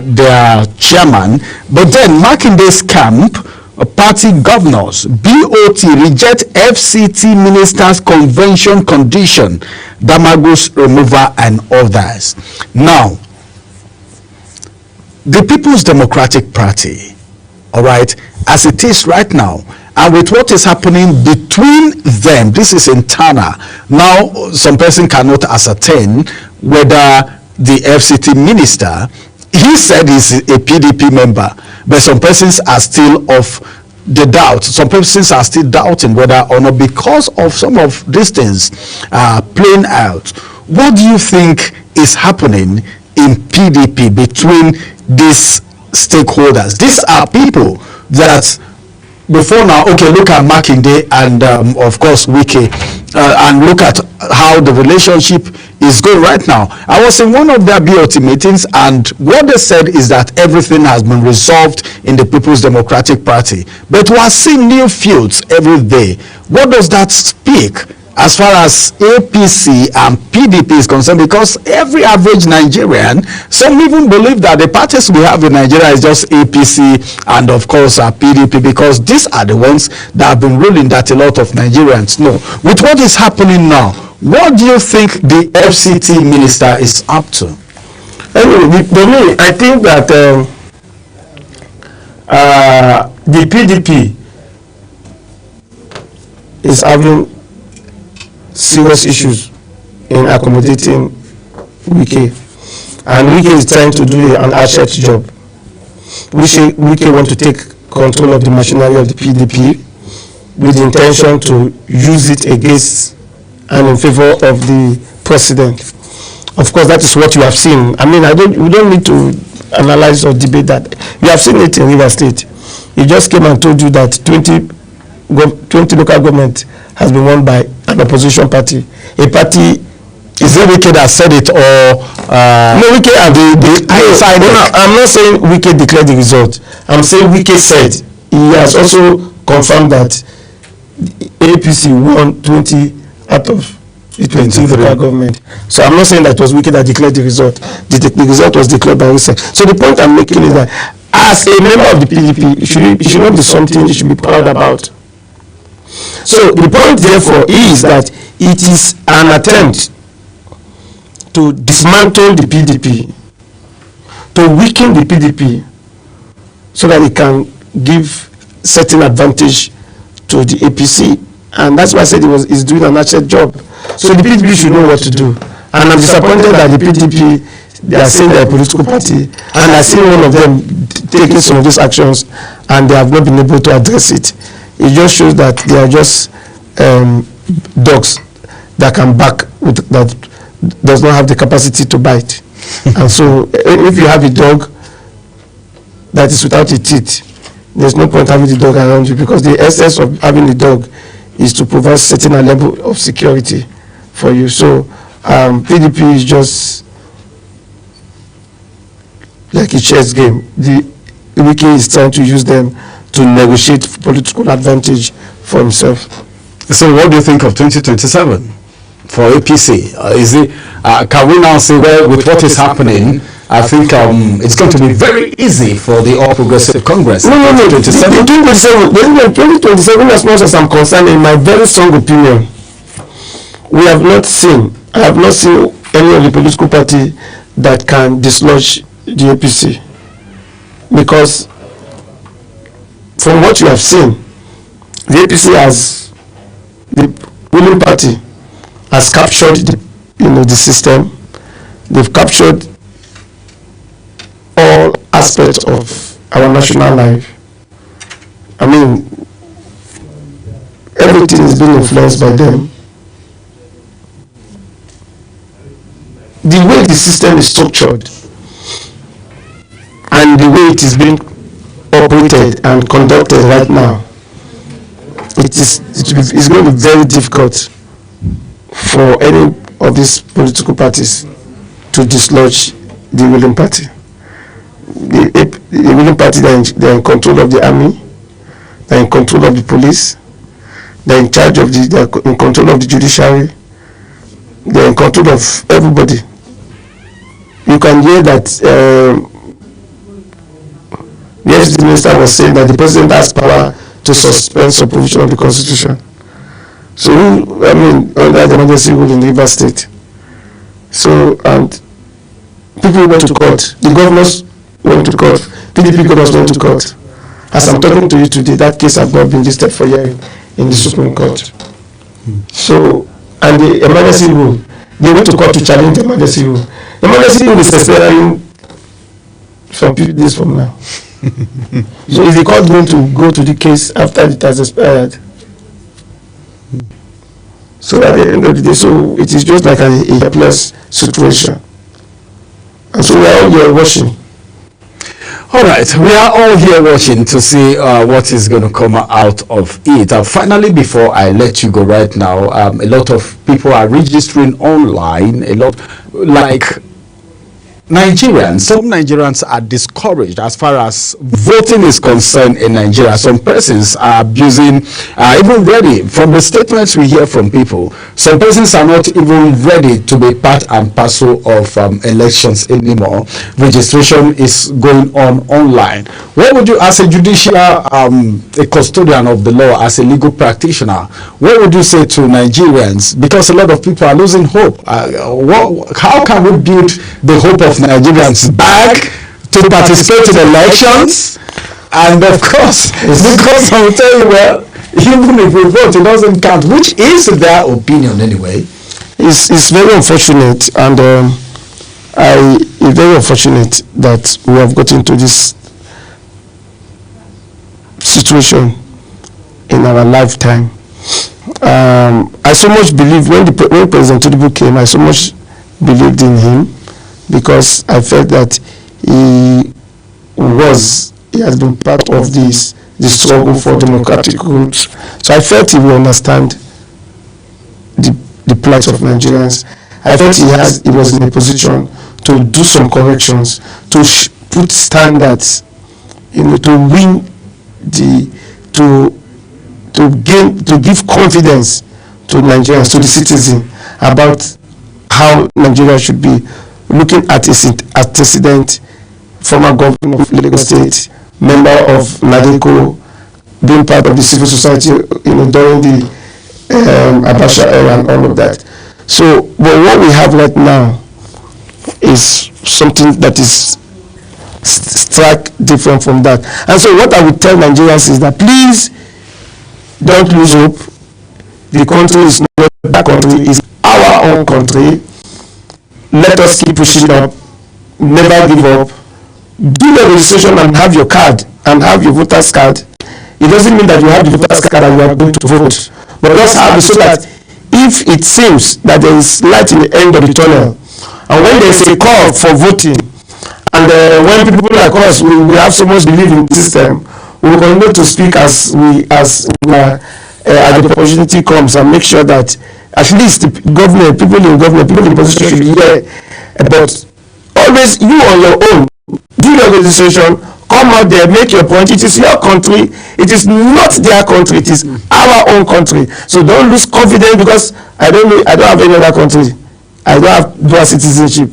their chairman. But then Makinde's camp party governors, BOT reject FCT ministers convention condition, Damagus removal and others. Now, the People's Democratic Party, all right, as it is right now, and with what is happening between them, this is internal. Now, some person cannot ascertain whether the FCT minister, he said he's a PDP member, but some persons are still of the doubt. Some persons are still doubting whether or not, because of some of these things playing out. What do you think is happening in PDP between these stakeholders? These are people that before now, okay, look at Makinde and of course Wike, and look at how the relationship is going right now. I was in one of their BOT meetings, and what they said is that everything has been resolved in the People's Democratic Party, but we are seeing new fields every day. What does that speak as far as APC and PDP is concerned? Because every average Nigerian, some even believe that the parties we have in Nigeria is just APC and of course PDP, because these are the ones that have been ruling that a lot of Nigerians know. With what is happening now, what do you think the FCT minister is up to? Anyway, for me, I think that the PDP is having serious issues in accommodating Wike, and Wike is trying to do an asset job. Wike want to take control of the machinery of the PDP with the intention to use it against and in favor of the president. Of course, that is what you have seen. I mean, we don't need to analyze or debate that. You have seen it in Rivers State. He just came and told you that 20 local government has been won by an opposition party. A party. Is it Wike that said it, or no? Wike and I'm not saying Wike declared the result. I'm saying Wike said he has also confirmed that APC won 20 out of the 20 local government. So I'm not saying that it was Wike that declared the result. The result was declared by Wike. So the point I'm making is that as a member of the PDP, it should not be something you should be proud about. So the point therefore is that it is an attempt to dismantle the PDP, to weaken the PDP, so that it can give certain advantage to the APC. And that's why I said he's doing an asset job. So the PDP should know what to do. And I'm disappointed that the PDP, they are saying they're a political party, and I see one of them taking some of these actions, and they have not been able to address it. It just shows that they are just dogs that can bark, that does not have the capacity to bite. And so if you have a dog that is without a teeth, there's no point having the dog around you, because the essence of having the dog is to provide certain level of security for you. So PDP is just like a chess game. The Wike is trying to use them to negotiate political advantage for himself. So what do you think of 2027 for APC? Can we now say, well, with what is happening, I think it's going to be very easy for the All Progressive Congress? No. 2027, as much as I'm concerned, in my very strong opinion, I have not seen any of the political party that can dislodge the APC. Because from what you have seen, the APC the ruling party has captured the system. They've captured all aspects of our national life. I mean, everything is being influenced by them. The way the system is structured and the way it is being operated and conducted right now, it's going to be very difficult for any of these political parties to dislodge the ruling party. The ruling party, they're in control of the army, they're in control of the police, they're in charge of they're in control of the judiciary, they're in control of everybody. You can hear that the FCT minister was saying that the president has power to suspend some provision of the constitution. So, under the emergency rule in Rivers State. So, and people went to court. The governors went to court. PDP governors went to court. As I'm talking to you today, that case has not been listed for hearing in the Supreme Court. So, and the emergency rule, they went to court to challenge the emergency rule. The emergency rule is expiring some few days from now. So is the court going to go to the case after it has expired? So at the end of the day, so it is just like a helpless situation. And so we are all here watching. All right, we are all here watching to see what is going to come out of it. Finally, before I let you go right now, a lot of people are registering online, a lot like Nigerians. Some Nigerians are discouraged as far as voting is concerned in Nigeria. Some persons are abusing, even ready, from the statements we hear from people, some persons are not even ready to be part and parcel of elections anymore. Registration is going on online. What would you, as a judicial, a custodian of the law, as a legal practitioner, what would you say to Nigerians? Because a lot of people are losing hope. How can we build the hope of Nigerians back to participate in elections? And of course, because I will tell you, well, even if we vote, it doesn't count, which is their opinion anyway. It's very unfortunate, and it's very unfortunate that we have got into this situation in our lifetime. I so much believe when President Tinubu came, I so much believed in him, because I felt that he has been part of the struggle for democratic roots. So I felt he will understand the plight of Nigerians. I felt he was in a position to do some corrections, to put standards, to win to give confidence to Nigerians, to the citizen, about how Nigeria should be. Looking at his antecedent, former governor of Lagos State, member of NADECO, being part of the civil society, during the Abacha era and all of that. So, but what we have right now is something that is stark different from that. And so, what I would tell Nigerians is that please don't lose hope. The country is not that country; is our own country. Let us keep pushing up, never give up. Do the registration and have your card, and have your voter's card. It doesn't mean that you have the voter's card and you are going to vote. But just have it so that if it seems that there is light in the end of the tunnel, and when there is a call for voting, and when people like us, we have so much belief in the system, we will continue to speak as the opportunity comes, and make sure that at least the government, people in position should hear. But always, you on your own, do your registration, come out there, make your point. It is your country, it is not their country, it is our own country. So don't lose confidence, because I don't have any other country. I don't have dual citizenship.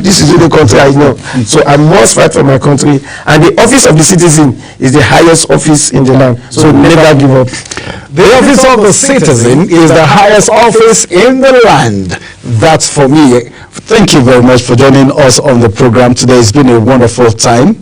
This is the country I know. So I must fight for my country, and the office of the citizen is the highest office in the land. So never give up. The office of the citizen is the highest office in the land. That's for me. Thank you very much for joining us on the program today. It's been a wonderful time.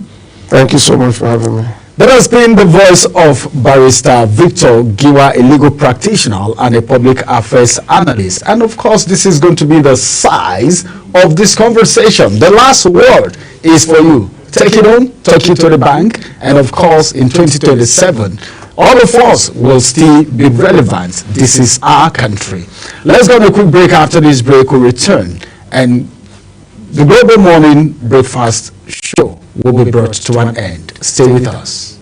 Thank you so much for having me. That has been the voice of Barrister Victor Giwa, a legal practitioner and a public affairs analyst. And of course, this is going to be the size of this conversation. The last word is for you. Take it home, take it to the bank, and of course, in 2027, all of us will still be relevant. This is our country. Let's go on a quick break. After this break, we'll return, and the Global Morning Breakfast Show will be brought to an end. Stay with us.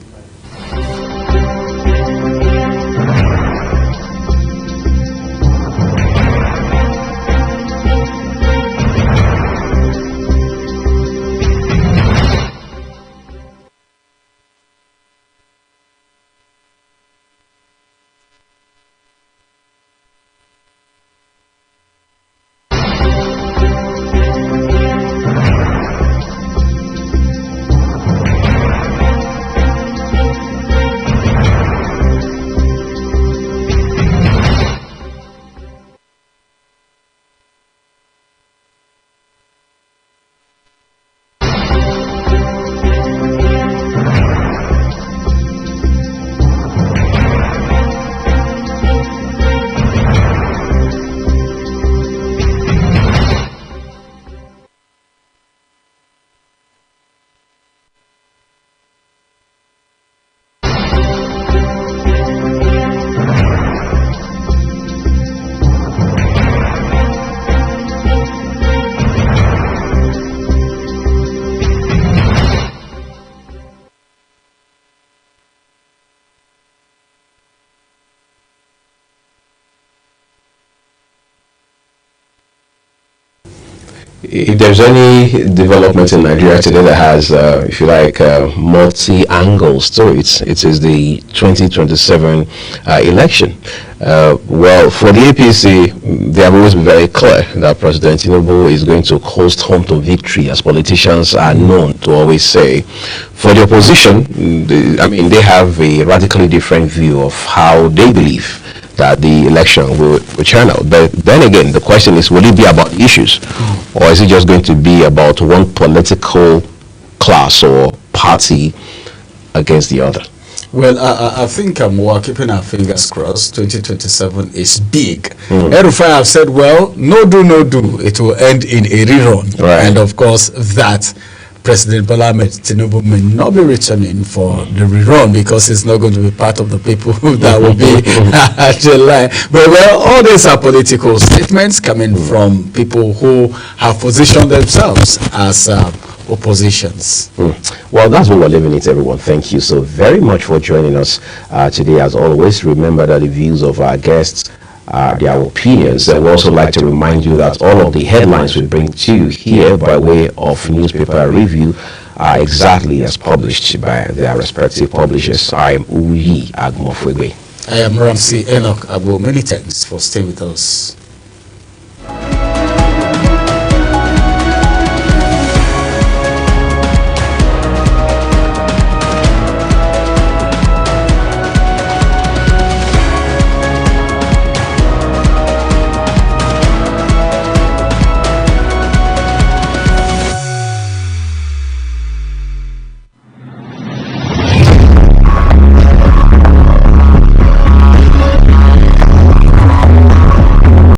If there's any development in Nigeria today that has, if you like, multi-angles to it, it is the 2027 election. Well, for the APC, they have always been very clear that President Tinubu is going to coast home to victory, as politicians are known to always say. For the opposition, they have a radically different view of how they believe that the election will turn out. But then again, the question is, will it be about issues? Or is it just going to be about one political class or party against the other? Well, I think we're keeping our fingers crossed. 2027 is big. El-Rufai have said, well, no do, it will end in a rerun. Right. And of course, that President Bola Ahmed Tinubu may not be returning for the rerun because he's not going to be part of the people that will be at the line. But well, all these are political statements coming from people who have positioned themselves as oppositions. Well, that's what we're living it, everyone. Thank you so very much for joining us today. As always, remember that the views of our guests are their opinions, and we also like to remind you that all of the headlines we bring to you here by way of newspaper review are exactly as published by their respective publishers. I am Uyi Agmofwegwe. I am Ramsey Enoch Abu. Many thanks for staying with us.